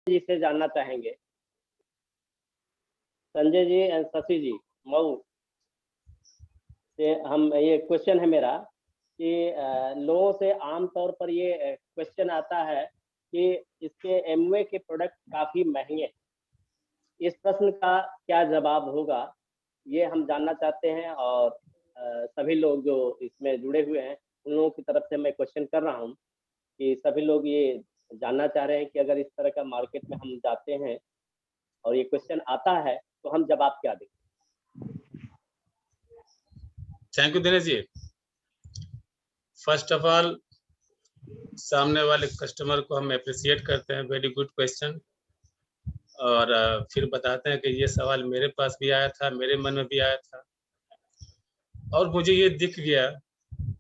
जी से जानना चाहेंगे। संजय जी एंड शशि जी मऊ से हम ये क्वेश्चन है मेरा कि लोगों से आम तौर पर ये क्वेश्चन आता है कि इसके एमवे के प्रोडक्ट काफ़ी महंगे हैं। इस प्रश्न का क्या जवाब होगा, ये हम जानना चाहते हैं और सभी लोग जो इसमें जुड़े हुए हैं उन लोगों की तरफ से मैं क्वेश्चन कर रहा हूँ कि सभी लोग ये जानना चाह रहे हैं कि अगर इस तरह का मार्केट में हम जाते हैं और ये क्वेश्चन आता है तो हम जवाब क्या देंगे। Thank you Dinesh ji. First of all सामने वाले कस्टमर को हम अप्रिशिएट करते हैं, वेरी गुड क्वेश्चन। और फिर बताते हैं कि ये सवाल मेरे पास भी आया था, मेरे मन में भी आया था और मुझे ये दिख गया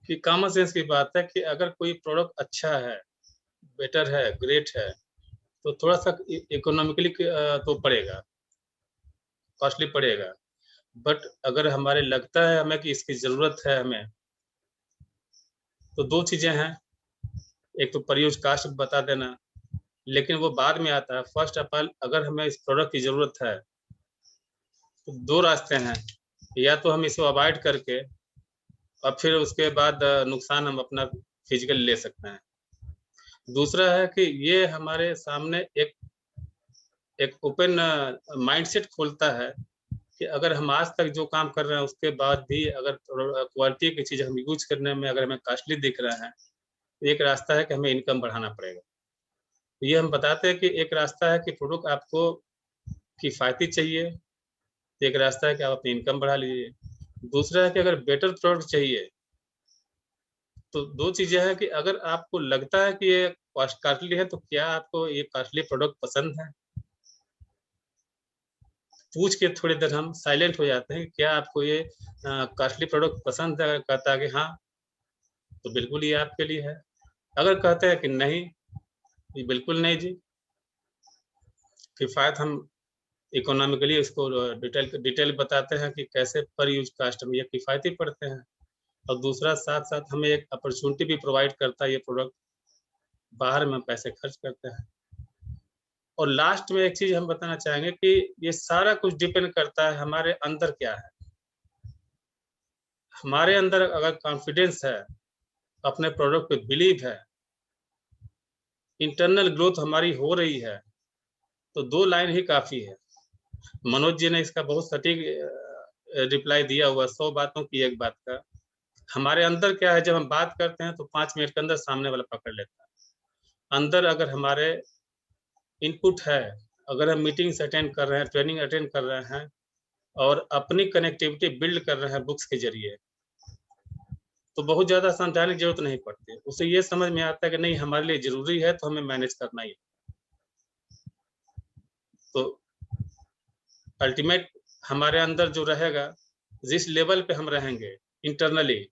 कि कॉमन सेंस की बात है कि अगर कोई प्रोडक्ट अच्छा है, बेटर है, ग्रेट है, तो थोड़ा सा इकोनॉमिकली तो पड़ेगा, कॉस्टली पड़ेगा। बट अगर हमारे लगता है हमें कि इसकी ज़रूरत है हमें, तो दो चीज़ें हैं। एक तो पर यूज कास्ट बता देना, लेकिन वो बाद में आता है। फर्स्ट ऑफ ऑल अगर हमें इस प्रोडक्ट की ज़रूरत है तो दो रास्ते हैं, या तो हम इसको अवॉइड करके और फिर उसके बाद नुकसान हम अपना फिजिकल ले सकते हैं। दूसरा है कि ये हमारे सामने एक ओपन माइंडसेट खोलता है कि अगर हम आज तक जो काम कर रहे हैं उसके बाद भी अगर क्वालिटी की चीज़ हम यूज करने में अगर हमें कॉस्टली दिख रहा है, तो एक रास्ता है कि हमें इनकम बढ़ाना पड़ेगा। तो ये हम बताते हैं कि एक रास्ता है कि प्रोडक्ट आपको किफ़ायती चाहिए, तो एक रास्ता है कि आप अपनी इनकम बढ़ा लीजिए। दूसरा है कि अगर बेटर प्रोडक्ट चाहिए, तो दो चीज़ें हैं कि अगर आपको लगता है कि ये कॉस्टली है, तो क्या आपको ये कॉस्टली प्रोडक्ट पसंद है? पूछ के थोड़ी देर हम साइलेंट हो जाते हैं, क्या आपको ये कॉस्टली प्रोडक्ट पसंद है? अगर कहता है कि हाँ, तो बिल्कुल ये आपके लिए है। अगर कहते हैं कि नहीं, ये बिल्कुल नहीं जी, किफ़ायत हम इकोनॉमिकली इसको डिटेल बताते हैं कि कैसे पर यूज कास्ट में ये किफ़ायती पड़ते हैं। और दूसरा साथ-साथ हमें एक अपॉर्चुनिटी भी प्रोवाइड करता है ये प्रोडक्ट, बाहर में हम पैसे खर्च करते हैं। और लास्ट में एक चीज़ हम बताना चाहेंगे कि ये सारा कुछ डिपेंड करता है हमारे अंदर क्या है। हमारे अंदर अगर कॉन्फिडेंस है, अपने प्रोडक्ट पे बिलीव है, इंटरनल ग्रोथ हमारी हो रही है, तो 2 लाइन ही काफ़ी है। मनोज जी ने इसका बहुत सटीक रिप्लाई दिया हुआ 100 बातों की एक बात का। हमारे अंदर क्या है, जब हम बात करते हैं तो 5 मिनट के अंदर सामने वाला पकड़ लेता है। अंदर अगर हमारे इनपुट है, अगर हम मीटिंग्स अटेंड कर रहे हैं, ट्रेनिंग अटेंड कर रहे हैं और अपनी कनेक्टिविटी बिल्ड कर रहे हैं बुक्स के ज़रिए, तो बहुत ज़्यादा समझाने की ज़रूरत नहीं पड़ती। उसे ये समझ में आता है कि नहीं हमारे लिए ज़रूरी है, तो हमें मैनेज करना ही है। तो अल्टीमेट हमारे अंदर जो रहेगा, जिस लेवल पे हम रहेंगे इंटरनली,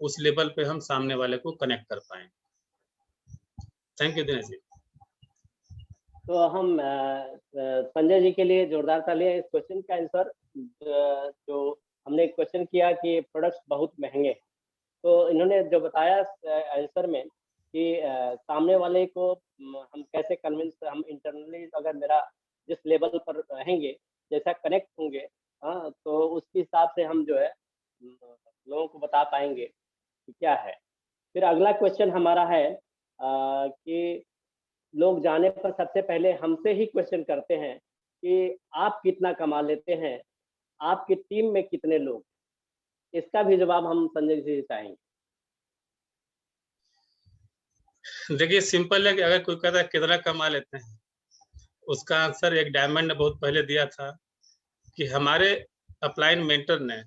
उस लेवल पे हम सामने वाले को कनेक्ट कर पाएँगे। थैंक यू दिनेश जी। तो हम संजय जी के लिए जोरदार तालियां। इस क्वेश्चन का आंसर जो हमने क्वेश्चन किया कि प्रोडक्ट्स बहुत महंगे हैं, तो इन्होंने जो बताया आंसर में कि सामने वाले को हम कैसे कन्विंस, हम इंटरनली अगर मेरा जिस लेवल पर रहेंगे, जैसा कनेक्ट होंगे, हाँ, तो उसके हिसाब से हम जो है लोगों को बता पाएंगे कि क्या है। फिर अगला क्वेश्चन हमारा है कि लोग जाने पर सबसे पहले हमसे ही क्वेश्चन करते हैं कि आप कितना कमा लेते हैं, आपकी टीम में कितने लोग। इसका भी जवाब हम संजय जी से चाहेंगे। देखिए सिंपल है कि अगर कोई कहता है कितना कमा लेते हैं, उसका आंसर एक डायमंड ने बहुत पहले दिया था कि हमारे अपलाइन मेंटर ने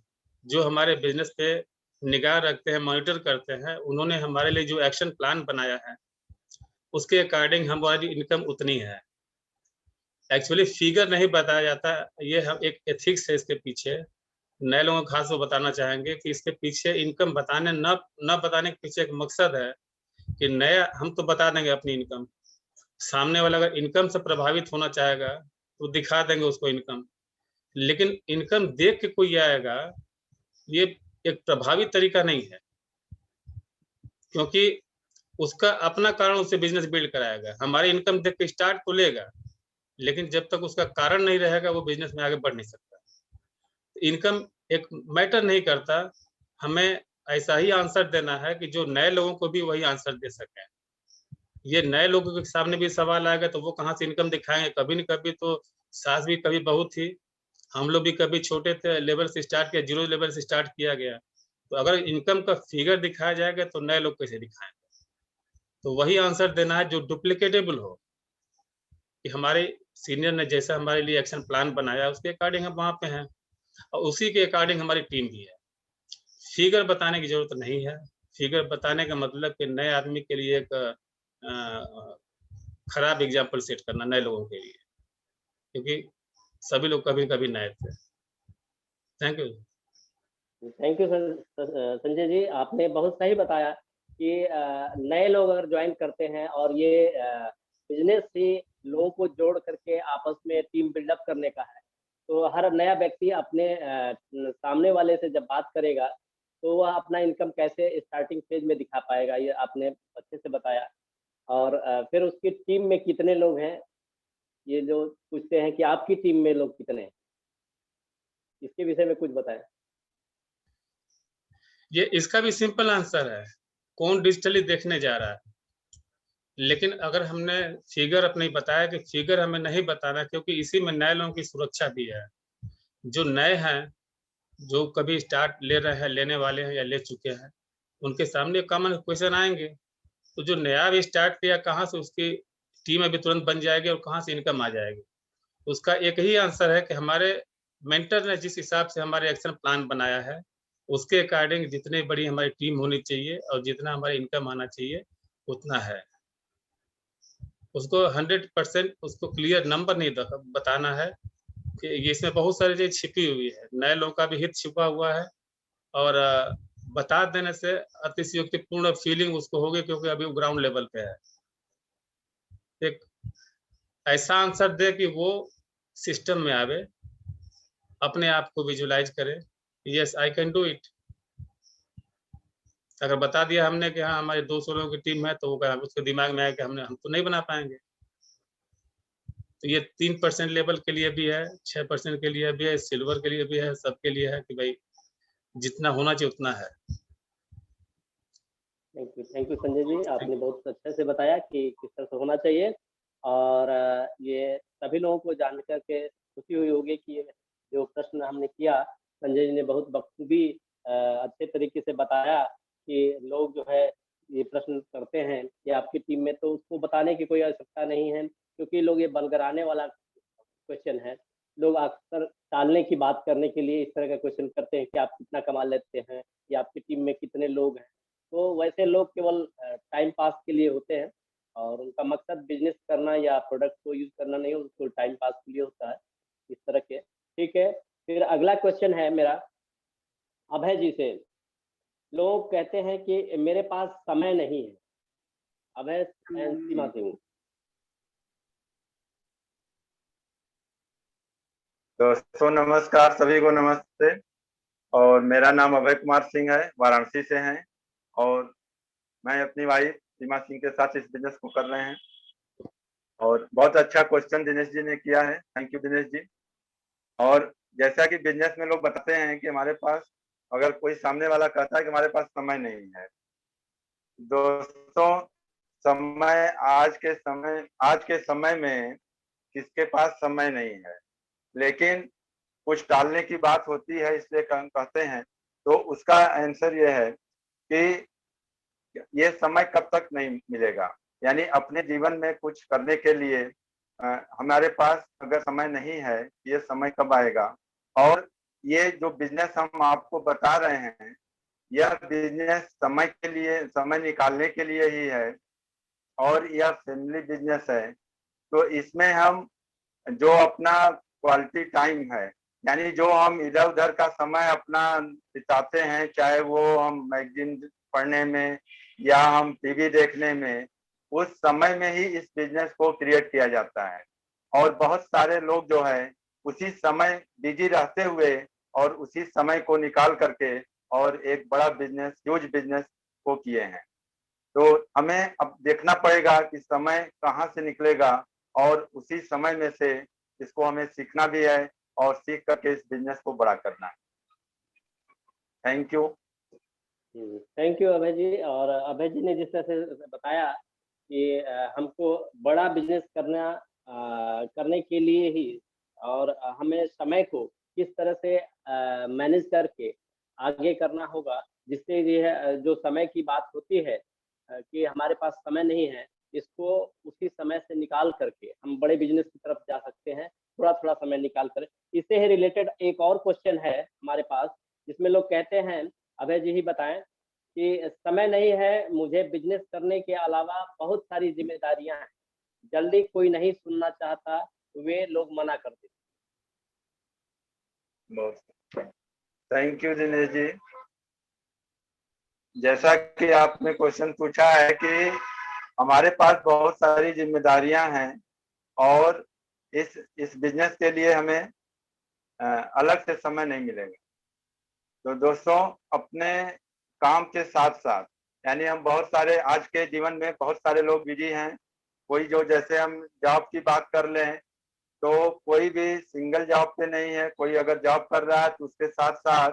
जो हमारे बिजनेस पे निगाह रखते हैं, मॉनिटर करते हैं, उन्होंने हमारे लिए जो एक्शन प्लान बनाया है, उसके अकॉर्डिंग हमारी इनकम उतनी है। एक्चुअली फिगर नहीं बताया जाता, ये हम एक एथिक्स है इसके पीछे। नए लोगों को खास वो बताना चाहेंगे कि इसके पीछे इनकम बताने न बताने के पीछे एक मकसद है कि नया हम तो बता देंगे अपनी इनकम, सामने वाला अगर इनकम से प्रभावित होना चाहेगा तो दिखा देंगे उसको इनकम, लेकिन इनकम देख के कोई आएगा, ये एक प्रभावी तरीका नहीं है, क्योंकि उसका अपना कारण उससे बिजनेस बिल्ड कराएगा। हमारी इनकम देख के स्टार्ट तो लेगा, लेकिन जब तक उसका कारण नहीं रहेगा वो बिजनेस में आगे बढ़ नहीं सकता। इनकम एक मैटर नहीं करता, हमें ऐसा ही आंसर देना है कि जो नए लोगों को भी वही आंसर दे सकें। ये नए लोगों के सामने भी सवाल आएगा तो वो कहाँ से इनकम दिखाएंगे? कभी न कभी तो सास भी कभी बहू थी, हम लोग भी कभी छोटे थे, लेवल से स्टार्ट किया, जीरो लेवल से स्टार्ट किया गया। तो अगर इनकम का फिगर दिखाया जाएगा तो नए लोग कैसे दिखाएंगे? तो वही आंसर देना है जो डुप्लीकेटेबल हो, कि हमारे सीनियर ने जैसा हमारे लिए एक्शन प्लान बनाया उसके अकॉर्डिंग हम वहाँ पे हैं और उसी के अकॉर्डिंग हमारी टीम भी है। फिगर बताने की जरूरत नहीं है। फिगर बताने का मतलब कि नए आदमी के लिए एक खराब एग्जाम्पल सेट करना नए लोगों के लिए, क्योंकि सभी लोग कभी कभी नए थे। Thank you. Thank you Sanjay ji, आपने बहुत सही बताया कि नए लोग अगर ज्वाइन करते हैं और ये बिजनेस ही लोगों को जोड़ करके आपस में टीम बिल्डअप करने का है, तो हर नया व्यक्ति अपने सामने वाले से जब बात करेगा तो वह अपना इनकम कैसे स्टार्टिंग फेज में दिखा पाएगा, ये आपने अच्छे से बताया। और फिर उसकी टीम में कितने लोग हैं, ये जो पूछते हैं कि आपकी टीम में लोग कितने हैं, इसके विषय में कुछ बताएं। ये इसका भी सिंपल आंसर है, कौन डिजिटली देखने जा रहा है। लेकिन अगर हमने फिगर अपने बताया कि फिगर हमें नहीं बताना, क्योंकि इसी में नए लोगों की सुरक्षा भी है। जो नए हैं, जो कभी स्टार्ट ले रहे हैं, लेने वाले हैं या ले चुके हैं, उनके सामने कॉमन क्वेश्चन आएंगे। तो जो नया भी स्टार्ट किया, कहाँ से उसकी टीम अभी तुरंत बन जाएगी और कहाँ से इनकम आ जाएगी? उसका एक ही आंसर है कि हमारे मेंटर ने जिस हिसाब से हमारे एक्शन प्लान बनाया है, उसके अकॉर्डिंग जितनी बड़ी हमारी टीम होनी चाहिए और जितना हमारा इनकम आना चाहिए उतना है। उसको 100% उसको क्लियर नंबर नहीं बताना है कि ये इसमें बहुत सारी चीज छिपी हुई है, नए लोगों का भी हित छिपा हुआ है। और बता देने से अतिशयोक्तिपूर्ण फीलिंग उसको होगी, क्योंकि अभी वो ग्राउंड लेवल पे है। एक ऐसा आंसर दे कि वो सिस्टम में आवे, अपने आप को विजुलाइज करे, yes I can do it. अगर बता दिया हमने कि हाँ हमारे 200 लोगों की टीम है, तो वो उसके दिमाग में आया कि हम तो नहीं बना पाएंगे। तो ये 3% लेवल के लिए भी है, 6% के लिए भी है, सिल्वर के लिए भी है, सबके लिए है कि भाई जितना होना चाहिए उतना है। थैंक यू संजय जी, आपने बहुत अच्छे से बताया कि किस तरह से होना चाहिए। और ये सभी लोगों को जान करके खुशी हुई होगी कि जो प्रश्न हमने किया, संजय जी ने बहुत बखूबी अच्छे तरीके से बताया कि लोग जो है ये प्रश्न करते हैं कि आपकी टीम में, तो उसको बताने की कोई आवश्यकता नहीं है, क्योंकि लोग ये बलगराने वाला क्वेश्चन है। लोग अक्सर टालने की बात करने के लिए इस तरह का क्वेश्चन करते हैं कि आप कितना कमा लेते हैं या आपकी टीम में कितने लोग हैं। तो वैसे लोग केवल टाइम पास के लिए होते हैं और उनका मकसद बिजनेस करना या प्रोडक्ट को यूज करना नहीं, उसको टाइम पास के लिए होता है इस तरह के। ठीक है, फिर अगला क्वेश्चन है मेरा अभय जी से। लोग कहते हैं कि मेरे पास समय नहीं है। अभय एंड सीमा सिंह। दोस्तों नमस्कार, सभी को नमस्ते। और मेरा नाम अभय कुमार सिंह है, वाराणसी से हैं और मैं अपनी वाइफ सीमा सिंह के साथ इस बिजनेस को कर रहे हैं। और बहुत अच्छा क्वेश्चन दिनेश जी ने किया है, थैंक यू दिनेश जी। और जैसा कि बिजनेस में लोग बताते हैं कि हमारे पास, अगर कोई सामने वाला कहता है कि हमारे पास समय नहीं है, दोस्तों समय आज के समय में किसके पास समय नहीं है, लेकिन कुछ टालने की बात होती है, इसलिए कहते हैं। तो उसका आंसर ये है कि ये समय कब तक नहीं मिलेगा, यानी अपने जीवन में कुछ करने के लिए हमारे पास अगर समय नहीं है, ये समय कब आएगा। और ये जो बिजनेस हम आपको बता रहे हैं, यह बिजनेस समय के लिए, समय निकालने के लिए ही है और यह फैमिली बिजनेस है। तो इसमें हम जो अपना क्वालिटी टाइम है, यानी जो हम इधर उधर का समय अपना बिताते हैं, चाहे वो हम मैगजीन पढ़ने में या हम टीवी देखने में, उस समय में ही इस बिजनेस को क्रिएट किया जाता है। और बहुत सारे लोग जो है उसी समय बिजी रहते हुए और उसी समय को निकाल करके और एक बड़ा बिजनेस, ह्यूज बिजनेस को किए हैं। तो हमें अब देखना पड़ेगा कि समय कहाँ से निकलेगा और उसी समय में से इसको हमें सीखना भी है और सीख करके इस बिजनेस को बड़ा करना है। Thank you. थैंक यू अभय जी। और अभय जी ने जिस तरह से बताया कि हमको बड़ा बिजनेस करने के लिए ही और हमें समय को किस तरह से मैनेज करके आगे करना होगा, जिससे ये जो समय की बात होती है कि हमारे पास समय नहीं है, इसको उसी समय से निकाल करके हम बड़े बिजनेस की तरफ जा सकते हैं, थोड़ा-थोड़ा समय निकाल कर। इससे ही रिलेटेड एक और क्वेश्चन है हमारे पास, जिसमें लोग कहते हैं, अभय जी ही बताएँ कि समय नहीं है, मुझे बिजनेस करने के अलावा बहुत सारी ज़िम्मेदारियाँ हैं, जल्दी कोई नहीं सुनना चाहता, वे लोग मना कर देते। थैंक यू दिनेश जी। जैसा कि आपने क्वेश्चन पूछा है कि हमारे पास बहुत सारी जिम्मेदारियां हैं और इस बिजनेस के लिए हमें अलग से समय नहीं मिलेगा। तो दोस्तों, अपने काम के साथ साथ, यानी हम बहुत सारे आज के जीवन में बहुत सारे लोग बिजी हैं। कोई जो, जैसे हम जॉब की बात कर लें तो कोई भी सिंगल जॉब पे नहीं है, कोई अगर जॉब कर रहा है तो उसके साथ साथ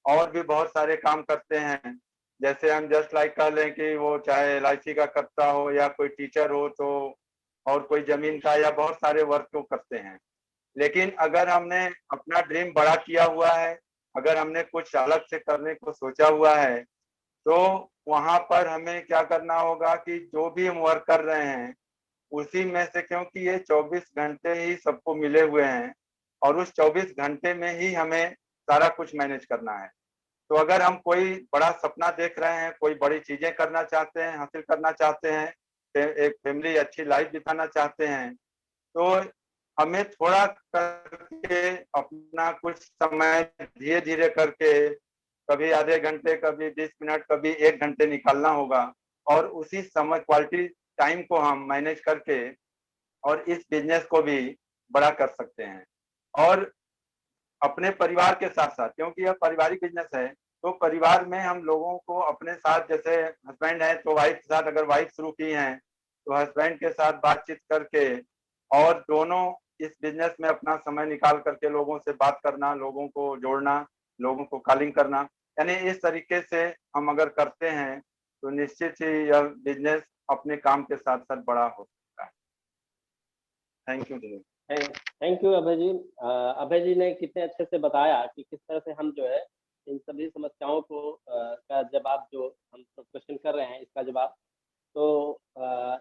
और भी बहुत सारे काम करते हैं। जैसे हम जस्ट लाइक कह लें कि वो चाहे LIC का करता हो या कोई टीचर हो, तो और कोई जमीन का, या बहुत सारे वर्क को करते हैं। लेकिन अगर हमने अपना ड्रीम बड़ा किया हुआ है, अगर हमने कुछ अलग से करने को सोचा हुआ है, तो वहां पर हमें क्या करना होगा कि जो भी हम वर्क कर रहे हैं उसी में से, क्योंकि ये 24 घंटे ही सबको मिले हुए हैं और उस 24 घंटे में ही हमें सारा कुछ मैनेज करना है। तो अगर हम कोई बड़ा सपना देख रहे हैं, कोई बड़ी चीजें करना चाहते हैं, हासिल करना चाहते हैं, एक फैमिली अच्छी लाइफ बिताना चाहते हैं, तो हमें थोड़ा करके अपना कुछ समय धीरे धीरे करके, कभी आधे घंटे, कभी 20 मिनट, कभी 1 घंटे निकालना होगा और उसी समय क्वालिटी टाइम को हम मैनेज करके और इस बिजनेस को भी बड़ा कर सकते हैं। और अपने परिवार के साथ साथ, क्योंकि यह पारिवारिक बिजनेस है, तो परिवार में हम लोगों को अपने साथ, जैसे हस्बैंड है तो वाइफ के साथ, अगर वाइफ शुरू की हैं तो हस्बैंड के साथ बातचीत करके और दोनों इस बिजनेस में अपना समय निकाल करके लोगों से बात करना, लोगों को जोड़ना, लोगों को कॉलिंग करना, यानी इस तरीके से हम अगर करते हैं तो निश्चित ही यह बिजनेस अपने काम के साथ साथ बड़ा हो सकता है। Thank you. थैंक यू अभय जी। अभय जी ने कितने अच्छे से बताया कि किस तरह से हम जो है इन सभी समस्याओं को का जवाब, जो हम क्वेश्चन कर रहे हैं इसका जवाब, तो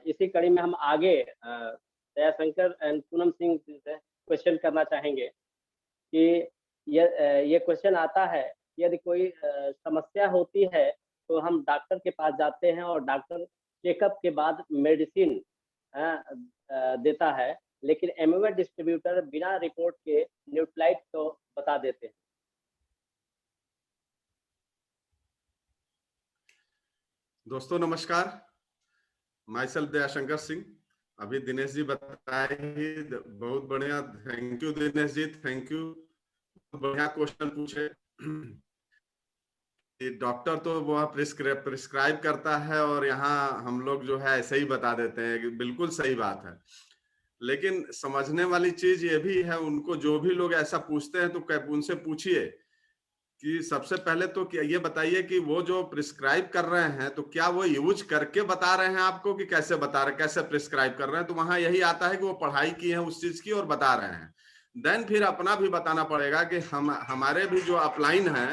इसी कड़ी में हम आगे दयाशंकर एंड पूनम सिंह से क्वेश्चन करना चाहेंगे कि ये क्वेश्चन आता है, यदि कोई समस्या होती है तो हम डॉक्टर के पास जाते हैं और डॉक्टर चेकअप के बाद मेडिसिन देता है, लेकिन एमवे डिस्ट्रीब्यूटर बिना रिपोर्ट के न्यूट्राइट तो बता देते हैं। दोस्तों नमस्कार, माई सेल्फ दयाशंकर सिंह। अभी दिनेश जी बताए ही, बहुत बढ़िया, thank you Dinesh ji, thank you, बढ़िया क्वेश्चन पूछे। डॉक्टर तो वो प्रिस्क्राइब करता है और यहाँ हम लोग जो है ऐसे ही बता देते हैं, कि बिल्कुल सही बात है। लेकिन समझने वाली चीज ये भी है, उनको जो भी लोग ऐसा पूछते हैं तो उनसे पूछिए कि सबसे पहले तो ये बताइए कि वो जो प्रिस्क्राइब कर रहे हैं तो क्या वो यूज करके बता रहे हैं आपको, कि कैसे बता रहे हैं, कैसे प्रिस्क्राइब कर रहे हैं। तो वहां यही आता है कि वो पढ़ाई की है उस चीज की और बता रहे हैं। देन फिर अपना भी बताना पड़ेगा कि हमारे भी जो अपलाइन है,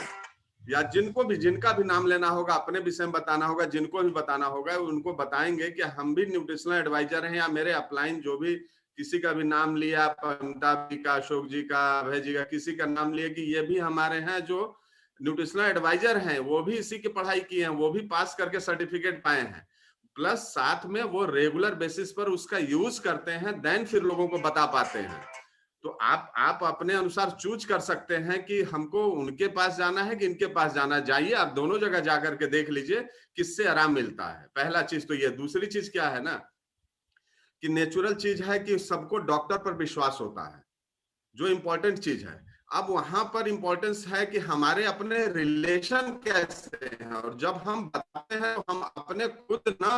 या जिनका भी नाम लेना होगा, अपने विषय में बताना होगा, जिनको भी बताना होगा उनको बताएंगे कि हम भी न्यूट्रिशनल एडवाइजर हैं, या मेरे अपलाइन जो भी किसी का भी नाम लिया, अमिताभ जी का, अशोक जी का, अभय जी का, किसी का नाम लिया कि ये भी हमारे हैं जो न्यूट्रिशनल एडवाइजर हैं, वो भी इसी की पढ़ाई की है, वो भी पास करके सर्टिफिकेट पाए हैं, प्लस साथ में वो रेगुलर बेसिस पर उसका यूज करते हैं, देन फिर लोगों को बता पाते हैं। तो आप अपने अनुसार चूज कर सकते हैं कि हमको उनके पास जाना है कि इनके पास जाना। जाइए, आप दोनों जगह जाकर के देख लीजिए किससे आराम मिलता है। पहला चीज तो ये। दूसरी चीज क्या है ना, कि नेचुरल चीज है कि सबको डॉक्टर पर विश्वास होता है, जो इंपॉर्टेंट चीज है। अब वहां पर इंपॉर्टेंस है कि हमारे अपने रिलेशन कैसे हैं, और जब हम बताते हैं तो हम अपने खुद ना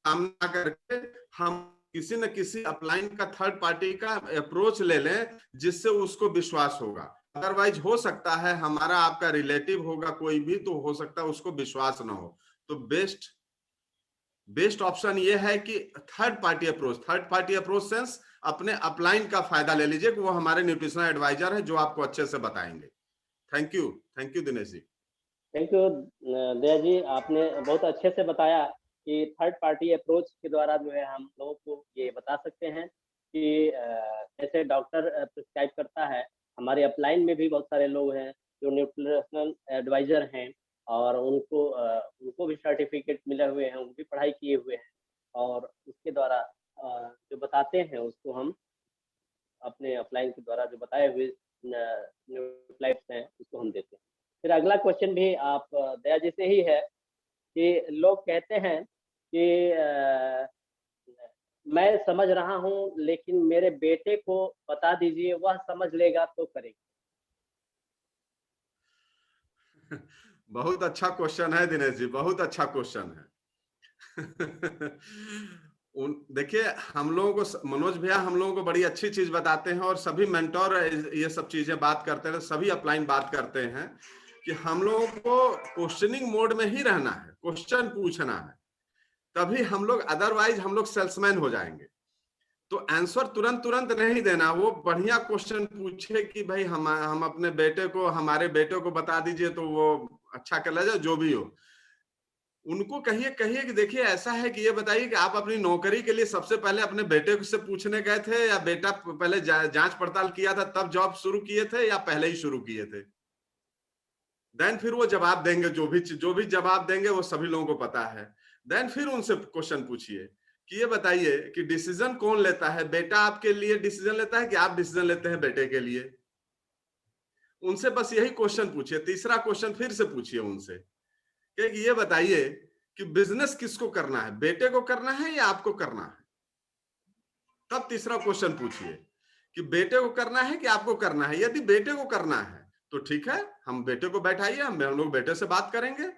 सामना करके हम किसी न किसी अपलाइन का थर्ड पार्टी का अप्रोच ले लें जिससे उसको विश्वास होगा। अदरवाइज हो सकता है हमारा आपका रिलेटिव होगा कोई भी, तो हो सकता है उसको विश्वास ना हो। तो बेस्ट ऑप्शन ये है कि थर्ड पार्टी अप्रोच सेंस अपने अपलाइन का फायदा ले लीजिए कि वो हमारे न्यूट्रिशनल एडवाइजर है जो आपको अच्छे से बताएंगे। Thank you Dinesh ji. Thank you Daya ji, आपने बहुत अच्छे से बताया कि थर्ड पार्टी अप्रोच के द्वारा जो है हम लोगों को ये बता सकते हैं कि कैसे डॉक्टर प्रिस्क्राइब करता है। हमारे अपलाइन में भी बहुत सारे लोग हैं जो न्यूट्रिशनल एडवाइजर हैं और उनको भी सर्टिफिकेट मिले हुए हैं, उनको भी पढ़ाई किए हुए हैं और उसके द्वारा जो बताते हैं उसको हम अपने अपलाइन के द्वारा जो बताए हुए न्यूट्रिलाइट्स हैं उसको हम देते हैं। फिर अगला क्वेश्चन भी आप दया जी से ही है कि लोग कहते हैं कि मैं समझ रहा हूँ लेकिन मेरे बेटे को बता दीजिए, वह समझ लेगा तो करेगा। बहुत अच्छा क्वेश्चन है दिनेश जी, बहुत अच्छा क्वेश्चन है। देखिए हम लोगों को मनोज भैया हम लोगों को बड़ी अच्छी चीज बताते हैं और सभी मेंटोर ये सब चीजें बात करते हैं, सभी अपलाइन बात करते हैं कि हम लोगों को क्वेश्चनिंग मोड में ही रहना है, क्वेश्चन पूछना है, तभी हम लोग, अदरवाइज हम लोग सेल्समैन हो जाएंगे। तो आंसर तुरंत नहीं देना, वो बढ़िया क्वेश्चन पूछे कि भाई हम अपने बेटे को, हमारे बेटे को बता दीजिए तो वो अच्छा कर ले, जो भी हो। उनको कहिए कि देखिए ऐसा है कि ये बताइए कि आप अपनी नौकरी के लिए सबसे पहले अपने बेटे से पूछने गए थे या बेटा पहले जांच पड़ताल किया था तब जॉब शुरू किए थे या पहले ही शुरू किए थे? देन फिर वो जवाब देंगे, जो भी जवाब देंगे वो सभी लोगों को पता है। देन फिर उनसे क्वेश्चन पूछिए कि ये बताइए कि डिसीजन कौन लेता है, बेटा आपके लिए डिसीजन लेता है कि आप डिसीजन लेते हैं बेटे के लिए? उनसे बस यही क्वेश्चन पूछिए। तीसरा क्वेश्चन फिर से पूछिए उनसे कि ये बताइए कि बिजनेस किसको करना है, बेटे को करना है या आपको करना है? तब तीसरा क्वेश्चन पूछिए कि बेटे को करना है कि आपको करना है। यदि बेटे को करना है तो ठीक है, हम बेटे को बैठाइए, हम लोग बेटे से बात करेंगे।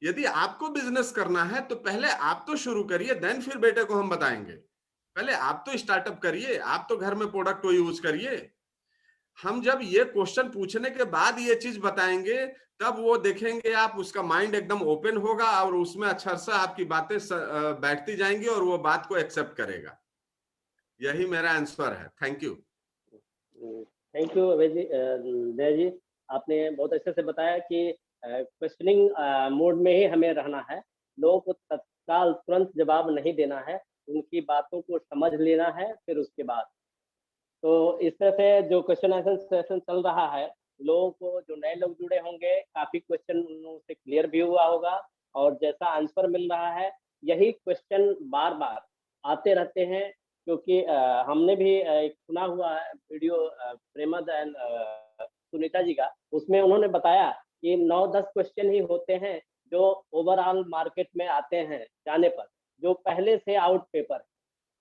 यदि आपको बिजनेस करना है तो पहले आप तो शुरू करिए, देन फिर बेटे को हम बताएंगे। पहले आप तो स्टार्टअप करिए, आप तो घर में प्रोडक्ट को यूज करिए। हम जब ये क्वेश्चन पूछने के बाद ये चीज बताएंगे तब वो देखेंगे आप, उसका माइंड एकदम ओपन होगा और उसमें अच्छा सा आपकी बातें बैठती जाएंगी और वो बात को एक्सेप्ट करेगा। यही मेरा आंसर है। Thank you. थैंक यू अभय जी, दया जी, आपने बहुत अच्छे से बताया कि क्वेश्चनिंग मोड में ही हमें रहना है, लोगों को तत्काल तुरंत जवाब नहीं देना है, उनकी बातों को समझ लेना है फिर उसके बाद। तो इस तरह से जो क्वेश्चन आंसर सेशन चल रहा है, लोगों को, जो नए लोग जुड़े होंगे, काफी क्वेश्चन उन लोगों से क्लियर भी हुआ होगा और जैसा आंसर मिल रहा है यही क्वेश्चन बार बार आते रहते हैं। क्योंकि हमने भी एक सुना हुआ है वीडियो प्रेमद एंड सुनीता जी का, उसमें उन्होंने बताया कि 9-10 क्वेश्चन ही होते हैं जो ओवरऑल मार्केट में आते हैं जाने पर, जो पहले से आउट पेपर,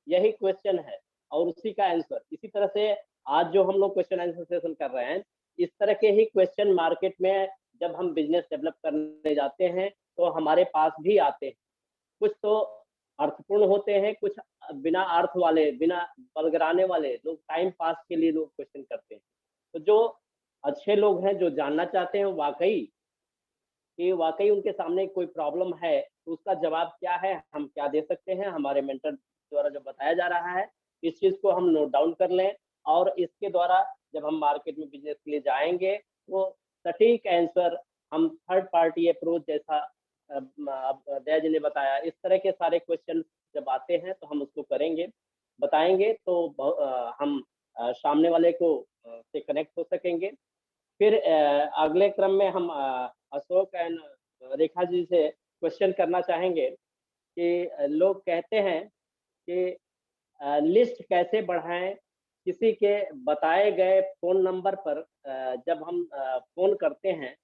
यही क्वेश्चन है और उसी का आंसर। इसी तरह से आज जो हम लोग क्वेश्चन आंसर सेशन कर रहे हैं, इस तरह के ही क्वेश्चन मार्केट में जब हम बिजनेस डेवलप करने जाते हैं तो हमारे पास भी आते हैं। कुछ तो अर्थपूर्ण होते हैं, कुछ बिना अर्थ वाले, बिना बलगराने वाले, लोग टाइम पास के लिए लोग क्वेश्चन करते हैं। तो जो अच्छे लोग हैं, जो जानना चाहते हैं वाकई उनके सामने कोई प्रॉब्लम है तो उसका जवाब क्या है, हम क्या दे सकते हैं, हमारे मेंटर द्वारा जो बताया जा रहा है इस चीज को हम नोट डाउन कर लें और इसके द्वारा जब हम मार्केट में बिजनेस के लिए जाएंगे तो सटीक आंसर हम थर्ड पार्टी अप्रोच जैसा अब दया जी ने बताया, इस तरह के सारे क्वेश्चन जब आते हैं तो हम उसको करेंगे, बताएंगे तो हम सामने वाले को से कनेक्ट हो सकेंगे। फिर अगले क्रम में हम अशोक एंड रेखा जी से क्वेश्चन करना चाहेंगे कि लोग कहते हैं कि लिस्ट कैसे बढ़ाएं, किसी के बताए गए फ़ोन नंबर पर जब हम फ़ोन करते हैं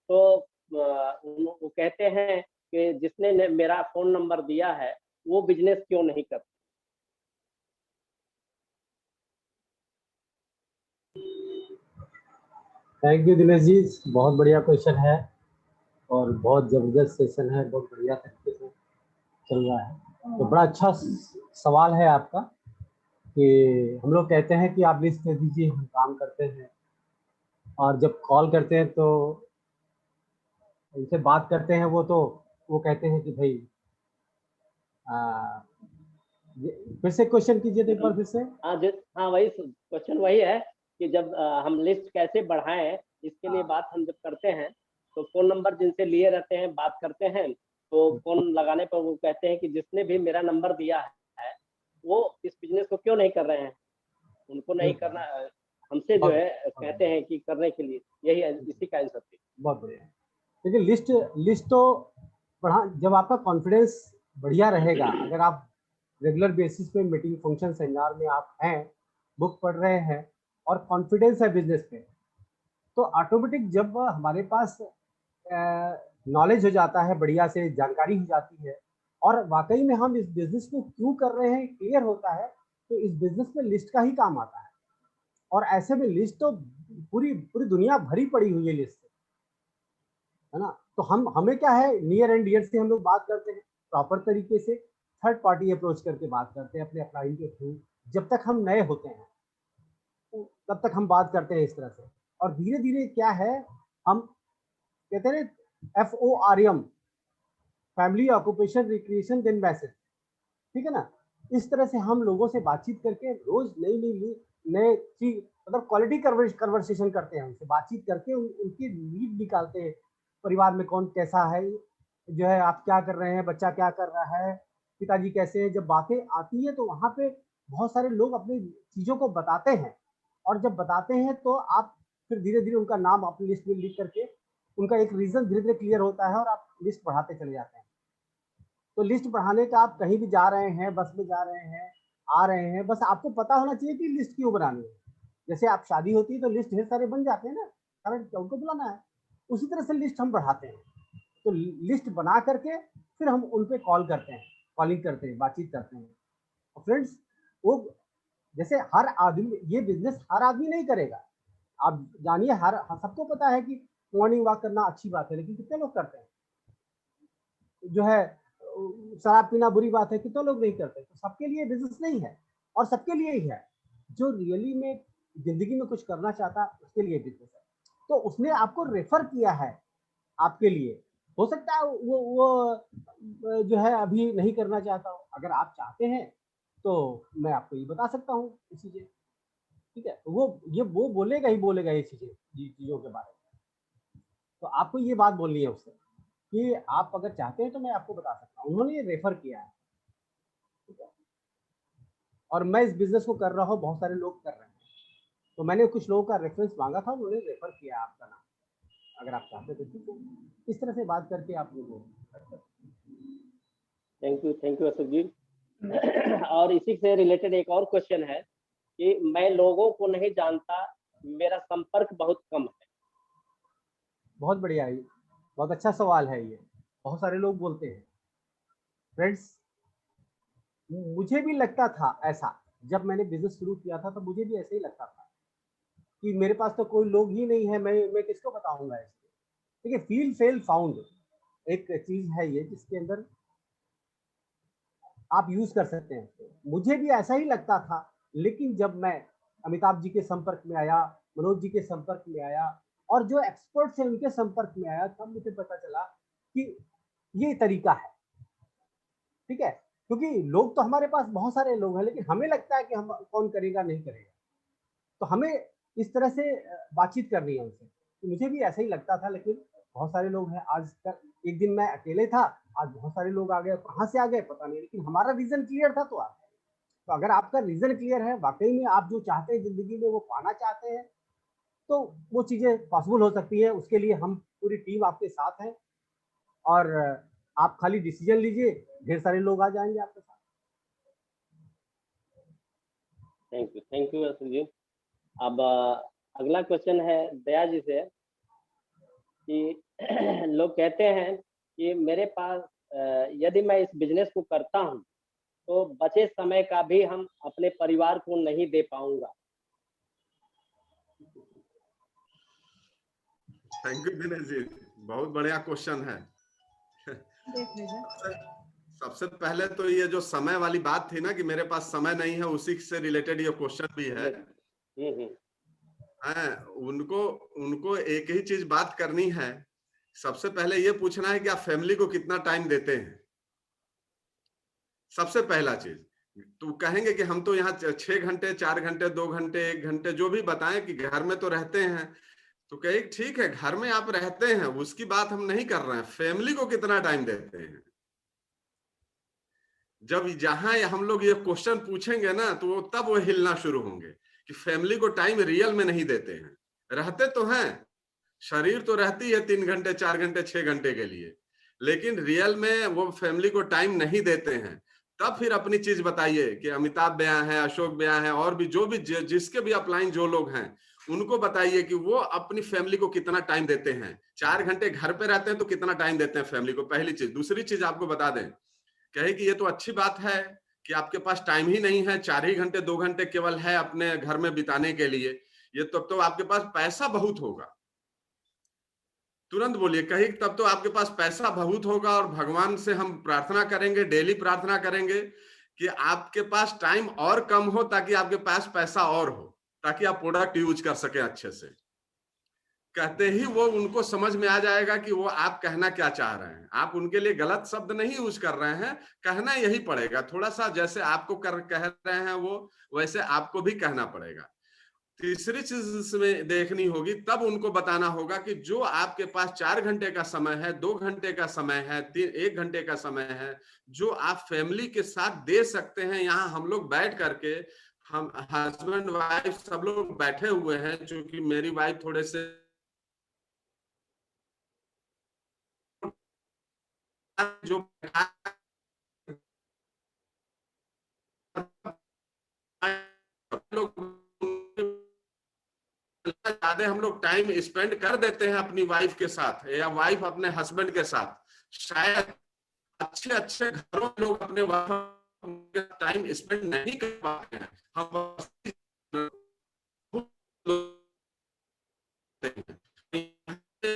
तो वो कहते हैं कि जिसने मेरा फ़ोन नंबर दिया है वो बिजनेस क्यों नहीं करता। थैंक यू दिनेश जी, बहुत बढ़िया क्वेश्चन है और बहुत जबरदस्त सेशन है, बहुत बढ़िया तरीके से चल रहा है। तो बड़ा अच्छा सवाल है आपका। कि हम लोग कहते हैं कि आप लिस्ट दे दीजिए, हम काम करते हैं, और जब कॉल करते हैं तो उनसे बात करते हैं, वो कहते हैं कि भाई फिर से क्वेश्चन कीजिए तो एक बार फिर से। हाँ वही क्वेश्चन वही है कि जब हम लिस्ट कैसे बढ़ाएं, इसके लिए बात हम जब करते हैं तो फोन नंबर जिनसे लिए रहते हैं बात करते हैं, तो फोन लगाने पर वो कहते हैं कि जिसने भी मेरा नंबर दिया है वो इस बिजनेस को क्यों नहीं कर रहे हैं, उनको नहीं करना, हमसे जो है कहते हैं कि करने के लिए, यही इसी का आंसर थी। बहुत बढ़िया। देखिए लिस्ट तो बढ़ा, जब आपका कॉन्फिडेंस बढ़िया रहेगा, अगर आप रेगुलर बेसिस पे मीटिंग फंक्शन सेमिनार में आप हैं, बुक पढ़ रहे हैं और कॉन्फिडेंस है बिजनेस पे, तो ऑटोमेटिक जब हमारे पास नॉलेज हो जाता है, बढ़िया से जानकारी हो जाती है और वाकई में हम इस बिजनेस को क्यों कर रहे हैं क्लियर होता है, तो इस बिजनेस में लिस्ट का ही काम आता है। और ऐसे में लिस्ट तो पूरी पूरी दुनिया भरी पड़ी हुई है लिस्ट, है ना। तो हमें क्या है, नियर एंड डियर से हम लोग बात करते हैं, प्रॉपर तरीके से थर्ड पार्टी अप्रोच करके बात करते हैं अपने अपलाइन के थ्रू। जब तक हम नए होते हैं तब तक हम बात करते हैं इस तरह से, और धीरे धीरे क्या है, हम कहते हैं FORM, family occupation recreation then message, ठीक है ना। इस तरह से हम लोगों से बातचीत करके रोज नए चीज, मतलब क्वालिटी कन्वर्सेशन करते हैं, उनसे बातचीत करके उनकी नीड निकालते हैं, परिवार में कौन कैसा है, जो है आप क्या कर रहे हैं, बच्चा क्या कर रहा है, पिताजी कैसे हैं। जब बातें आती है तो वहाँ पे बहुत सारे लोग अपनी चीजों को बताते हैं, और जब बताते हैं तो आप फिर धीरे धीरे उनका नाम अपनी लिस्ट में लिख करके उनका एक रीजन धीरे धीरे क्लियर होता है और आप लिस्ट बढ़ाते चले जाते हैं। तो लिस्ट बढ़ाने का, आप कहीं भी जा रहे हैं, बस में जा रहे हैं, आ रहे हैं, बस आपको पता होना चाहिए कि लिस्ट क्यों बनानी है। जैसे आप शादी होती है तो लिस्ट ढेर सारे बन जाते हैं ना, कारण क्या उनको बुलाना है, उसी तरह से लिस्ट हम बढ़ाते हैं। तो लिस्ट बना करके फिर हम उन पे कॉल करते हैं, कॉलिंग करते हैं, बातचीत करते हैं। फ्रेंड्स, वो जैसे हर आदमी, ये बिजनेस हर आदमी नहीं करेगा। आप जानिए, सबको पता है कि मॉर्निंग वॉक करना अच्छी बात है, लेकिन कितने लोग करते हैं। जो है शराब पीना बुरी बात है, कितने लोग नहीं करते। तो सबके लिए बिजनेस नहीं है, और सबके लिए ही है जो रियली में जिंदगी में कुछ करना चाहता है, उसके लिए बिजनेस है। तो उसने आपको रेफर किया है आपके लिए, हो सकता है वो जो है अभी नहीं करना चाहता हो। अगर आप चाहते हैं तो मैं आपको ये बता सकता हूँ ये चीजें, ठीक है। तो वो बोलेगा ही बोलेगा ये चीजों के बारे में। तो आपको ये बात बोलनी है उससे कि आप अगर चाहते हैं तो मैं आपको बता सकता हूँ, उन्होंने ये रेफर किया है, ठीक है। और मैं इस बिजनेस को कर रहा हूँ, बहुत सारे लोग कर रहे हैं, तो मैंने कुछ लोगों का रेफरेंस मांगा था, उन्होंने रेफर किया आपका नाम। अगर आप चाहते तो ठीक है, इस तरह से बात करके आप लोग। थैंक यू अशोक जी। और इसी से रिलेटेड एक और क्वेश्चन है कि मैं लोगों को नहीं जानता, मेरा संपर्क बहुत कम है। बहुत बढ़िया है, बहुत अच्छा सवाल है ये, बहुत सारे लोग बोलते हैं। फ्रेंड्स, मुझे भी लगता था ऐसा, जब मैंने बिजनेस शुरू किया था तो मुझे भी ऐसे ही लगता था कि मेरे पास तो कोई लोग ही नहीं है, मैं किसको बताऊंगा इसको। ठीक है, फील फेल फाउंड एक चीज है ये, जिसके अंदर आप यूज कर सकते हैं। मुझे भी ऐसा ही लगता था, लेकिन जब मैं अमिताभ जी के संपर्क में आया, मनोज जी के संपर्क में आया, और जो एक्सपर्ट्स हैं उनके संपर्क में आया, तब मुझे पता चला कि ये तरीका है, ठीक है। क्योंकि लोग तो हमारे पास बहुत सारे लोग हैं, लेकिन हमें लगता है कि हम कौन करेगा नहीं करेगा, तो हमें इस तरह से बातचीत करनी है उनसे। तो मुझे भी ऐसा ही लगता था, लेकिन बहुत सारे लोग हैं। आज तक एक दिन मैं अकेले था, आज बहुत सारे लोग आ गए, कहाँ से आ गए पता नहीं, लेकिन हमारा रीजन क्लियर था तो आ गए। तो अगर आपका रीजन क्लियर है, वाकई में आप जो चाहते हैं जिंदगी में वो पाना चाहते हैं, तो वो चीजें पॉसिबल हो सकती है। उसके लिए हम पूरी टीम आपके साथ है, और आप खाली डिसीजन लीजिए, ढेर सारे लोग आ जाएंगे आपके साथ। थैंक यू अशोक जी। अब अगला क्वेश्चन है दया जी से कि लोग कहते हैं कि मेरे पास यदि मैं इस बिजनेस को करता हूं तो बचे समय का भी हम अपने परिवार को नहीं दे पाऊंगा। थैंक यू दिनेश जी, बहुत बढ़िया क्वेश्चन है। सबसे पहले तो ये जो समय वाली बात थी ना कि मेरे पास समय नहीं है, उसी से रिलेटेड ये क्वेश्चन भी है। उनको उनको एक ही चीज बात करनी है, सबसे पहले ये पूछना है कि आप फैमिली को कितना टाइम देते हैं। सबसे पहला चीज तो कहेंगे कि हम तो यहाँ 6 घंटे 4 घंटे 2 घंटे 1 घंटे जो भी बताएं कि घर में तो रहते हैं, तो कहे ठीक है घर में आप रहते हैं, उसकी बात हम नहीं कर रहे हैं, फैमिली को कितना टाइम देते हैं। जब जहां हम लोग ये क्वेश्चन पूछेंगे ना तो तब वो हिलना शुरू होंगे कि फैमिली को टाइम रियल में नहीं देते हैं। रहते तो हैं, शरीर तो रहती है 3 घंटे 4 घंटे 6 घंटे के लिए, लेकिन रियल में वो फैमिली को टाइम नहीं देते हैं। तब फिर अपनी चीज बताइए कि अमिताभ बयां है, अशोक बयां है, और भी जो भी जिसके भी अपलाइन जो लोग हैं उनको बताइए कि वो अपनी फैमिली को कितना टाइम देते हैं। 4 घंटे घर पे रहते हैं तो कितना टाइम देते हैं फैमिली को, पहली चीज। दूसरी चीज आपको बता दें, कहे कि ये तो अच्छी बात है कि आपके पास टाइम ही नहीं है, 4 ही घंटे 2 घंटे केवल है अपने घर में बिताने के लिए, ये तब तो आपके पास पैसा बहुत होगा। तुरंत बोलिए, कहीं तब तो आपके पास पैसा बहुत होगा, और भगवान से हम प्रार्थना करेंगे, डेली प्रार्थना करेंगे कि आपके पास टाइम और कम हो ताकि आपके पास पैसा और हो, ताकि आप प्रोडक्ट यूज कर सके अच्छे से। कहते ही वो उनको समझ में आ जाएगा कि वो आप कहना क्या चाह रहे हैं। आप उनके लिए गलत शब्द नहीं यूज कर रहे हैं, कहना यही पड़ेगा। थोड़ा सा जैसे आपको कह रहे हैं वो, वैसे आपको भी कहना पड़ेगा। तीसरी चीज इसमें देखनी होगी, तब उनको बताना होगा कि जो आपके पास 4 घंटे का समय है, 2 घंटे का समय है, 1 घंटे का समय है, जो आप फैमिली के साथ दे सकते हैं। यहाँ हम लोग बैठ करके, हम हस्बैंड वाइफ सब लोग बैठे हुए हैं, क्योंकि मेरी वाइफ थोड़े से जो लोग ज्यादा हम लोग टाइम स्पेंड कर देते हैं अपनी वाइफ के साथ, या वाइफ अपने हस्बैंड के साथ। शायद अच्छे अच्छे घरों में लोग अपने वाइफ टाइम स्पेंड नहीं कर पाते हैं।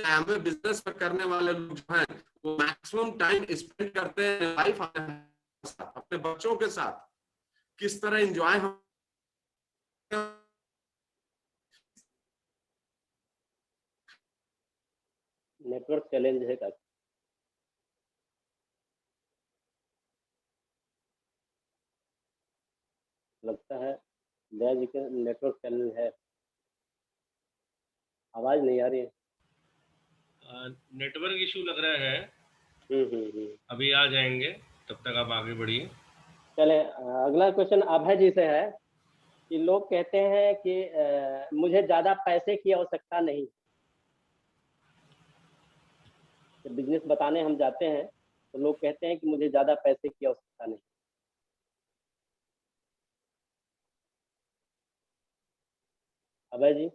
हम बिजनेस करने वाले लोग जो हैं वो मैक्सिमम टाइम स्पेंड करते हैं वाइफ अपने बच्चों के साथ। किस तरह एंजॉय हम नेटवर्क चैलेंज है काफी। लगता है दया जी के नेटवर्क चैलेंज है, आवाज नहीं आ रही है। नेटवर्क इशू लग रहा है। अभी आ जाएंगे, तब तक आप आगे बढ़िए। चले, अगला क्वेश्चन अभय जी से है कि लोग कहते हैं कि मुझे ज्यादा पैसे की आवश्यकता नहीं। बिजनेस बताने हम जाते हैं तो लोग कहते हैं कि मुझे ज्यादा पैसे की आवश्यकता नहीं। अभय जी।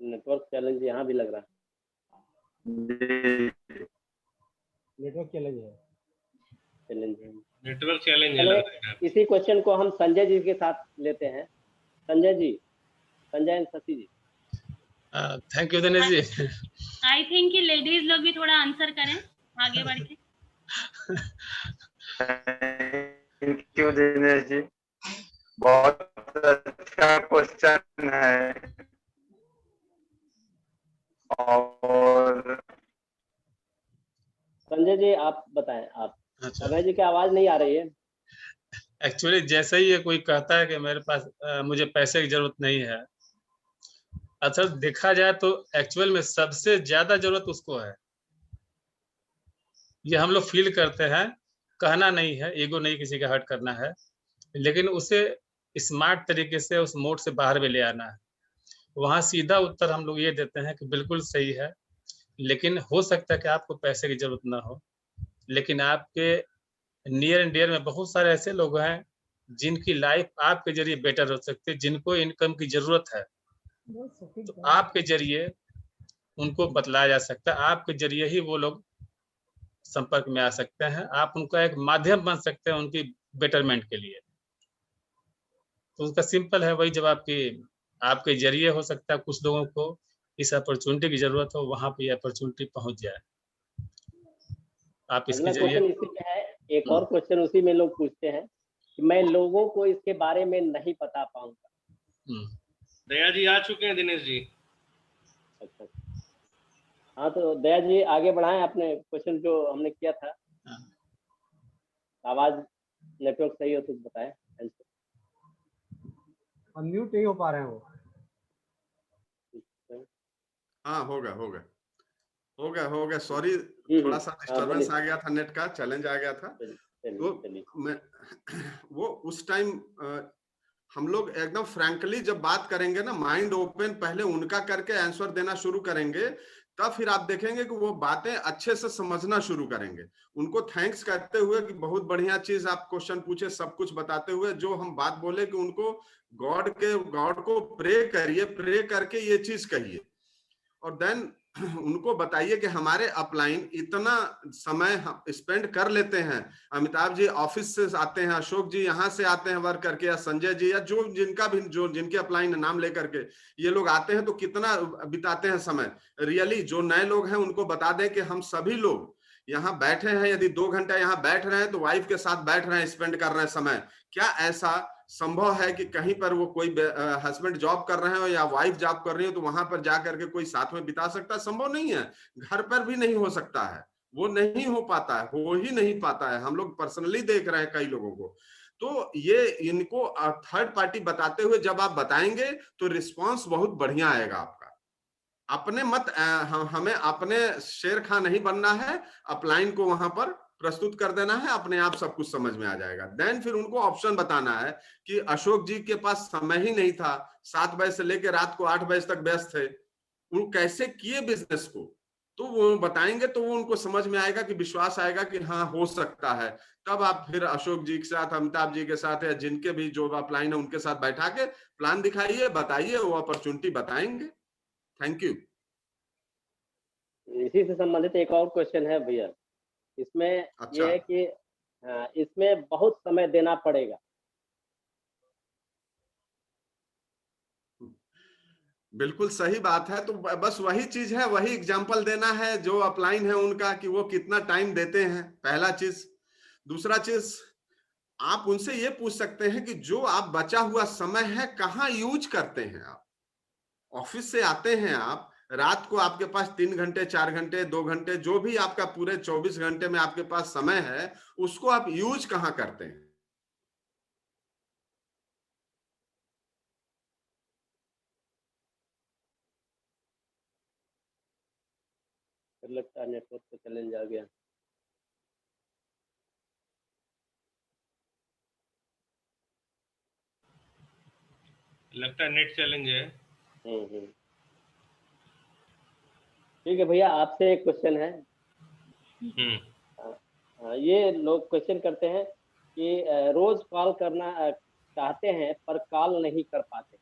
नेटवर्क चैलेंज यहाँ भी लग रहा है। नेटवर्क चैलेंज है। नेटवर्क चैलेंज है। इसी क्वेश्चन को हम संजय जी के साथ लेते हैं। Sanjay ji, Sanjay and Shashi ji. Thank you Dinesh ji. I think कि लेडीज लोग भी थोड़ा आंसर करें आगे बढ़ के। थैंक यू दिनेश जी, बहुत अच्छा क्वेश्चन है। और संजय जी आप बताएं। आप अच्छा, अभय जी की आवाज नहीं आ रही है। एक्चुअली जैसे ही ये कोई कहता है कि मेरे पास मुझे पैसे की जरूरत नहीं है, असल देखा जाए तो एक्चुअल में सबसे ज्यादा जरूरत उसको है। ये हम लोग फील करते हैं, कहना नहीं है, ईगो नहीं किसी का हर्ट करना है, लेकिन उसे स्मार्ट तरीके से उस मोड से बाहर भी ले आना है। वहां सीधा उत्तर हम लोग ये देते हैं कि बिल्कुल सही है, लेकिन हो सकता है कि आपको पैसे की जरूरत ना हो, लेकिन आपके नियर एंड डियर में बहुत सारे ऐसे लोग हैं जिनकी लाइफ आपके जरिए बेटर हो सकती है, जिनको इनकम की जरूरत है। तो आपके जरिए उनको बतलाया जा सकता है, आपके जरिए ही वो लोग संपर्क में आ सकते हैं। आप उनका एक माध्यम बन सकते हैं उनकी बेटरमेंट के लिए। तो उसका सिंपल है वही, जब आपके जरिए हो सकता है कुछ लोगों को इस अपॉर्चुनिटी की जरूरत हो, वहां पे अपॉर्चुनिटी पहुंच जाए। आप इसके अगला जरिए क्वेश्चन इसी में है, एक और क्वेश्चन उसी में लोग पूछते हैं कि मैं लोगों को इसके बारे में नहीं बता पाऊंगा। दया जी आ चुके हैं, दिनेश जी। अच्छा, हाँ तो दया जी आगे बढ़ाएं अपने क्वेश्चन जो हमने किया था। आवाज नेटवर्क सही हो तो बताएं। अनम्यूट नहीं हो पा रहे हैं वो। हाँ हो गया सॉरी, थोड़ा सा डिस्टरबेंस आ गया था, नेट का चैलेंज आ गया था। तो मैं वो उस टाइम हम लोग एकदम फ्रैंकली जब बात करेंगे ना, माइंड ओपन पहले उनका करके आंसर देना शुरू करेंगे, तब फिर आप देखेंगे कि वो बातें अच्छे से समझना शुरू करेंगे। उनको थैंक्स कहते हुए कि बहुत बढ़िया चीज आप क्वेश्चन पूछे, सब कुछ बताते हुए जो हम बात बोले कि उनको गॉड को प्रे करिए, प्रे करके ये चीज कहिए, और देन उनको बताइए कि हमारे अपलाइन इतना समय स्पेंड कर लेते हैं। अमिताभ जी ऑफिस से आते हैं, अशोक जी यहाँ से आते हैं वर्क करके, या संजय जी, या जो जिनके अपलाइन नाम लेकर के ये लोग आते हैं, तो कितना बिताते हैं समय। रियली जो नए लोग हैं उनको बता दें कि हम सभी लोग यहाँ बैठे हैं, यदि 2 घंटा यहाँ बैठ रहे हैं तो वाइफ के साथ बैठ रहे हैं, स्पेंड कर रहे हैं समय। क्या ऐसा संभव है कि कहीं पर वो कोई हस्बैंड जॉब कर रहे हो या वाइफ जॉब कर रही हो तो वहां पर जाकर के कोई साथ में बिता सकता है? संभव नहीं है, घर पर भी नहीं हो सकता है, वो नहीं हो पाता है, हो ही नहीं पाता है। हम लोग पर्सनली देख रहे हैं कई लोगों को। तो ये इनको थर्ड पार्टी बताते हुए जब आप बताएंगे तो रिस्पॉन्स बहुत बढ़िया आएगा आपका। अपने मत हमें अपने शेर खां नहीं बनना है, अपलाइन को वहां पर प्रस्तुत कर देना है, अपने आप सब कुछ समझ में आ जाएगा। देन फिर उनको ऑप्शन बताना है कि अशोक जी के पास समय ही नहीं था, 7 बजे से लेकर रात को 8 बजे तक व्यस्त थे, वो कैसे किए बिजनेस को, तो वो बताएंगे तो वो उनको समझ में आएगा कि विश्वास आएगा कि हाँ हो सकता है। तब आप फिर अशोक जी के साथ, अमिताभ जी के साथ, या जिनके भी जो अपलाइन है उनके साथ बैठा के प्लान दिखाइए, बताइए, वो अपॉर्चुनिटी बताएंगे। Thank you. इसी से संबंधित एक और क्वेश्चन है भैया, इसमें अच्छा। ये है कि इसमें बहुत समय देना पड़ेगा। बिल्कुल सही बात है। तो बस वही चीज है, वही एग्जांपल देना है जो अपलाइन है उनका, कि वो कितना टाइम देते हैं, पहला चीज। दूसरा चीज, आप उनसे ये पूछ सकते हैं कि जो आप बचा हुआ समय है कहाँ यूज करते हैं आप। ऑफिस से आते हैं आप, रात को आपके पास 3 घंटे 4 घंटे 2 घंटे, जो भी आपका पूरे 24 घंटे में आपके पास समय है, उसको आप यूज कहाँ करते हैं। लगता है नेटवर्क पे चैलेंज आ गया। लगता है नेट चैलेंज है। ठीक है भैया, आपसे एक क्वेश्चन है। ये लोग क्वेश्चन करते हैं कि रोज कॉल करना चाहते हैं पर कॉल नहीं कर पाते।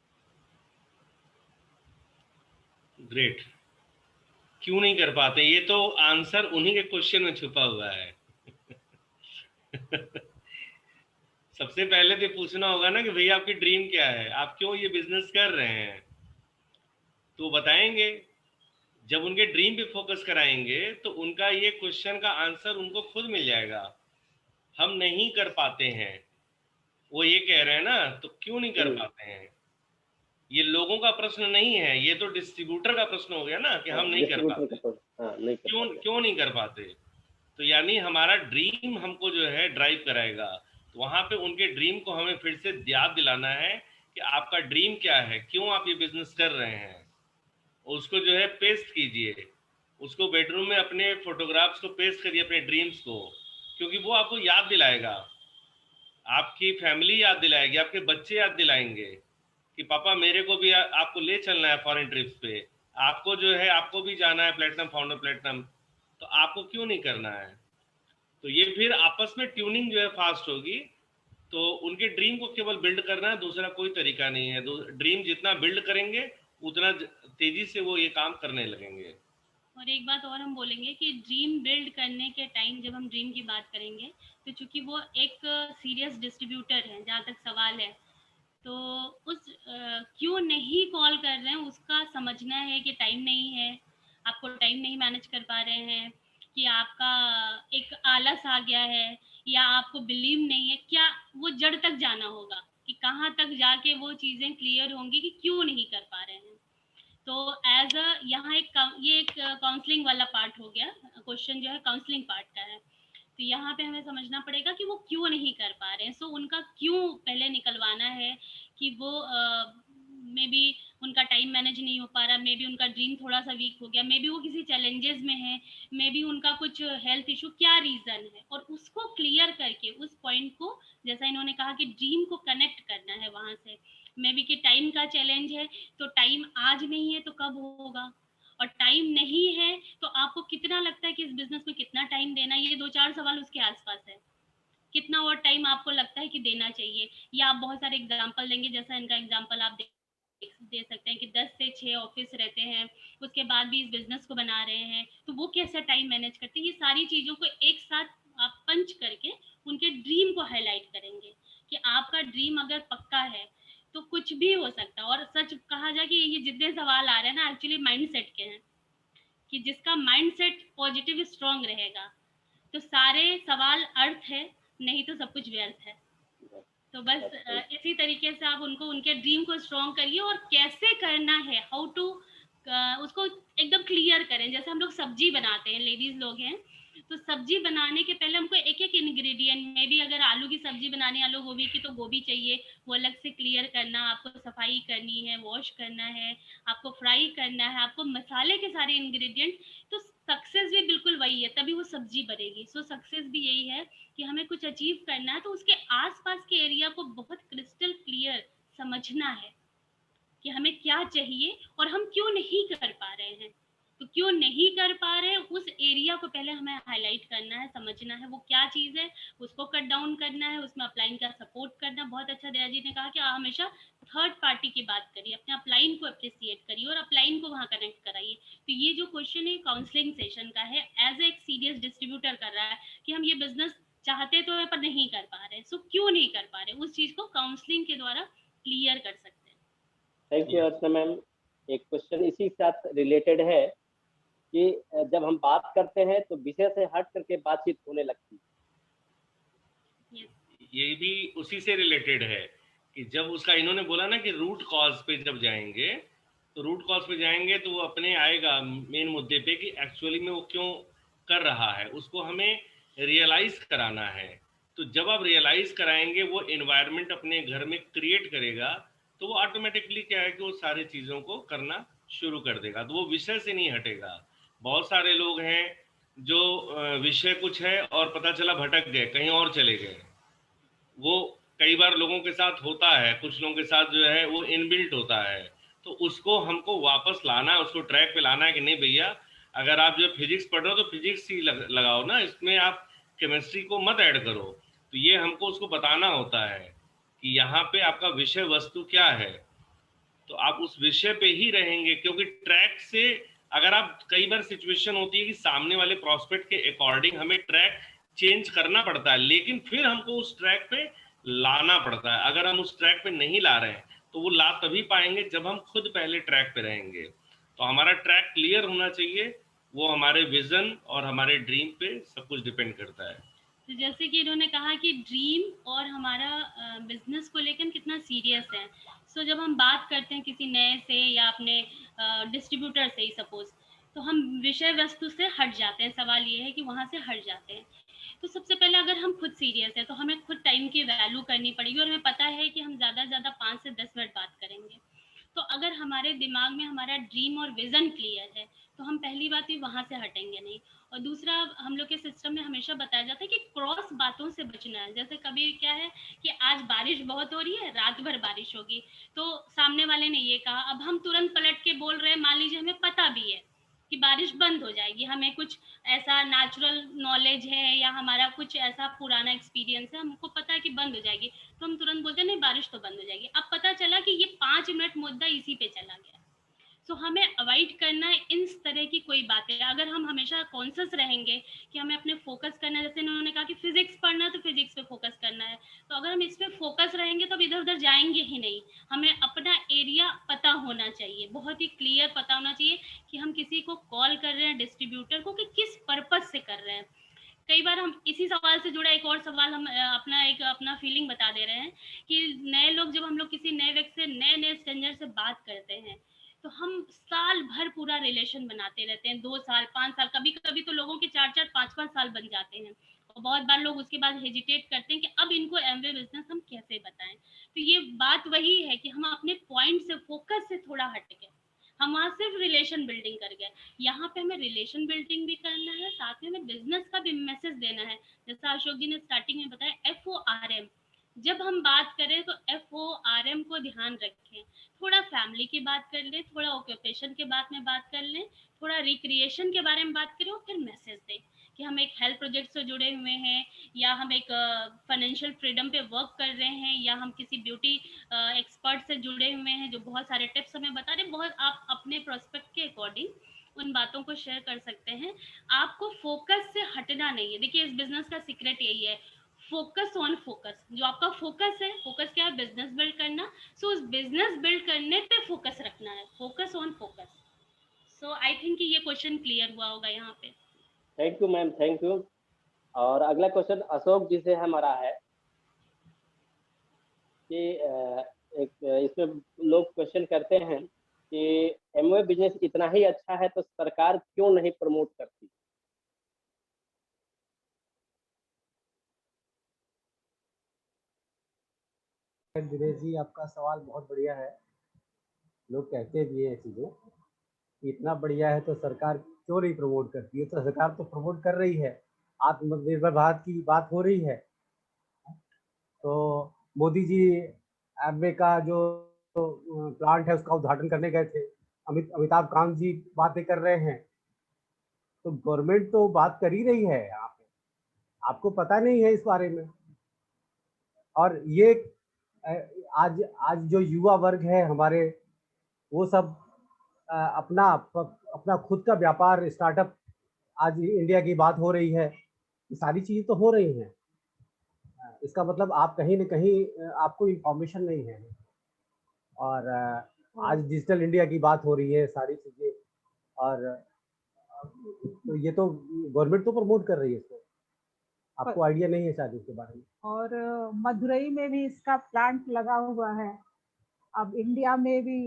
ग्रेट। क्यों नहीं कर पाते? ये तो आंसर उन्हीं के क्वेश्चन में छुपा हुआ है। सबसे पहले तो पूछना होगा ना कि भैया आपकी ड्रीम क्या है, आप क्यों ये बिजनेस कर रहे हैं, तो बताएंगे। जब उनके ड्रीम पे फोकस कराएंगे तो उनका ये क्वेश्चन का आंसर उनको खुद मिल जाएगा। हम नहीं कर पाते हैं, वो ये कह रहे हैं ना, तो क्यों नहीं कर पाते हैं? ये लोगों का प्रश्न नहीं है, ये तो डिस्ट्रीब्यूटर का प्रश्न हो गया ना कि हम नहीं कर पाते। क्यों नहीं कर पाते? तो यानी हमारा ड्रीम हमको जो है ड्राइव कराएगा। तो वहां पे उनके ड्रीम को हमें फिर से याद दिलाना है कि आपका ड्रीम क्या है, क्यों आप ये बिजनेस कर रहे हैं। उसको जो है पेस्ट कीजिए, उसको बेडरूम में अपने फोटोग्राफ्स को पेस्ट करिए, अपने ड्रीम्स को, क्योंकि वो आपको याद दिलाएगा, आपकी फैमिली याद दिलाएगी, आपके बच्चे याद दिलाएंगे कि पापा मेरे को भी आपको ले चलना है फॉरेन ट्रिप्स पे, आपको जो है आपको भी जाना है प्लेटिनम फाउंडर प्लेटिनम, तो आपको क्यों नहीं करना है। तो ये फिर आपस में ट्यूनिंग जो है फास्ट होगी। तो उनके ड्रीम को केवल बिल्ड करना है, दूसरा कोई तरीका नहीं है। ड्रीम जितना बिल्ड करेंगे उतना तेजी से वो ये काम करने लगेंगे। और एक बात और हम बोलेंगे कि ड्रीम बिल्ड करने के टाइम जब हम ड्रीम की बात करेंगे, तो चूंकि वो एक सीरियस डिस्ट्रीब्यूटर है, जहाँ तक सवाल है, तो उस क्यों नहीं कॉल कर रहे हैं उसका समझना है कि टाइम नहीं है, आपको टाइम नहीं मैनेज कर पा रहे हैं, कि आपका एक आलस आ गया है, या आपको बिलीव नहीं है, क्या वो जड़ तक जाना होगा कि कहाँ तक जाके वो चीज़ें क्लियर होंगी कि क्यों नहीं कर पा रहे हैं। तो एज अ यहाँ ये एक काउंसलिंग वाला पार्ट हो गया, क्वेश्चन जो है काउंसलिंग पार्ट का है। तो यहाँ पे हमें समझना पड़ेगा कि वो क्यों नहीं कर पा रहे हैं। सो उनका क्यों पहले निकलवाना है कि वो मे बी उनका टाइम मैनेज नहीं हो पा रहा, मे बी उनका ड्रीम थोड़ा सा वीक हो गया, मे बी वो किसी चैलेंजेस में है, मे बी उनका कुछ हेल्थ इशू, क्या रीज़न है, और उसको क्लियर करके उस पॉइंट को, जैसा इन्होंने कहा कि ड्रीम को कनेक्ट करना है वहाँ से, मे बी कि टाइम का चैलेंज है तो टाइम आज नहीं है तो कब होगा, और टाइम नहीं है तो आपको कितना लगता है कि इस बिजनेस में कितना टाइम देना है, ये 2-4 सवाल उसके आसपास है। कितना और टाइम आपको लगता है कि देना चाहिए, या आप बहुत सारे एग्जांपल देंगे, जैसा इनका एग्जांपल आप दे सकते हैं कि 10 से 6 ऑफिस रहते हैं, उसके बाद भी इस बिजनेस को बना रहे हैं, तो वो कैसे टाइम मैनेज करते हैं। ये सारी चीज़ों को एक साथ आप पंच करके उनके ड्रीम को हाईलाइट करेंगे कि आपका ड्रीम अगर पक्का है तो कुछ भी हो सकता है। और सच कहा जाए कि ये जितने सवाल आ रहे हैं ना, एक्चुअली माइंडसेट के हैं, कि जिसका माइंडसेट पॉजिटिव स्ट्रांग रहेगा तो सारे सवाल अर्थ है, नहीं तो सब कुछ व्यर्थ है। तो बस इसी तरीके से आप उनको उनके ड्रीम को स्ट्रॉन्ग करिए, और कैसे करना है, हाउ टू उसको एकदम क्लियर करें। जैसे हम लोग सब्जी बनाते हैं, लेडीज लोग हैं, तो सब्जी बनाने के पहले हमको एक एक इंग्रेडिएंट में भी, अगर आलू की सब्जी बनानी है, आलू गोभी की, तो गोभी चाहिए, वो अलग से क्लियर करना, आपको सफाई करनी है, वॉश करना है, आपको फ्राई करना है, आपको मसाले के सारे इंग्रेडिएंट। तो सक्सेस भी बिल्कुल वही है, तभी वो सब्जी बनेगी। सो सक्सेस भी यही है कि हमें कुछ अचीव करना है तो उसके आसपास के एरिया को बहुत क्रिस्टल क्लियर समझना है कि हमें क्या चाहिए और हम क्यों नहीं कर पा रहे हैं। तो क्यों नहीं कर पा रहे हैं उस एरिया को पहले हमें हाईलाइट करना है, समझना है वो क्या चीज़ है, उसको कट डाउन करना है, उसमें अपलाइन का सपोर्ट करना। बहुत अच्छा दया जी ने कहा कि आप हमेशा थर्ड पार्टी की बात करिए, अपने अपलाइन को अप्रिसिएट करिए और अपलाइन को वहाँ कनेक्ट कराइए। तो ये जो क्वेश्चन है काउंसलिंग सेशन का है, एज एक सीरियस डिस्ट्रीब्यूटर कर रहा है कि हम ये बिजनेस चाहते तो है पर नहीं कर पा रहे, सो क्यों नहीं कर पा रहे, उस चीज़ को काउंसलिंग के द्वारा क्लियर कर सकते हैं। Thank you Archana ma'am. एक क्वेश्चन इसी के साथ रिलेटेड है कि जब हम बात करते हैं तो विषय से हट करके बातचीत होने लगती है। ये भी उसी से रिलेटेड है कि जब उसका इन्होंने बोला ना कि रूट कॉज पे जब जाएंगे, तो रूट कॉज पे जाएंगे तो वो अपने आएगा मेन मुद्दे पे कि एक्चुअली में वो क्यों कर रहा है, उसको हमें रियलाइज कराना है। तो जब आप रियलाइज कराएंगे, वो एनवायरनमेंट अपने घर में क्रिएट करेगा, तो वो ऑटोमेटिकली क्या है कि वो सारी चीज़ों को करना शुरू कर देगा, तो वो विषय से नहीं हटेगा। बहुत सारे लोग हैं जो विषय कुछ है और पता चला भटक गए, कहीं और चले गए। वो कई बार लोगों के साथ होता है, कुछ लोगों के साथ जो है वो इनबिल्ट होता है, तो उसको हमको वापस लाना है, उसको ट्रैक पे लाना है कि नहीं भैया, अगर आप जो फिजिक्स पढ़ रहे हो तो फिजिक्स ही लगाओ ना, इसमें आप केमिस्ट्री को मत ऐड करो। तो ये हमको उसको बताना होता है कि यहाँ पे आपका विषय वस्तु क्या है, तो आप उस विषय पे ही रहेंगे। क्योंकि ट्रैक से अगर आप, कई बार सिचुएशन होती है कि सामने वाले प्रॉस्पेक्ट के अकॉर्डिंग हमें ट्रैक चेंज करना पड़ता है, लेकिन फिर हमको उस ट्रैक पे लाना पड़ता है। अगर हम उस ट्रैक पे नहीं ला रहे हैं तो वो ला तभी पाएंगे जब हम खुद पहले ट्रैक पे रहेंगे। तो हमारा ट्रैक क्लियर होना चाहिए, वो हमारे विजन और हमारे ड्रीम पे सब कुछ डिपेंड करता है। तो जैसे कि इन्होंने कहा कि ड्रीम और हमारा बिजनेस को लेकर कितना सीरियस है। सो जब हम बात करते हैं किसी नए से या अपने डिस्ट्रीब्यूटर से ही सपोज, तो हम विषय वस्तु से हट जाते हैं। सवाल ये है कि वहाँ से हट जाते हैं। तो सबसे पहले अगर हम खुद सीरियस है तो हमें खुद टाइम की वैल्यू करनी पड़ेगी, और हमें पता है कि हम ज़्यादा से ज़्यादा 5 से 10 मिनट बात करेंगे। तो अगर हमारे दिमाग में हमारा ड्रीम और विज़न क्लियर है तो हम पहली बात ही वहाँ से हटेंगे नहीं। और दूसरा, हम लोग के सिस्टम में हमेशा बताया जाता है कि क्रॉस बातों से बचना है। जैसे कभी क्या है कि आज बारिश बहुत हो रही है, रात भर बारिश होगी, तो सामने वाले ने ये कहा, अब हम तुरंत पलट के बोल रहे हैं, मान लीजिए हमें पता भी है कि बारिश बंद हो जाएगी, हमें कुछ ऐसा नेचुरल नॉलेज है या हमारा कुछ ऐसा पुराना एक्सपीरियंस है, हमको पता है कि बंद हो जाएगी, तो हम तुरंत बोलते हैं नहीं बारिश तो बंद हो जाएगी। अब पता चला कि ये 5 मिनट मुद्दा इसी पे चला गया। सो हमें अवॉइड करना है इन तरह की कोई बातें। अगर हम हमेशा कॉन्शियस रहेंगे कि हमें अपने फोकस करना है, जैसे इन्होंने कहा कि फिजिक्स पढ़ना है तो फिजिक्स पे फोकस करना है, तो अगर हम इस पे फोकस रहेंगे तो अब इधर उधर जाएंगे ही नहीं। हमें अपना एरिया पता होना चाहिए, बहुत ही क्लियर पता होना चाहिए कि हम किसी को कॉल कर रहे हैं डिस्ट्रीब्यूटर को कि किस पर्पस से कर रहे हैं। कई बार हम इसी सवाल से जुड़ा एक और सवाल हम अपना फीलिंग बता दे रहे हैं कि नए लोग, जब हम लोग किसी नए व्यक्ति से, नए स्ट्रेंजर से बात करते हैं, तो हम साल भर पूरा रिलेशन बनाते रहते हैं, 2 साल 5 साल, कभी कभी तो लोगों के 4 5 साल बन जाते हैं। और बहुत बार लोग उसके बाद हेजिटेट करते हैं कि अब इनको एमवे बिजनेस हम कैसे बताएं। तो ये बात वही है कि हम अपने पॉइंट से, फोकस से थोड़ा हट गए, हम वहाँ सिर्फ रिलेशन बिल्डिंग कर गए। यहाँ पे हमें रिलेशन बिल्डिंग भी करना है, साथ में हमें बिजनेस का भी मैसेज देना है। जैसा अशोक जी ने स्टार्टिंग में बताया, FORM, जब हम बात करें तो FORM को ध्यान रखें। थोड़ा फैमिली की बात कर लें, थोड़ा ऑक्यूपेशन के बारे में बात कर लें, थोड़ा रिक्रिएशन के बारे में बात करें, और फिर मैसेज दें कि हम एक हेल्थ प्रोजेक्ट से जुड़े हुए हैं, या हम एक फाइनेंशियल फ्रीडम पे वर्क कर रहे हैं, या हम किसी ब्यूटी एक्सपर्ट से जुड़े हुए हैं जो बहुत सारे टिप्स हमें बता रहे हैं। बहुत आप अपने प्रोस्पेक्ट के अकॉर्डिंग उन बातों को शेयर कर सकते हैं। आपको फोकस से हटना नहीं है। देखिए, इस बिजनेस का सीक्रेट यही है, फोकस ऑन फोकस। जो आपका फोकस है, फोकस क्या है? बिजनेस बिल्ड करना। सो उस बिजनेस बिल्ड करने पे फोकस रखना है, focus on focus. So I think ये क्वेश्चन क्लियर हुआ होगा यहाँ पे। Thank you ma'am, thank you. और अगला क्वेश्चन अशोक जी से हमारा है कि एक इसमें लोग क्वेश्चन करते हैं कि एमवे बिजनेस इतना ही अच्छा है तो सरकार क्यों नहीं प्रमोट करती? दिनेश जी, आपका सवाल बहुत बढ़िया है। लोग कहते भी हैं चीज़ें, इतना बढ़िया है तो सरकार क्यों नहीं प्रमोट करती है? तो सरकार तो प्रमोट कर रही है, आत्मनिर्भर भारत की बात हो रही है। तो मोदी जी एमवे का जो प्लांट है उसका उद्घाटन करने गए थे, अमिताभ कांत जी बातें कर रहे हैं, तो गवर्नमेंट तो बात कर ही रही है यहाँ पे, आपको पता नहीं है इस बारे में। और ये आज आज जो युवा वर्ग है हमारे, वो सब अपना अपना खुद का व्यापार, स्टार्टअप, आज इंडिया की बात हो रही है, ये सारी चीजें तो हो रही हैं। इसका मतलब आप कहीं न कहीं आपको इंफॉर्मेशन नहीं है। और आज डिजिटल इंडिया की बात हो रही है, सारी चीजें, और तो ये तो गवर्नमेंट तो प्रमोट कर रही है इसको, आपको आइडिया नहीं है शायद इसके बारे में। और मदुरई में भी इसका प्लांट लगा हुआ है। अब इंडिया में भी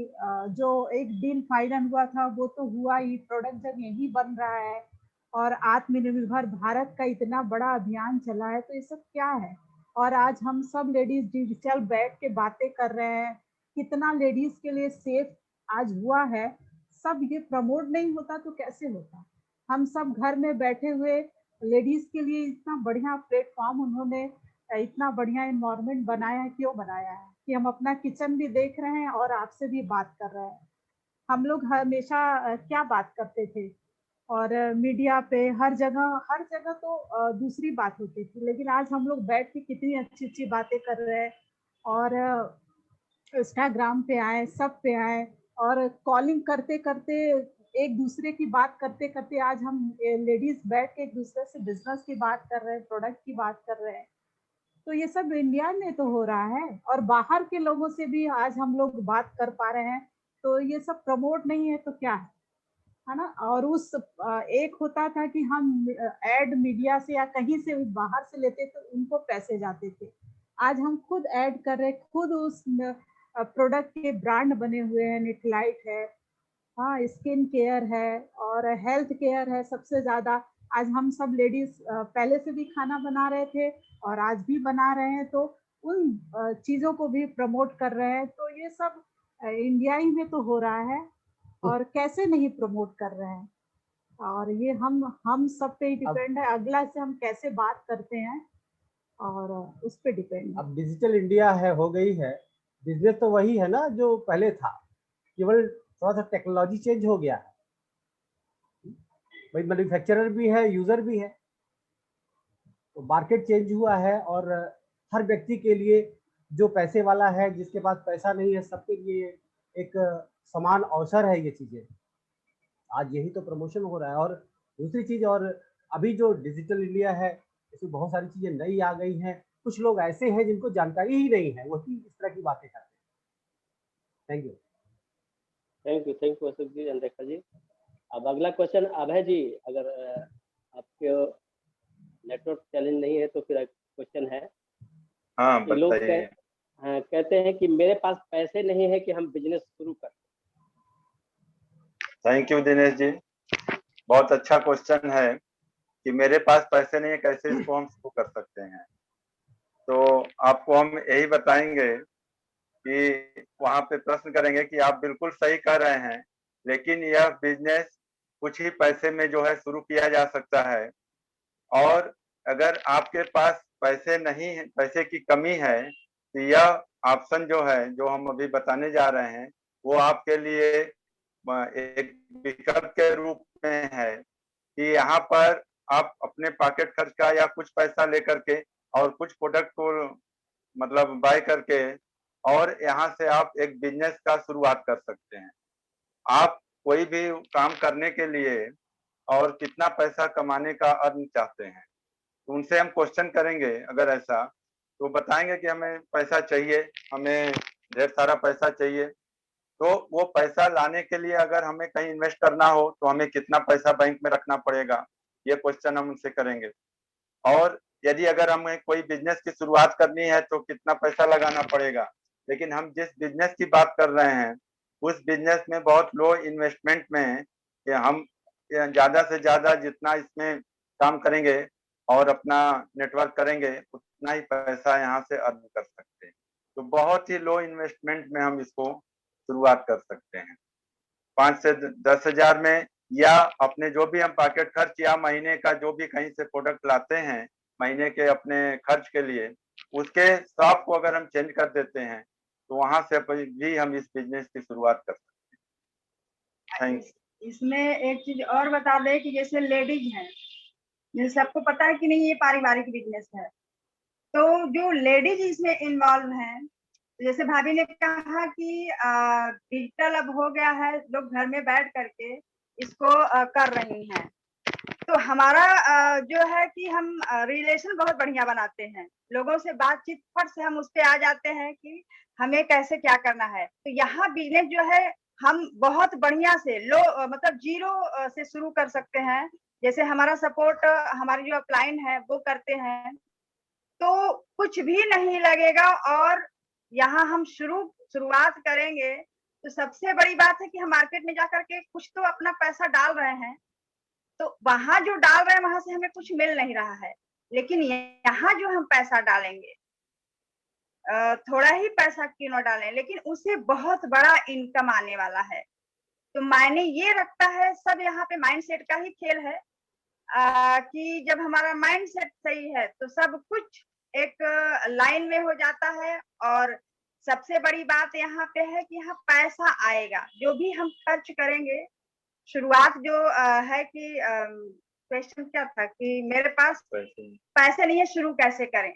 जो एक डील फाइनल हुआ था वो तो हुआ ही, प्रोडक्ट जब यही बन रहा है और आत्मनिर्भर भारत का इतना बड़ा अभियान चला है, तो ये सब क्या है? और आज हम सब लेडीज डिजिटल बैठ के बातें कर रहे हैं, कितना लेडीज के लिए सेफ आज हुआ है। सब ये प्रमोट नहीं होता तो कैसे होता? हम सब घर में बैठे हुए लेडीज के लिए इतना बढ़िया प्लेटफॉर्म उन्होंने, इतना बढ़िया एनवायरनमेंट बनाया है। क्यों बनाया है? कि हम अपना किचन भी देख रहे हैं और आपसे भी बात कर रहे हैं। हम लोग हमेशा क्या बात करते थे, और मीडिया पे हर जगह तो दूसरी बात होती थी, लेकिन आज हम लोग बैठ के कितनी अच्छी अच्छी बातें कर रहे हैं। और इंस्टाग्राम पे आए, सब पे आए, और कॉलिंग करते करते, एक दूसरे की बात करते करते आज हम लेडीज बैठ के एक दूसरे से बिजनेस की बात कर रहे हैं, प्रोडक्ट की बात कर रहे हैं। तो ये सब इंडिया में तो हो रहा है, और बाहर के लोगों से भी आज हम लोग बात कर पा रहे हैं। तो ये सब प्रमोट नहीं है तो क्या है ना? और उस एक होता था कि हम एड मीडिया से या कहीं से बाहर से लेते तो उनको पैसे जाते थे। आज हम खुद ऐड कर रहे, खुद उस प्रोडक्ट के ब्रांड बने हुए हैं। निटलाइट है, हाँ, स्किन केयर है, और हेल्थ केयर है सबसे ज्यादा। आज हम सब लेडीज पहले से भी खाना बना रहे थे और आज भी बना रहे हैं, तो उन चीजों को भी प्रमोट कर रहे हैं। तो ये सब इंडिया ही में तो हो रहा है, और कैसे नहीं प्रमोट कर रहे हैं? और ये हम सब पे ही डिपेंड है, अगला से हम कैसे बात करते हैं और उस पे डिपेंड है। अब डिजिटल इंडिया है, हो गई है, बिजनेस तो वही है ना जो पहले था, केवल थोड़ा सा टेक्नोलॉजी चेंज हो गया है। भाई मैन्युफैक्चरर भी है, यूजर भी है, तो मार्केट चेंज हुआ है। और हर व्यक्ति के लिए, जो पैसे वाला है, जिसके पास पैसा नहीं है, सबके लिए एक समान अवसर है ये चीजें। आज यही तो प्रमोशन हो रहा है। और दूसरी चीज, और अभी जो डिजिटल इंडिया है इसमें बहुत सारी चीजें नई आ गई हैं। कुछ लोग ऐसे हैं जिनको जानकारी ही नहीं है, वही इस तरह की बातें करते हैं। Thank you. Thank you Ashok ji, Rekha ji. अब अगला क्वेश्चन अभय जी, अगर आपके नेटवर्क चैलेंज नहीं है तो फिर क्वेश्चन है। हाँ लोग बताइए। कहते हैं कि मेरे पास पैसे नहीं है कि हम बिजनेस शुरू करें। थैंक यू दिनेश जी, बहुत अच्छा क्वेश्चन है कि मेरे पास पैसे नहीं है, कैसे इसको हम शुरू कर सकते हैं। तो आपको हम यही बताएंगे कि वहां पे प्रश्न करेंगे कि आप बिल्कुल सही कह रहे हैं, लेकिन यह बिजनेस कुछ ही पैसे में जो है शुरू किया जा सकता है। और अगर आपके पास पैसे नहीं है, पैसे की कमी है, तो यह ऑप्शन जो है, जो हम अभी बताने जा रहे हैं, वो आपके लिए एक विकल्प के रूप में है कि यहाँ पर आप अपने पॉकेट खर्च का या कुछ पैसा लेकर के और कुछ प्रोडक्ट को मतलब बाय करके और यहाँ से आप एक बिजनेस का शुरुआत कर सकते हैं। आप कोई भी काम करने के लिए और कितना पैसा कमाने का अर्न चाहते हैं, तो उनसे हम क्वेश्चन करेंगे। अगर ऐसा तो बताएंगे कि हमें पैसा चाहिए, हमें ढेर सारा पैसा चाहिए। तो वो पैसा लाने के लिए अगर हमें कहीं इन्वेस्ट करना हो तो हमें कितना पैसा बैंक में रखना पड़ेगा, ये क्वेश्चन हम उनसे करेंगे। और यदि अगर हमें कोई बिजनेस की शुरुआत करनी है तो कितना पैसा लगाना पड़ेगा। लेकिन हम जिस बिजनेस की बात कर रहे हैं उस बिजनेस में बहुत लो इन्वेस्टमेंट में कि हम ज्यादा से ज्यादा जितना इसमें काम करेंगे और अपना नेटवर्क करेंगे उतना ही पैसा यहाँ से अर्न कर सकते हैं। तो बहुत ही लो इन्वेस्टमेंट में हम इसको शुरुआत कर सकते हैं, 5 से 10,000 में, या अपने जो भी हम पॉकेट खर्च या महीने का जो भी कहीं से प्रोडक्ट लाते हैं महीने के अपने खर्च के लिए, उसके शॉप को अगर हम चेंज कर देते हैं तो वहां से भी हम इस बिजनेस की शुरुआत कर सकते हैं। थैंक्स। इसमें एक चीज और बता दें कि जैसे लेडीज हैं, जैसे सबको पता है कि नहीं ये पारिवारिक बिजनेस है, तो जो लेडीज इसमें इन्वॉल्व हैं, जैसे भाभी ने कहा कि डिजिटल अब हो गया है, लोग घर में बैठ करके इसको कर रही हैं। तो हमारा जो है कि हम रिलेशन बहुत बढ़िया बनाते हैं, लोगों से बातचीत फट से हम उस पे आ जाते हैं कि हमें कैसे क्या करना है। तो यहाँ बिजनेस जो है हम बहुत बढ़िया से मतलब जीरो से शुरू कर सकते हैं। जैसे हमारा सपोर्ट हमारे जो अपलाइन है वो करते हैं, तो कुछ भी नहीं लगेगा। और यहाँ हम शुरुआत करेंगे तो सबसे बड़ी बात है कि हम मार्केट में जाकर के कुछ तो अपना पैसा डाल रहे हैं, तो वहां जो डाल रहे हैं वहां से हमें कुछ मिल नहीं रहा है। लेकिन यहाँ जो हम पैसा डालेंगे, थोड़ा ही पैसा क्यों न डालें, लेकिन उससे बहुत बड़ा इनकम आने वाला है। तो मायने ये रखता है, सब यहाँ पे माइंडसेट का ही खेल है कि जब हमारा माइंडसेट सही है तो सब कुछ एक लाइन में हो जाता है। और सबसे बड़ी बात यहाँ पे है कि यहाँ पैसा आएगा, जो भी हम खर्च करेंगे। शुरुआत जो है कि क्वेश्चन क्या था कि मेरे पास पैसे नहीं है, शुरू कैसे करें,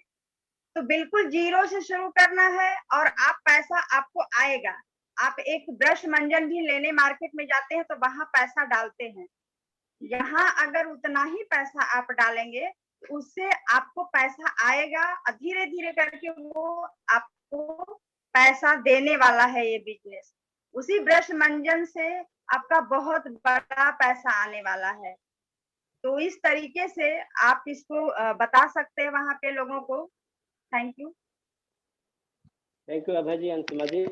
तो बिल्कुल जीरो से शुरू करना है और आप पैसा आपको आएगा। आप एक ब्रश मंजन भी लेने मार्केट में जाते हैं तो वहां पैसा डालते हैं, यहाँ अगर उतना ही पैसा आप डालेंगे उससे आपको पैसा आएगा, धीरे धीरे करके वो आपको पैसा देने वाला है ये बिजनेस। उसी ब्रश मंजन से आपका बहुत बड़ा पैसा आने वाला है। तो इस तरीके से आप इसको बता सकते हैं वहां पे लोगों को। Thank you. थैंक यू अभय जी, अंशुमा जी।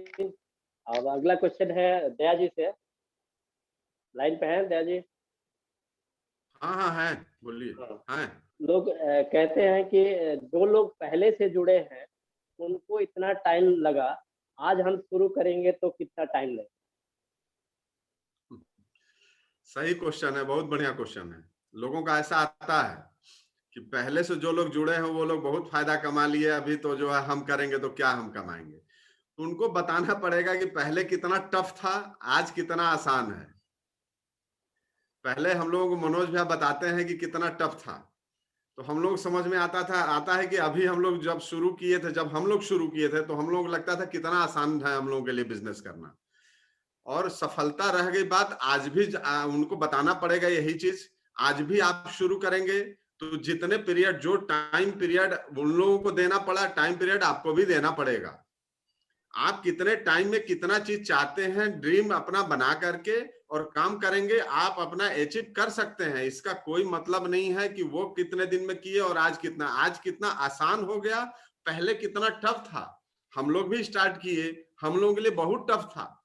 अब अगला क्वेश्चन है दया जी से। लाइन पे है दया जी? हाँ है, बोलिए। हाँ, लोग कहते हैं कि जो लोग पहले से जुड़े हैं उनको इतना टाइम लगा, आज हम शुरू करेंगे तो कितना टाइम लगेगा? सही क्वेश्चन है, बहुत बढ़िया क्वेश्चन है। लोगों का ऐसा आता है कि पहले से जो लोग जुड़े हैं वो लोग बहुत फायदा कमा लिए, अभी तो जो है हम करेंगे तो क्या हम कमाएंगे। तो उनको बताना पड़ेगा कि पहले कितना टफ था, आज कितना आसान है। पहले हम लोग मनोज भैया बताते हैं कि कितना टफ था, तो हम लोग समझ में आता है कि अभी हम लोग जब शुरू किए थे तो हम लोग लगता था कितना आसान है हम लोगों के लिए बिजनेस करना। और सफलता रह गई बात, आज भी उनको बताना पड़ेगा यही चीज। आज भी आप शुरू करेंगे तो जितने पीरियड, जो टाइम पीरियड उन लोगों को देना पड़ा, टाइम पीरियड आपको भी देना पड़ेगा। आप कितने टाइम में कितना चीज चाहते हैं, ड्रीम अपना बना करके और काम करेंगे, आप अपना अचीव कर सकते हैं। इसका कोई मतलब नहीं है कि वो कितने दिन में किए और आज कितना आसान हो गया, पहले कितना टफ था। हम लोग भी स्टार्ट किए, हम लोगों के लिए बहुत टफ था।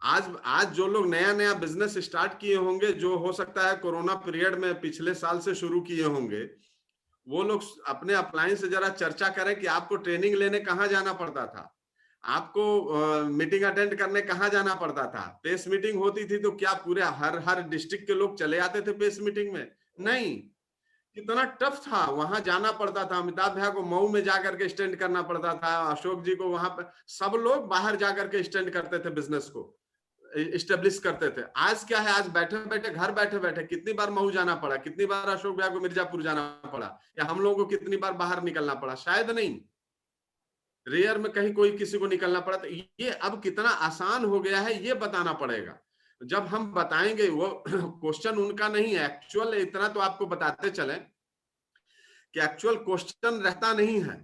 आज जो लोग नया नया बिजनेस स्टार्ट किए होंगे, जो हो सकता है कोरोना पीरियड में पिछले साल से शुरू किए होंगे, वो लोग अपने अपलाइन से जरा चर्चा करें कि आपको ट्रेनिंग लेने कहाँ जाना पड़ता था, आपको मीटिंग अटेंड करने कहाँ जाना पड़ता था। पेस मीटिंग होती थी तो क्या पूरे हर डिस्ट्रिक्ट के लोग चले आते थे पेस मीटिंग में? नहीं, कितना टफ था, वहां जाना पड़ता था। अमिताभ भैया को मऊ में जाकर के स्टैंड करना पड़ता था, अशोक जी को वहां पर, सब लोग बाहर जाकर के स्टैंड करते थे, बिजनेस को इस्टेब्लिश करते थे। आज क्या है, आज बैठे बैठे, घर बैठे बैठे कितनी बार मऊ जाना पड़ा, कितनी बार अशोक भैया को मिर्जापुर जाना पड़ा, या हम लोगों को कितनी बार बाहर निकलना पड़ा? शायद नहीं, रेयर में कहीं कोई किसी को निकलना पड़ा। तो ये अब कितना आसान हो गया है ये बताना पड़ेगा। जब हम बताएंगे, वो क्वेश्चन उनका नहीं है एक्चुअल, इतना तो आपको बताते चले कि एक्चुअल क्वेश्चन रहता नहीं है,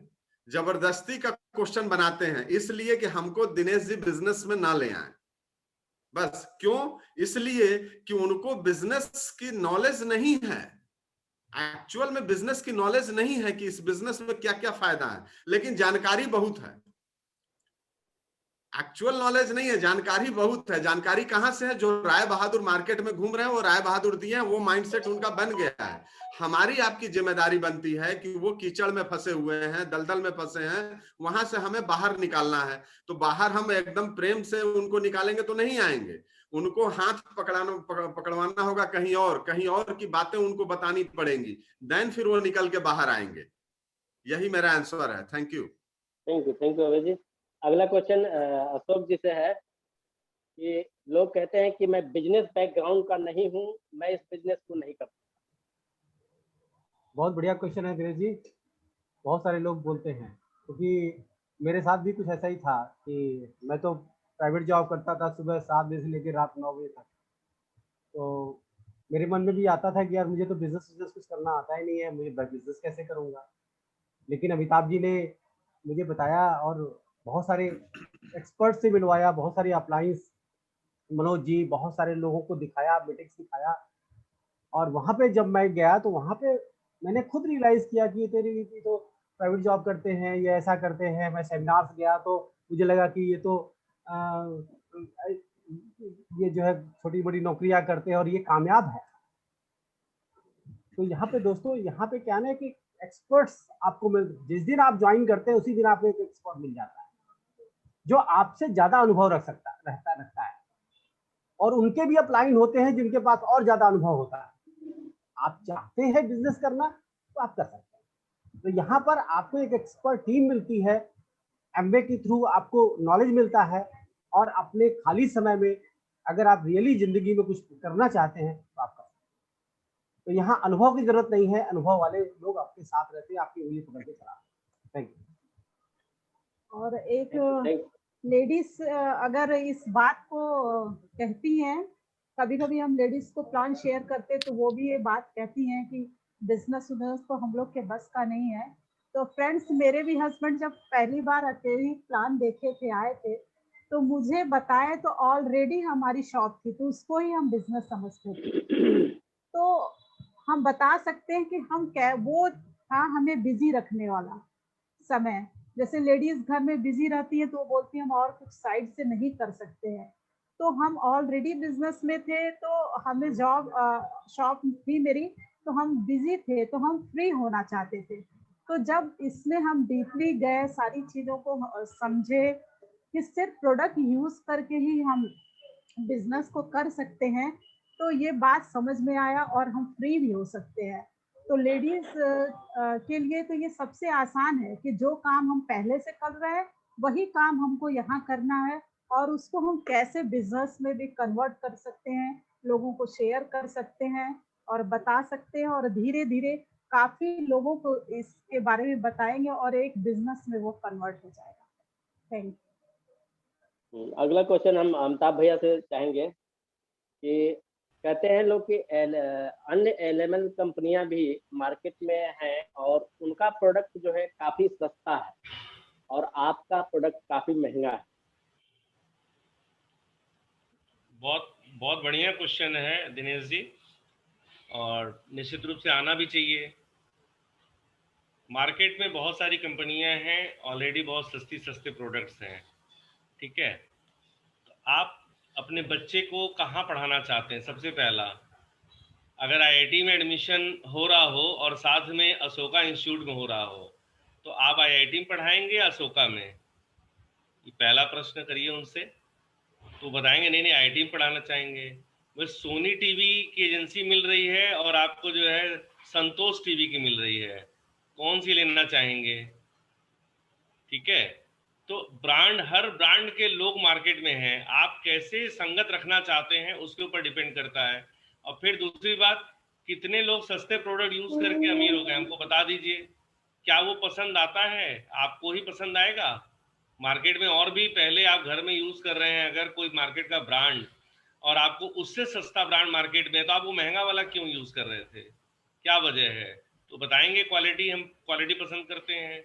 जबरदस्ती का क्वेश्चन बनाते हैं, इसलिए कि हमको दिनेश जी बिजनेस में ना ले आए। बस क्यों? इसलिए कि उनको बिजनेस की नॉलेज नहीं है, एक्चुअल में बिजनेस की नॉलेज नहीं है कि इस बिजनेस में क्या क्या फायदा है, लेकिन जानकारी बहुत है। एक्चुअल नॉलेज नहीं है, जानकारी बहुत है। जानकारी कहां से है? जो राय बहादुर मार्केट में घूम रहे हैं, वो राय बहादुर दिए हैं, वो माइंडसेट उनका बन गया है। हमारी आपकी जिम्मेदारी बनती है कि वो कीचड़ में फंसे हुए हैं, दलदल में फंसे हैं, वहां से हमें बाहर निकालना है। तो बाहर हम एकदम प्रेम से उनको निकालेंगे तो नहीं आएंगे, उनको हाथ पकड़वाना होगा, कहीं और की बातें उनको बतानी पड़ेंगी, देन फिर वो निकल के बाहर आएंगे। यही मेरा आंसर है। थैंक यू अभय जी। अगला क्वेश्चन अशोक जी से है कि लोग कहते हैं कि मैं बिजनेस बैकग्राउंड का नहीं हूं, मैं इस बिजनेस को नहीं कर सकता। बहुत बढ़िया क्वेश्चन है दिनेश जी। बहुत सारे लोग बोलते हैं, क्योंकि मेरे साथ भी कुछ ऐसा ही था कि मैं तो प्राइवेट जॉब करता था, सुबह 7 बजे से लेकर रात 9 बजे तक। तो मेरे मन में भी आता था कि यार मुझे तो बिजनेस कुछ करना आता ही नहीं है, मुझे बिजनेस कैसे करूँगा। लेकिन अमिताभ जी ने मुझे बताया और बहुत सारे एक्सपर्ट से मिलवाया, बहुत सारे अप्लायंस, मनोज जी, बहुत सारे लोगों को दिखाया, मीटिंग्स दिखाया। और वहाँ पे जब मैं गया तो वहाँ पे मैंने खुद रियलाइज किया कि तेरी तो प्राइवेट जॉब करते हैं, ये ऐसा करते हैं। मैं सेमिनार्स गया तो मुझे लगा कि ये तो ये जो है छोटी बड़ी नौकरियां करते हैं और ये कामयाब है। तो यहाँ पे दोस्तों, यहाँ पे क्या है कि एक्सपर्ट्स आपको जिस दिन आप ज्वाइन करते हैं उसी दिन आपको एक एक्सपर्ट मिल जाता है जो आपसे ज्यादा अनुभव रखता है। और उनके भी अपलाइन होते हैं जिनके पास और ज्यादा अनुभव होता है। आप चाहते हैं बिजनेस करना तो आप कर सकते हैं। तो यहाँ पर आपको एक एक्सपर्ट टीम मिलती है, एमबीए के थ्रू आपको नॉलेज मिलता है, और अपने खाली समय में अगर आप रियली जिंदगी में कुछ करना चाहते हैं तो आप कर सकते हैं। तो यहाँ अनुभव की जरूरत नहीं है, अनुभव वाले लोग आपके साथ रहते हैं, आपकी उंगली पकड़ के चलाते हैं। Thank you. और एक लेडीज अगर इस बात को कहती हैं, कभी कभी हम लेडीज को प्लान शेयर करते हैं तो वो भी ये बात कहती हैं कि बिजनेस तो हम लोग के बस का नहीं है। तो फ्रेंड्स, मेरे भी हस्बैंड जब पहली बार अकेली प्लान देखे थे, आए थे, तो मुझे बताए तो ऑलरेडी हमारी शॉप थी, तो उसको ही हम बिजनेस समझते थे। तो हम बता सकते हैं कि हम क्या, वो था हमें बिजी रखने वाला समय। जैसे लेडीज घर में बिजी रहती है तो वो बोलती है हम और कुछ साइड से नहीं कर सकते हैं। तो हम ऑलरेडी बिजनेस में थे, तो हमें जॉब शॉप थी मेरी, तो हम बिजी थे, तो हम फ्री होना चाहते थे। तो जब इसमें हम डीपली गए, सारी चीज़ों को समझे कि सिर्फ प्रोडक्ट यूज करके ही हम बिजनेस को कर सकते हैं, तो ये बात समझ में आया और हम फ्री भी हो सकते हैं। तो लेडीज के लिए तो ये सबसे आसान है कि जो काम हम पहले से कर रहे हैं वही काम हमको यहाँ करना है, और उसको हम कैसे बिजनेस में भी कन्वर्ट कर सकते हैं, लोगों को शेयर कर सकते हैं और बता सकते हैं, और धीरे धीरे काफी लोगों को इसके बारे में बताएंगे और एक बिजनेस में वो कन्वर्ट हो जाएगा। Thank you. अगला क्वेश्चन हम अमिताभ भैया से चाहेंगे कि कहते हैं लोग कि अन्य एलएमएल कंपनियां भी मार्केट में हैं और उनका प्रोडक्ट जो है काफी सस्ता है और आपका प्रोडक्ट काफी महंगा है। बहुत बहुत बढ़िया क्वेश्चन है दिनेश जी, और निश्चित रूप से आना भी चाहिए। मार्केट में बहुत सारी कंपनियां हैं, ऑलरेडी बहुत सस्ते प्रोडक्ट्स हैं, ठीक है। तो आप अपने बच्चे को कहाँ पढ़ाना चाहते हैं? सबसे पहला, अगर आईआईटी में एडमिशन हो रहा हो और साथ में अशोका इंस्टीट्यूट में हो रहा हो, तो आप आईआईटी में पढ़ाएंगे या अशोका में? ये पहला प्रश्न करिए उनसे, तो बताएंगे नहीं आईआईटी में पढ़ाना चाहेंगे। वो सोनी टीवी की एजेंसी मिल रही है और आपको जो है संतोष टीवी की मिल रही है, कौन सी लेना चाहेंगे? ठीक है, तो ब्रांड, हर ब्रांड के लोग मार्केट में हैं, आप कैसे संगत रखना चाहते हैं उसके ऊपर डिपेंड करता है। और फिर दूसरी बात, कितने लोग सस्ते प्रोडक्ट यूज करके अमीर हो गए, हमको बता दीजिए। क्या वो पसंद आता है? आपको ही पसंद आएगा? मार्केट में और भी पहले आप घर में यूज कर रहे हैं, अगर कोई मार्केट का ब्रांड और आपको उससे सस्ता ब्रांड मार्केट में, तो आप वो महंगा वाला क्यों यूज कर रहे थे? क्या वजह है? तो बताएंगे क्वालिटी, हम क्वालिटी पसंद करते हैं।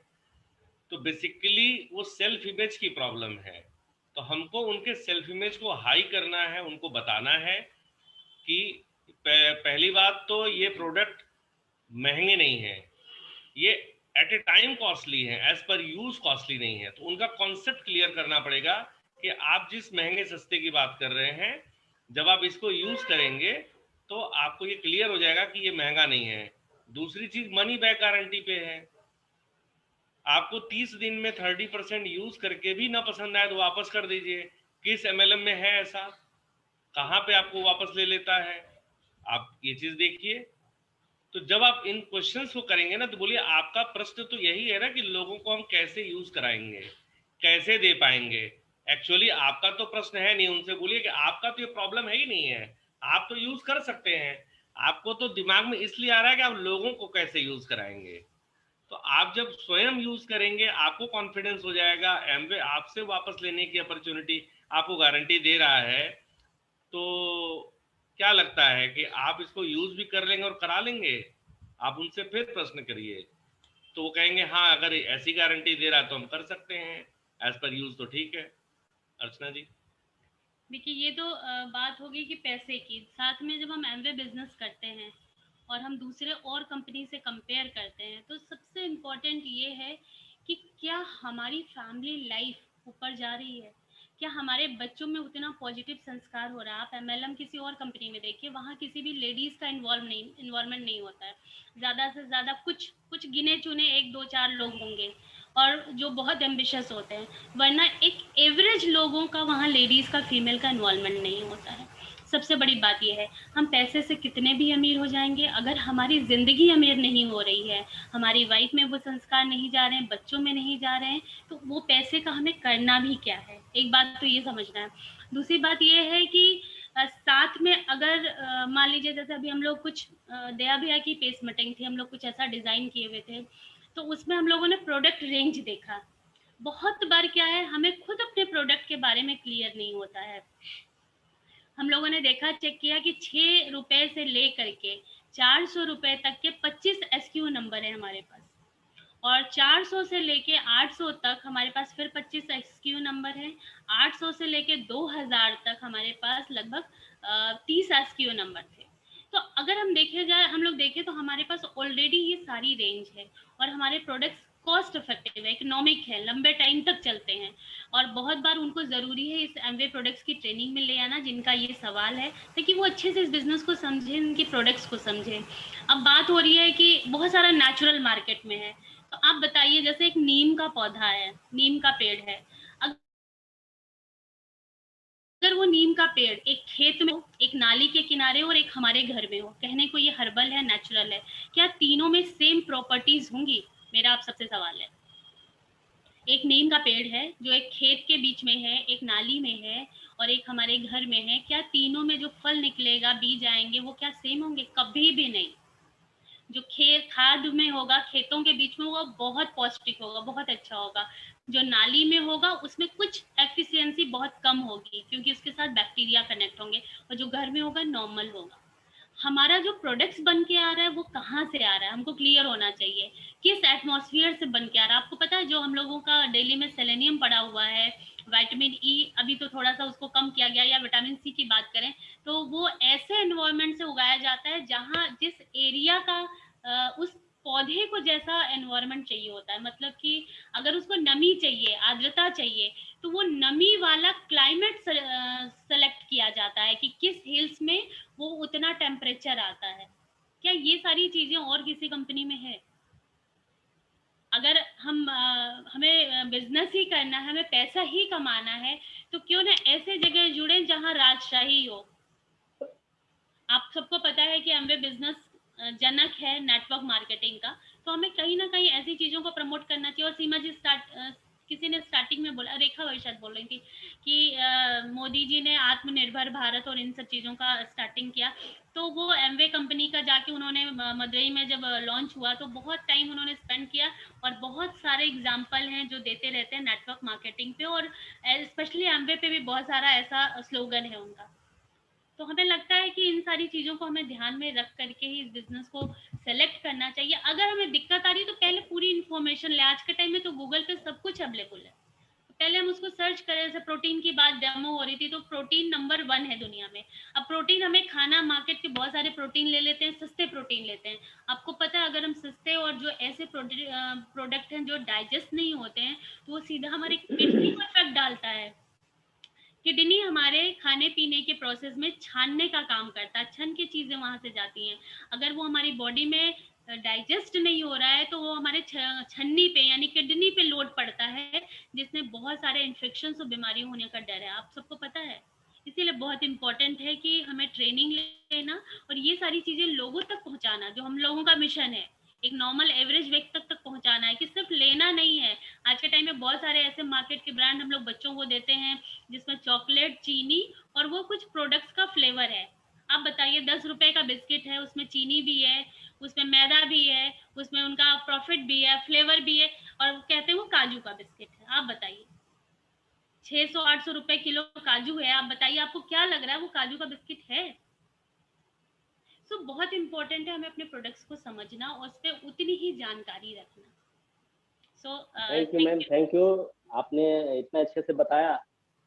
तो बेसिकली वो सेल्फ इमेज की प्रॉब्लम है, तो हमको उनके सेल्फ इमेज को हाई करना है, उनको बताना है कि पहली बात तो ये प्रोडक्ट महंगे नहीं है, ये एट ए टाइम कॉस्टली है, एज पर यूज कॉस्टली नहीं है। तो उनका कॉन्सेप्ट क्लियर करना पड़ेगा कि आप जिस महंगे सस्ते की बात कर रहे हैं, जब आप इसको यूज करेंगे तो आपको ये क्लियर हो जाएगा कि ये महंगा नहीं है। दूसरी चीज, मनी बैक गारंटी पे है। आपको 30 दिन में 30% यूज करके भी ना पसंद आए तो वापस कर दीजिए। किस एमएलएम में है ऐसा? कहाँ पे आपको वापस ले लेता है? आप ये चीज देखिए। तो जब आप इन क्वेश्चंस को करेंगे ना, तो बोलिए आपका प्रश्न तो यही है ना कि लोगों को हम कैसे यूज कराएंगे, कैसे दे पाएंगे। एक्चुअली आपका तो प्रश्न है नहीं, उनसे बोलिए कि आपका तो ये प्रॉब्लम है ही नहीं है, आप तो यूज कर सकते हैं, आपको तो दिमाग में इसलिए आ रहा है कि आप लोगों को कैसे यूज कराएंगे। तो आप जब स्वयं यूज करेंगे, आपको कॉन्फिडेंस हो जाएगा, एमवे आपसे वापस लेने की अपॉर्चुनिटी आपको गारंटी दे रहा है, तो क्या लगता है कि आप इसको यूज भी कर लेंगे और करा लेंगे? आप उनसे फिर प्रश्न करिए, तो वो कहेंगे हाँ, अगर ऐसी गारंटी दे रहा है तो हम कर सकते हैं, एज पर यूज तो ठीक है। अर्चना जी। देखिए, ये तो बात होगी कि पैसे की। साथ में जब हम एमवे बिजनेस करते हैं और हम दूसरे और कंपनी से कंपेयर करते हैं, तो सबसे इम्पोर्टेंट ये है कि क्या हमारी फैमिली लाइफ ऊपर जा रही है, क्या हमारे बच्चों में उतना पॉजिटिव संस्कार हो रहा है। आप एमएलएम किसी और कंपनी में देखिए, वहाँ किसी भी लेडीज़ का इन्वॉल्वमेंट नहीं होता है। ज़्यादा से ज़्यादा कुछ गिने चुने 1-2-4 लोग होंगे, और जो बहुत एम्बिशियस होते हैं, वरना एक एवरेज लोगों का वहाँ लेडीज़ का फीमेल का इन्वॉल्वमेंट नहीं होता है। सबसे बड़ी बात यह है, हम पैसे से कितने भी अमीर हो जाएंगे, अगर हमारी ज़िंदगी अमीर नहीं हो रही है, हमारी वाइफ में वो संस्कार नहीं जा रहे हैं, बच्चों में नहीं जा रहे हैं, तो वो पैसे का हमें करना भी क्या है। एक बात तो ये समझना है। दूसरी बात ये है कि साथ में अगर मान लीजिए जैसे अभी हम लोग कुछ दया भैया की पेस मटिंग थी, हम लोग कुछ ऐसा डिज़ाइन किए हुए थे, तो उसमें हम लोगों ने प्रोडक्ट रेंज देखा। बहुत बार क्या है, हमें खुद अपने प्रोडक्ट के बारे में क्लियर नहीं होता है। हम लोगों ने देखा, चेक किया कि 6 रुपए से लेकर के 400 रुपए तक के 25 एसक्यू नंबर है हमारे पास, और 400 से लेके 800 तक हमारे पास फिर 25 एसक्यू नंबर है। 800 से लेके 2000 तक हमारे पास लगभग 30 एसक्यू नंबर थे। तो अगर हम लोग देखें तो हमारे पास ऑलरेडी ये सारी रेंज है, और हमारे प्रोडक्ट्स कॉस्ट इफेक्टिव है, इकोनॉमिक है, लंबे टाइम तक चलते हैं। और बहुत बार उनको ज़रूरी है इस एमवे प्रोडक्ट्स की ट्रेनिंग में ले आना, जिनका ये सवाल है, ताकि वो अच्छे से इस बिज़नेस को समझें, इनके प्रोडक्ट्स को समझें। अब बात हो रही है कि बहुत सारा नेचुरल मार्केट में है, तो आप बताइए, जैसे एक नीम का पौधा है, नीम का पेड़ है, अगर वो नीम का पेड़ एक खेत में हो, एक नाली के किनारे और एक हमारे घर में हो, कहने को ये हर्बल है, नेचुरल है, क्या तीनों में सेम प्रॉपर्टीज होंगी? मेरा आप सबसे सवाल है। एक नीम का पेड़ है जो एक खेत के बीच में है, एक नाली में है, और एक हमारे घर में है, क्या तीनों में जो फल निकलेगा, बीज आएंगे, वो क्या सेम होंगे? कभी भी नहीं। जो खाद में होगा, खेतों के बीच में होगा, बहुत पौष्टिक होगा, बहुत अच्छा होगा। जो नाली में होगा उसमें कुछ एफिशिएंसी बहुत कम होगी क्योंकि उसके साथ बैक्टीरिया कनेक्ट होंगे, और जो घर में होगा नॉर्मल होगा। हमारा जो प्रोडक्ट्स बन के आ रहा है वो कहाँ से आ रहा है, हमको क्लियर होना चाहिए। किस एटमॉस्फेयर से बन के आ रहा है। आपको पता है जो हम लोगों का डेली में सेलेनियम पड़ा हुआ है, विटामिन ई अभी तो थोड़ा सा उसको कम किया गया, या विटामिन सी की बात करें तो वो ऐसे एनवायरनमेंट से उगाया जाता है जहाँ जिस एरिया का उस पौधे को जैसा एनवायरनमेंट चाहिए होता है। मतलब कि अगर उसको नमी चाहिए, आर्द्रता चाहिए, तो वो नमी वाला क्लाइमेट सेलेक्ट किया जाता है कि किस हिल्स में वो उतना टेम्परेचर आता है। क्या ये सारी चीजें और किसी कंपनी में है? अगर हमें बिजनेस ही करना है, हमें पैसा ही कमाना है, तो क्यों ना ऐसे जगह जुड़े जहां राजशाही हो। आप सबको पता है कि एमवे बिजनेस जनक है नेटवर्क मार्केटिंग का, तो हमें कहीं ना कहीं ऐसी चीजों को प्रमोट करना चाहिए। और सीमा जी किसी ने स्टार्टिंग में बोला, रेखा भाई शायद बोल रही थी कि मोदी जी ने आत्मनिर्भर भारत और इन सब चीज़ों का स्टार्टिंग किया, तो वो एमवे कंपनी का जाके उन्होंने मदुरई में जब लॉन्च हुआ तो बहुत टाइम उन्होंने स्पेंड किया, और बहुत सारे एग्जाम्पल हैं जो देते रहते हैं नेटवर्क मार्केटिंग पे, और स्पेशली एमवे पे भी बहुत सारा ऐसा स्लोगन है उनका। तो हमें लगता है कि इन सारी चीज़ों को हमें ध्यान में रख करके ही इस बिजनेस को सेलेक्ट करना चाहिए। अगर हमें दिक्कत आ रही है तो पहले पूरी इन्फॉर्मेशन ले। आज के टाइम में तो गूगल पे सब कुछ अवेलेबल है, तो पहले हम उसको सर्च करें। जैसे प्रोटीन की बात डेमो हो रही थी, तो प्रोटीन नंबर 1 है दुनिया में। अब प्रोटीन हमें खाना, मार्केट के बहुत सारे प्रोटीन ले लेते हैं, सस्ते प्रोटीन लेते हैं। आपको पता है अगर हम सस्ते और जो ऐसे प्रोडक्ट हैं जो डाइजेस्ट नहीं होते हैं, तो वो सीधा हमारी किडनी को इफेक्ट डालता है। किडनी हमारे खाने पीने के प्रोसेस में छानने का काम करता है, छन के चीजें वहां से जाती हैं। अगर वो हमारी बॉडी में डाइजेस्ट नहीं हो रहा है तो वो हमारे छन्नी पे यानी किडनी पे लोड पड़ता है, जिसमें बहुत सारे इन्फेक्शन और बीमारी होने का डर है। आप सबको पता है। इसीलिए बहुत इंपॉर्टेंट है कि हमें ट्रेनिंग लेना और ये सारी चीजें लोगों तक पहुंचाना, जो हम लोगों का मिशन है, एक नॉर्मल एवरेज व्यक्ति तक पहुंचाना है, कि सिर्फ लेना नहीं है। आज के टाइम में बहुत सारे ऐसे मार्केट के ब्रांड हम लोग बच्चों को देते हैं जिसमें चॉकलेट, चीनी और वो कुछ प्रोडक्ट्स का फ्लेवर है। आप बताइए 10 रुपए का बिस्किट है, उसमें चीनी भी है, उसमें मैदा भी है, उसमें उनका प्रॉफिट भी है, फ्लेवर भी है, और कहते हैं वो काजू का बिस्किट है। आप बताइए 600-800 रुपए किलो काजू है। आप बताइए आपको क्या लग रहा है वो काजू का बिस्किट है? सो बहुत इंपॉर्टेंट है हमें अपने प्रोडक्ट्स को समझना और उस पर उतनी ही जानकारी रखना। So thank you ma'am, thank you, आपने इतना अच्छे से बताया।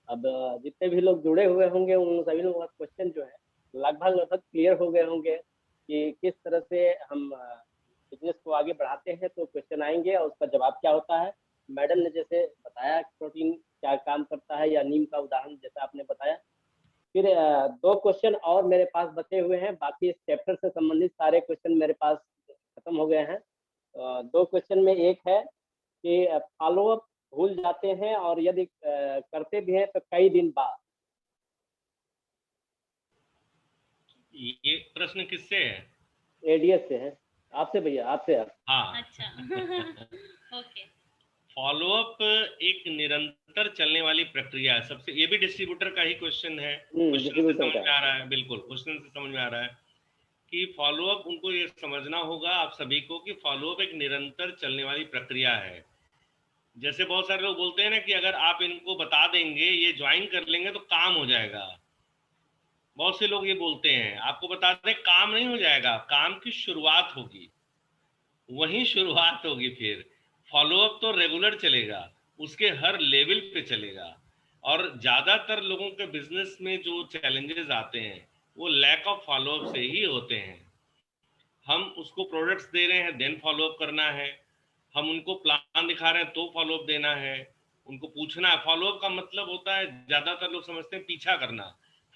अब जितने भी लोग जुड़े हुए होंगे उन सभी लोगों का क्वेश्चन जो है लगभग क्लियर हो गए होंगे कि किस तरह से हम बिजनेस को आगे बढ़ाते हैं। तो क्वेश्चन आएंगे और उसका जवाब क्या होता है। मैडम ने जैसे बताया प्रोटीन क्या काम करता है, या नीम का उदाहरण जैसा आपने बताया। फिर 2 क्वेश्चन और मेरे पास बचे हुए हैं, बाकी इस चैप्टर से संबंधित सारे क्वेश्चन मेरे पास खत्म हो गए हैं। 2 क्वेश्चन में एक है कि फॉलो अप भूल जाते हैं और यदि करते भी हैं तो कई दिन बाद। ये प्रश्न किससे है? एडीएस से है। आपसे भैया, आपसे आप। हाँ अच्छा ओके। फॉलो अप एक निरंतर चलने वाली प्रक्रिया है। सबसे, ये भी डिस्ट्रीब्यूटर का ही क्वेश्चन है। क्वेश्चन से समझ में आ रहा है, बिल्कुल क्वेश्चन से समझ में आ रहा है कि फॉलो अप, उनको ये समझना होगा आप सभी को कि फॉलो अप एक निरंतर चलने वाली प्रक्रिया है। जैसे बहुत सारे लोग बोलते हैं ना कि अगर आप इनको बता देंगे, ये ज्वाइन कर लेंगे तो काम हो जाएगा। बहुत से लोग ये बोलते हैं। आपको बता दें काम नहीं हो जाएगा, काम की शुरुआत होगी, वहीं शुरुआत होगी। फिर फॉलो अप तो रेगुलर चलेगा, उसके हर लेवल पे चलेगा। और ज़्यादातर लोगों के बिजनेस में जो चैलेंजेस आते हैं वो लैक ऑफ फॉलो अप से ही होते हैं। हम उसको प्रोडक्ट्स दे रहे हैं, देन फॉलो अप करना है। हम उनको प्लान दिखा रहे हैं तो फॉलो अप देना है, उनको पूछना है। फॉलो अप का मतलब होता है, ज़्यादातर लोग समझते हैं पीछा करना।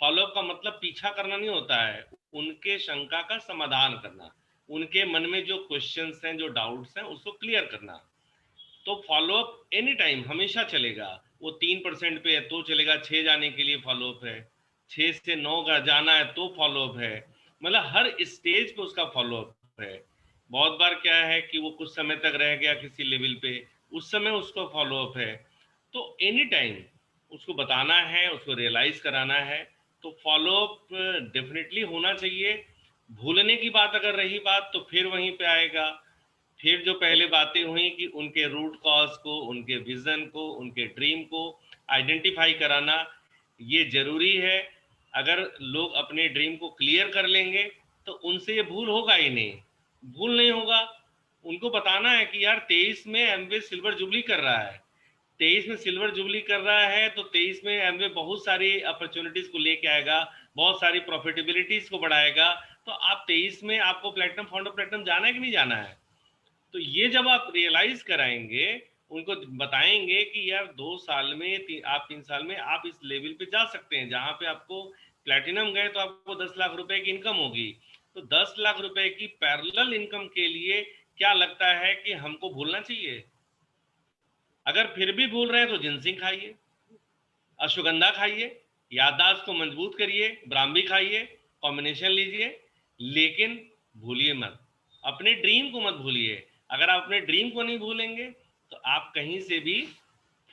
फॉलो अप का मतलब पीछा करना नहीं होता है, उनके शंका का समाधान करना, उनके मन में जो क्वेश्चंस हैं, जो डाउट्स हैं, उसको क्लियर करना। तो फॉलो अप एनी टाइम हमेशा चलेगा। वो 3% पे है तो चलेगा, 6 जाने के लिए फॉलो अप है, 6 से 9 का जाना है तो फॉलो अप है। मतलब हर स्टेज पे उसका फॉलो अप है। बहुत बार क्या है कि वो कुछ समय तक रह गया किसी लेवल पे, उस समय उसका फॉलो अप है। तो एनी टाइम उसको बताना है, उसको रियलाइज कराना है। तो फॉलो अप डेफिनेटली होना चाहिए। भूलने की बात अगर रही बात तो फिर वहीं पे आएगा फिर जो पहले बातें हुई कि उनके रूट कॉज को, उनके विजन को, उनके ड्रीम को आइडेंटिफाई कराना ये जरूरी है। अगर लोग अपने ड्रीम को क्लियर कर लेंगे तो उनसे ये भूल होगा ही नहीं, भूल नहीं होगा। उनको बताना है कि यार 23 में एमवे सिल्वर जुबली कर रहा है, 23 में सिल्वर जुबली कर रहा है तो 23 में एमवे बहुत सारी अपॉर्चुनिटीज को लेके आएगा, बहुत सारी प्रॉफिटेबिलिटीज को बढ़ाएगा। तो आप 23 में आपको प्लेटिनम, फाउंडर प्लेटिनम जाना है कि नहीं जाना है? तो ये जब आप रियलाइज कराएंगे, उनको बताएंगे कि यार 2 साल में आप 3 साल में आप इस लेवल पे जा सकते हैं जहां पे आपको प्लेटिनम गए तो आपको 10 लाख रुपए की इनकम होगी। तो 10 लाख रुपए की पैरेलल इनकम के लिए क्या लगता है कि हमको भूलना चाहिए? अगर फिर भी भूल रहे हैं तो जिनसिंग खाइए, अश्वगंधा खाइए, याददाश्त को मजबूत करिए, ब्राह्मी खाइए, कॉम्बिनेशन लीजिए, लेकिन भूलिए मत, अपने ड्रीम को मत भूलिए। अगर आप अपने ड्रीम को नहीं भूलेंगे तो आप कहीं से भी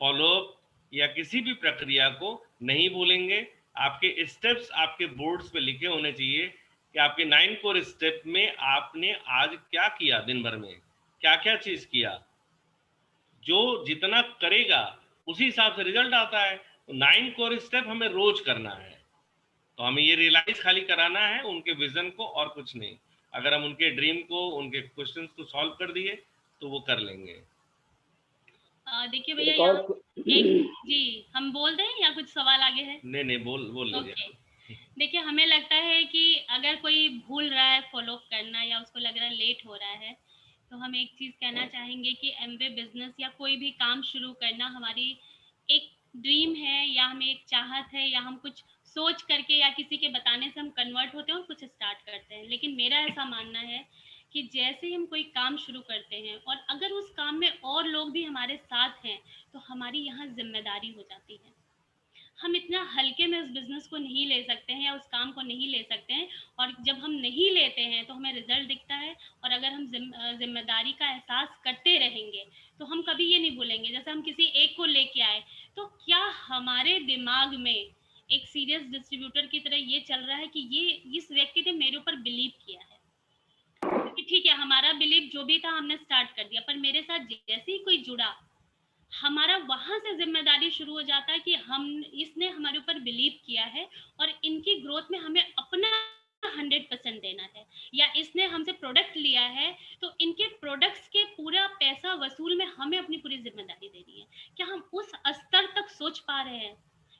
फॉलोअप या किसी भी प्रक्रिया को नहीं भूलेंगे। आपके स्टेप्स आपके बोर्ड्स पे लिखे होने चाहिए कि आपके 9 कोर स्टेप में आपने आज क्या किया, दिन भर में क्या क्या चीज किया। जो जितना करेगा उसी हिसाब से रिजल्ट आता है। तो 9 कोर स्टेप हमें रोज करना है। तो हमें ये रियलाइज खाली कराना है उनके विजन को और कुछ नहीं। अगर हम उनके ड्रीम को, उनके क्वेश्चंस को सॉल्व कर दिए तो वो कर लेंगे। देखिए भैया एक यहाँ और जी हम बोल दें या कुछ सवाल आगे है? नहीं बोल लीजिए। ओके, देखिए हमें लगता है कि अगर कोई भूल रहा है फॉलो करना या उसको लग रहा है लेट हो रहा है, तो हम एक चीज़ कहना चाहेंगे कि एमवे बिजनेस या कोई भी काम शुरू करना हमारी एक ड्रीम है, या हमें एक चाहत है, या हम कुछ सोच करके या किसी के बताने से हम कन्वर्ट होते हैं और कुछ स्टार्ट करते हैं। लेकिन मेरा ऐसा मानना है कि जैसे ही हम कोई काम शुरू करते हैं और अगर उस काम में और लोग भी हमारे साथ हैं तो हमारी यहाँ जिम्मेदारी हो जाती है। हम इतना हल्के में उस बिजनेस को नहीं ले सकते हैं या उस काम को नहीं ले सकते हैं, और जब हम नहीं लेते हैं तो हमें रिजल्ट दिखता है। और अगर हम जिम्मेदारी का एहसास करते रहेंगे तो हम कभी ये नहीं भूलेंगे। जैसे हम किसी एक को लेके आए तो क्या हमारे दिमाग में एक सीरियस डिस्ट्रीब्यूटर की तरह ये चल रहा है कि ये इस व्यक्ति ने मेरे ऊपर बिलीव किया है, कि ठीक है हमारा बिलीव जो भी था हमने स्टार्ट कर दिया, पर मेरे साथ जैसे ही कोई जुड़ा हमारा वहां से जिम्मेदारी शुरू हो जाता है कि हम इसने हमारे ऊपर बिलीव किया है और इनकी ग्रोथ में हमें अपना 100% देना है, या इसने हमसे प्रोडक्ट लिया है तो इनके प्रोडक्ट्स के पूरा पैसा वसूल में हमें अपनी पूरी जिम्मेदारी देनी है। क्या हम उस स्तर तक सोच पा रहे हैं?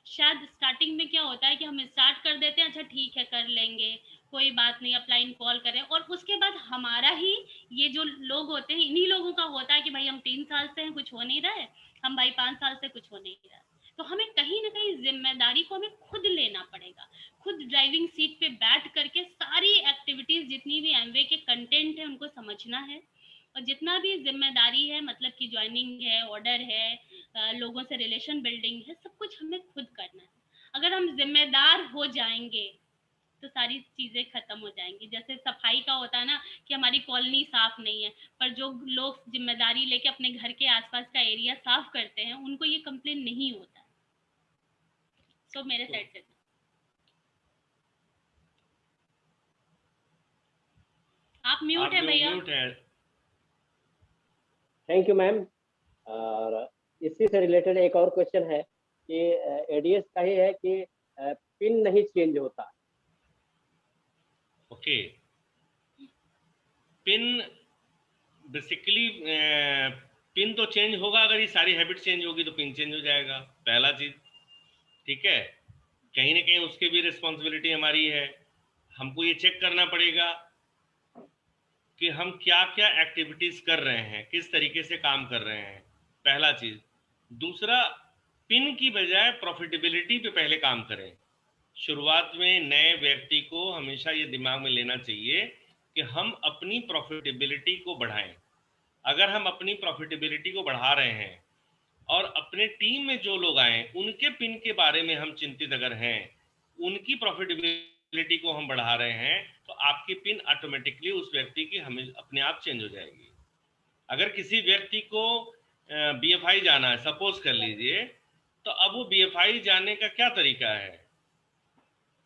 शायद स्टार्टिंग में क्या होता है कि हम स्टार्ट कर देते हैं, अच्छा ठीक है कर लेंगे, कोई बात नहीं, अपलाइन कॉल करें, और उसके बाद हमारा ही ये जो लोग होते हैं इन्हीं लोगों का होता है कि भाई हम 3 साल से हैं कुछ हो नहीं रहा है, हम भाई 5 साल से कुछ हो नहीं रहा है। तो हमें कहीं ना कहीं जिम्मेदारी को हमें खुद लेना पड़ेगा, खुद ड्राइविंग सीट पे बैठ करके सारी एक्टिविटीज जितनी भी एमवे के कंटेंट है उनको समझना है, और जितना भी जिम्मेदारी है मतलब कि ज्वाइनिंग है, ऑर्डर है, लोगों से रिलेशन बिल्डिंग है, सब कुछ हमें खुद करना है। अगर हम जिम्मेदार हो जाएंगे तो सारी चीजें खत्म हो जाएंगी। जैसे सफाई का होता है ना कि हमारी कॉलोनी साफ नहीं है, पर जो लोग जिम्मेदारी लेके अपने घर के आसपास का एरिया साफ करते हैं उनको ये कंप्लेन नहीं होता है। सो मेरे साइड से आप म्यूट है भैया। Thank you ma'am. और इसी से रिलेटेड एक और क्वेश्चन है कि एडीएस का ही है कि पिन नहीं चेंज होता। ओके, पिन बेसिकली पिन तो चेंज होगा, अगर ये सारी हैबिट चेंज होगी तो पिन चेंज हो जाएगा, पहला चीज। ठीक है, कहीं ना कहीं उसकी भी रिस्पॉन्सिबिलिटी हमारी है। हमको ये चेक करना पड़ेगा कि हम क्या क्या एक्टिविटीज कर रहे हैं, किस तरीके से काम कर रहे हैं, पहला चीज। दूसरा, पिन की बजाय प्रॉफिटेबिलिटी पे पहले काम करें। शुरुआत में नए व्यक्ति को हमेशा ये दिमाग में लेना चाहिए कि हम अपनी प्रॉफिटेबिलिटी को बढ़ाएं। अगर हम अपनी प्रॉफिटेबिलिटी को बढ़ा रहे हैं और अपने टीम में जो लोग आए उनके पिन के बारे में हम चिंतित अगर हैं, उनकी प्रॉफिटेबिलिटी को हम बढ़ा रहे हैं, तो आपकी पिन ऑटोमेटिकली उस व्यक्ति की हमें अपने आप चेंज हो जाएगी। अगर किसी व्यक्ति को बीएफआई जाना है, सपोज कर लीजिए, तो अब वो बीएफआई जाने का क्या तरीका है?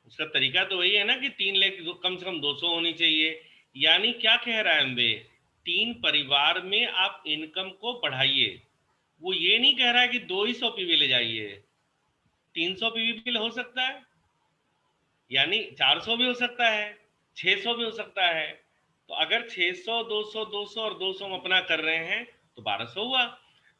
उसका तरीका तो वही है ना कि 3 लाख कम से कम 200 होनी चाहिए। यानी क्या कह रहा है एमवे 3 परिवार में आप इनकम को बढ़ाइए। वो ये नहीं कह रहा है कि 200 पीवी ले जाइए, 300 पीवी बिल हो सकता है, यानी 400 भी हो सकता है, 600 भी हो सकता है। तो अगर 600, 200, 200 और 200 हम अपना कर रहे हैं तो 1200 हुआ।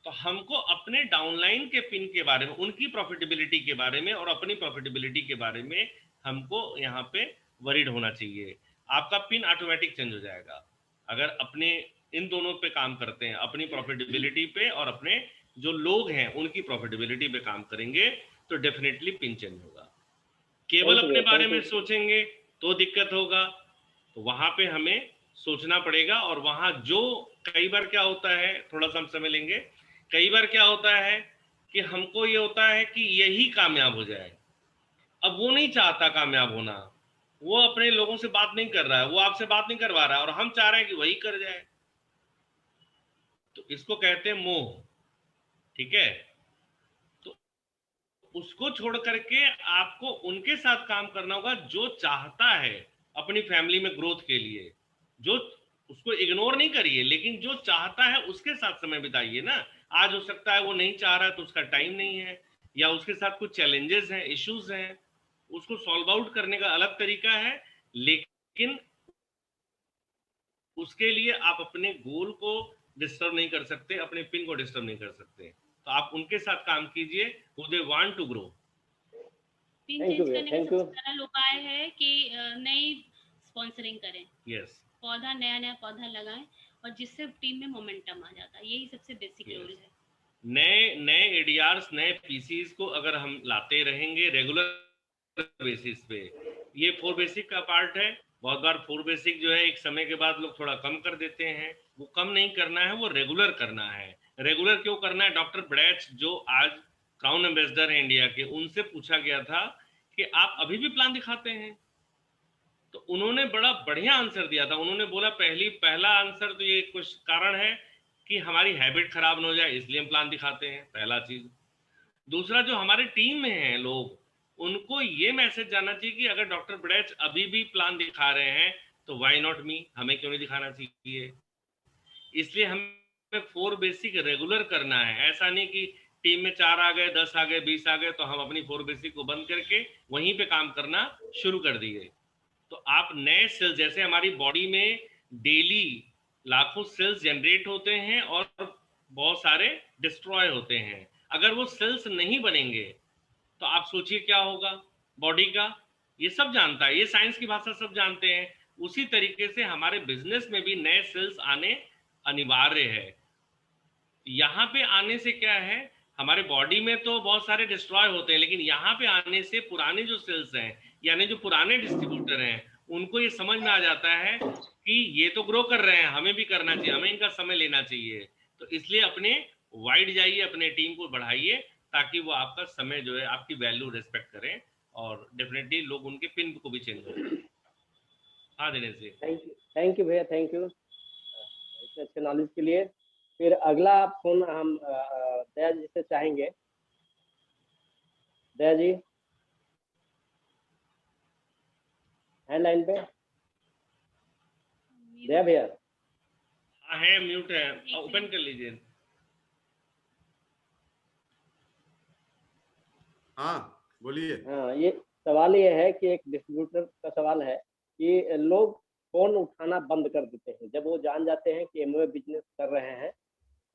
तो हमको अपने डाउनलाइन के पिन के बारे में, उनकी प्रॉफिटेबिलिटी के बारे में और अपनी प्रॉफिटेबिलिटी के बारे में हमको यहाँ पे वरीड होना चाहिए। आपका पिन ऑटोमेटिक चेंज हो जाएगा अगर अपने इन दोनों पे काम करते हैं, अपनी प्रॉफिटेबिलिटी पे और अपने जो लोग हैं उनकी प्रॉफिटेबिलिटी पे काम करेंगे तो डेफिनेटली पिन चेंज होगा। केवल अपने बारे में सोचेंगे तो दिक्कत होगा। तो वहां पे हमें सोचना पड़ेगा। और वहां जो कई बार क्या होता है, थोड़ा सा हम समझ लेंगे, कई बार क्या होता है कि हमको ये होता है कि यही कामयाब हो जाए। अब वो नहीं चाहता कामयाब होना, वो अपने लोगों से बात नहीं कर रहा है, वो आपसे बात नहीं करवा रहा है और हम चाह रहे हैं कि वही कर जाए। तो इसको कहते हैं मोह। ठीक है, तो उसको छोड़ करके आपको उनके साथ काम करना होगा जो चाहता है अपनी फैमिली में ग्रोथ के लिए। जो उसको इग्नोर नहीं करिए, लेकिन जो चाहता है उसके साथ समय बिताइए ना। आज हो सकता है वो नहीं चाह रहा है तो उसका टाइम नहीं है, या उसके साथ कुछ चैलेंजेस हैं, इश्यूज हैं, उसको सॉल्व आउट करने का अलग तरीका है। लेकिन उसके लिए आप अपने गोल को डिस्टर्ब नहीं कर सकते, अपने पिन को डिस्टर्ब नहीं कर सकते। तो आप उनके साथ काम कीजिए who they want to grow. Pin change करने का सबसे सरल उपाय है कि नई स्पॉन्सरिंग करें। यस, पौधा, नया पौधा लगाएं और जिससे टीम में मोमेंटम आ जाता है। यही सबसे बेसिक रूल है। नए एडीआर्स, नए पीसीज को अगर हम लाते रहेंगे रेगुलर बेसिस पे, ये 4 बेसिक का पार्ट है। बहुत बार 4 बेसिक जो है एक समय के बाद लोग थोड़ा कम कर देते हैं। वो कम नहीं करना है, वो रेगुलर करना है। रेगुलर क्यों करना है? डॉक्टर ब्रैच जो आज क्राउन एम्बेसडर है इंडिया के, उनसे पूछा गया था कि आप अभी भी प्लान दिखाते हैं? तो उन्होंने बड़ा बढ़िया आंसर दिया था। उन्होंने बोला पहला आंसर तो ये कुछ कारण है कि हमारी हैबिट खराब न हो जाए, इसलिए हम प्लान दिखाते हैं, पहला चीज। दूसरा, जो हमारे टीम में हैं लोग, उनको ये मैसेज जाना चाहिए कि अगर डॉक्टर ब्रैच अभी भी प्लान दिखा रहे हैं तो व्हाई नॉट मी, हमें क्यों नहीं दिखाना चाहिए। इसलिए हमें 4 बेसिक रेगुलर करना है। ऐसा नहीं कि टीम में 4 आ गए, 10 आ गए, 20 आ गए तो हम अपनी 4 बेसिक को बंद करके वहीं पे काम करना शुरू कर दिए। तो आप नए सेल्स, जैसे हमारी बॉडी में डेली लाखों सेल्स जनरेट होते हैं और बहुत सारे डिस्ट्रॉय होते हैं, अगर वो सेल्स नहीं बनेंगे तो आप सोचिए क्या होगा बॉडी का। ये सब जानता है, ये साइंस की भाषा सब जानते हैं। उसी तरीके से हमारे बिजनेस में भी नए सेल्स आने अनिवार्य है। यहाँ पे आने से क्या है, हमारे बॉडी में तो बहुत सारे डिस्ट्रॉय होते हैं, लेकिन यहाँ पे आने से पुराने जो सेल्स हैं, यानी जो पुराने डिस्ट्रीब्यूटर हैं, उनको ये समझ में आ जाता है कि ये तो ग्रो कर रहे हैं, हमें भी करना चाहिए, हमें इनका समय लेना चाहिए। तो इसलिए अपने वाइड जाइए, अपने टीम को बढ़ाइए, ताकि वो आपका समय जो है, आपकी वैल्यू रिस्पेक्ट करें और डेफिनेटली लोग उनके पिन को भी चेंज करें। हाँ दिनेश जी, थैंक यू भैया, थैंक यू इतने अच्छे नॉलेज के लिए। फिर अगला फोन हम दया जी से चाहेंगे। दया जी है लाइन पे? दया भैया? हाँ है, म्यूट है, ओपन कर लीजिए। हाँ बोलिए। हाँ, ये सवाल ये है कि एक डिस्ट्रीब्यूटर का सवाल है कि लोग फोन उठाना बंद कर देते हैं जब वो जान जाते हैं कि एमवे बिजनेस कर रहे हैं।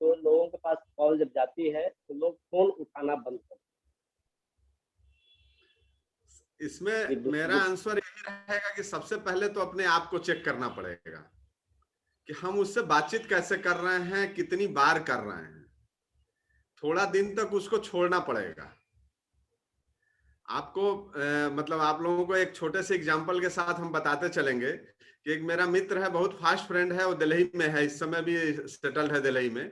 तो लोगों के पास कॉल जब जाती है तो लोग फोन उठाना बंद कर देते हैं। इसमें मेरा आंसर यही रहेगा कि सबसे पहले तो अपने आप को चेक करना पड़ेगा कि हम उससे बातचीत कैसे कर रहे हैं, कितनी बार कर रहे हैं। थोड़ा दिन तक उसको छोड़ना पड़ेगा आपको। मतलब आप लोगों को एक छोटे से एग्जांपल के साथ हम बताते चलेंगे कि एक मेरा मित्र है, बहुत फास्ट फ्रेंड है, वो दिल्ली में है, इस समय भी सेटल्ड है दिल्ली में।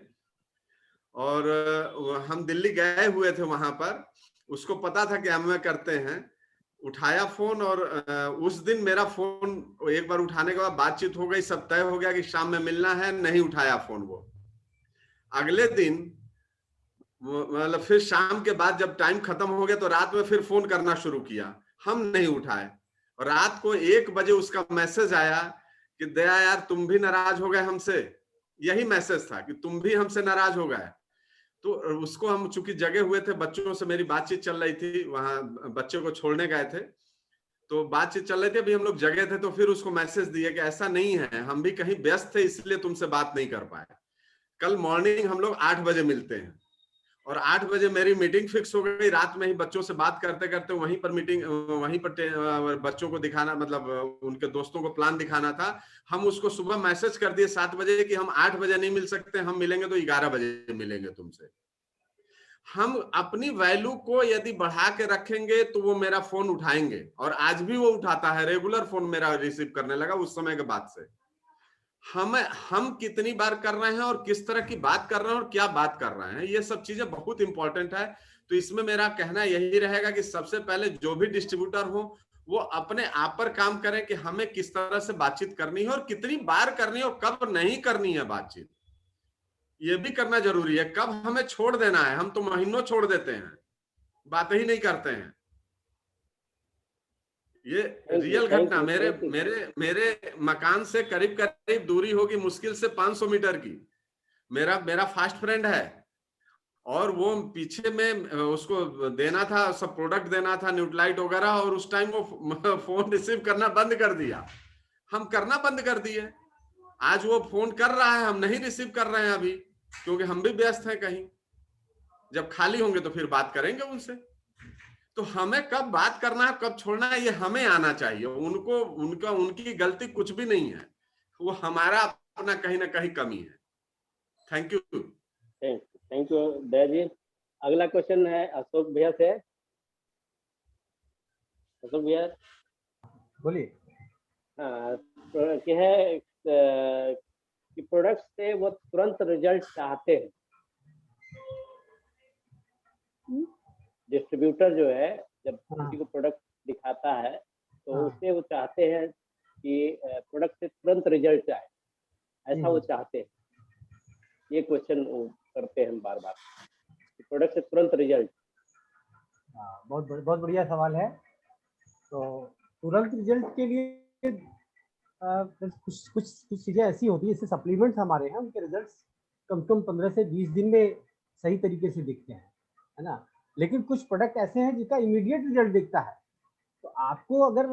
और हम दिल्ली गए हुए थे, वहां पर उसको पता था कि हम करते हैं। उठाया फोन और उस दिन मेरा फोन एक बार उठाने के बाद बातचीत हो गई, सब तय हो गया कि शाम में मिलना है। नहीं उठाया फोन वो। अगले दिन मतलब फिर शाम के बाद जब टाइम खत्म हो गया तो रात में फिर फोन करना शुरू किया, हम नहीं उठाए। और रात को 1 बजे उसका मैसेज आया कि दया यार तुम भी नाराज हो गए हमसे, यही मैसेज था कि तुम भी हमसे नाराज हो गए। तो उसको हम चूंकि जगे हुए थे, बच्चों से मेरी बातचीत चल रही थी, वहां बच्चों को छोड़ने गए थे, तो बातचीत चल रही थी, अभी हम लोग जगे थे, तो फिर उसको मैसेज दिए कि ऐसा नहीं है, हम भी कहीं व्यस्त थे इसलिए तुमसे बात नहीं कर पाए। कल मॉर्निंग हम लोग 8 बजे मिलते हैं, और 8 बजे मेरी मीटिंग फिक्स हो गई। रात में ही बच्चों से बात करते करते वहीं पर मीटिंग, वहीं पर बच्चों को दिखाना, मतलब उनके दोस्तों को प्लान दिखाना था। हम उसको सुबह मैसेज कर दिए 7 बजे कि हम 8 बजे नहीं मिल सकते, हम मिलेंगे तो 11 बजे मिलेंगे तुमसे। हम अपनी वैल्यू को यदि बढ़ा के रखेंगे तो वो मेरा फोन उठाएंगे, और आज भी वो उठाता है, रेगुलर फोन मेरा रिसीव करने लगा उस समय के बाद से। हम कितनी बार कर रहे हैं और किस तरह की बात कर रहे हैं और क्या बात कर रहे हैं, ये सब चीजें बहुत इंपॉर्टेंट है। तो इसमें मेरा कहना यही रहेगा कि सबसे पहले जो भी डिस्ट्रीब्यूटर हो वो अपने आप पर काम करें कि हमें किस तरह से बातचीत करनी है और कितनी बार करनी है और कब नहीं करनी है बातचीत, ये भी करना जरूरी है। कब हमें छोड़ देना है, हम तो महीनों छोड़ देते हैं, बात ही नहीं करते हैं। ये रियल घटना, मेरे मकान से करीब करीब दूरी होगी मुश्किल से 500 मीटर की। मेरा फास्ट फ्रेंड है, और वो पीछे में उसको देना था, सब प्रोडक्ट देना था, न्यूट्रालाइट वगैरह, और उस टाइम वो फोन रिसीव करना बंद कर दिया, हम करना बंद कर दिए। आज वो फोन कर रहा है, हम नहीं रिसीव कर रहे हैं अभी, क्योंकि हम भी व्यस्त हैं कहीं। जब खाली होंगे तो फिर बात करेंगे उनसे। तो हमें कब बात करना है, कब छोड़ना है, ये हमें आना चाहिए। उनकी गलती कुछ भी नहीं है, वो हमारा अपना कहीं ना कहीं कमी है। Thank you. Thank you Daya जी। अगला क्वेश्चन है अशोक भैया से। अशोक भैया बोलिए। क्या है कि प्रोडक्ट से वो तुरंत रिजल्ट चाहते हैं। डिस्ट्रीब्यूटर जो है जब किसी को प्रोडक्ट दिखाता है तो उससे वो चाहते हैं कि प्रोडक्ट से तुरंत रिजल्ट आए, ऐसा वो चाहते हैं। ये क्वेश्चन करते हैं बार बार, प्रोडक्ट से तुरंत रिजल्ट। बहुत बढ़िया सवाल है। तो तुरंत रिजल्ट के लिए कुछ चीजें ऐसी होती है, जैसे सप्लीमेंट्स हमारे हैं, उनके रिजल्ट्स कम से कम 15 से 20 दिन में सही तरीके से दिखते हैं, है ना। लेकिन कुछ प्रोडक्ट ऐसे हैं जिसका इमीडिएट रिजल्ट दिखता है। तो आपको अगर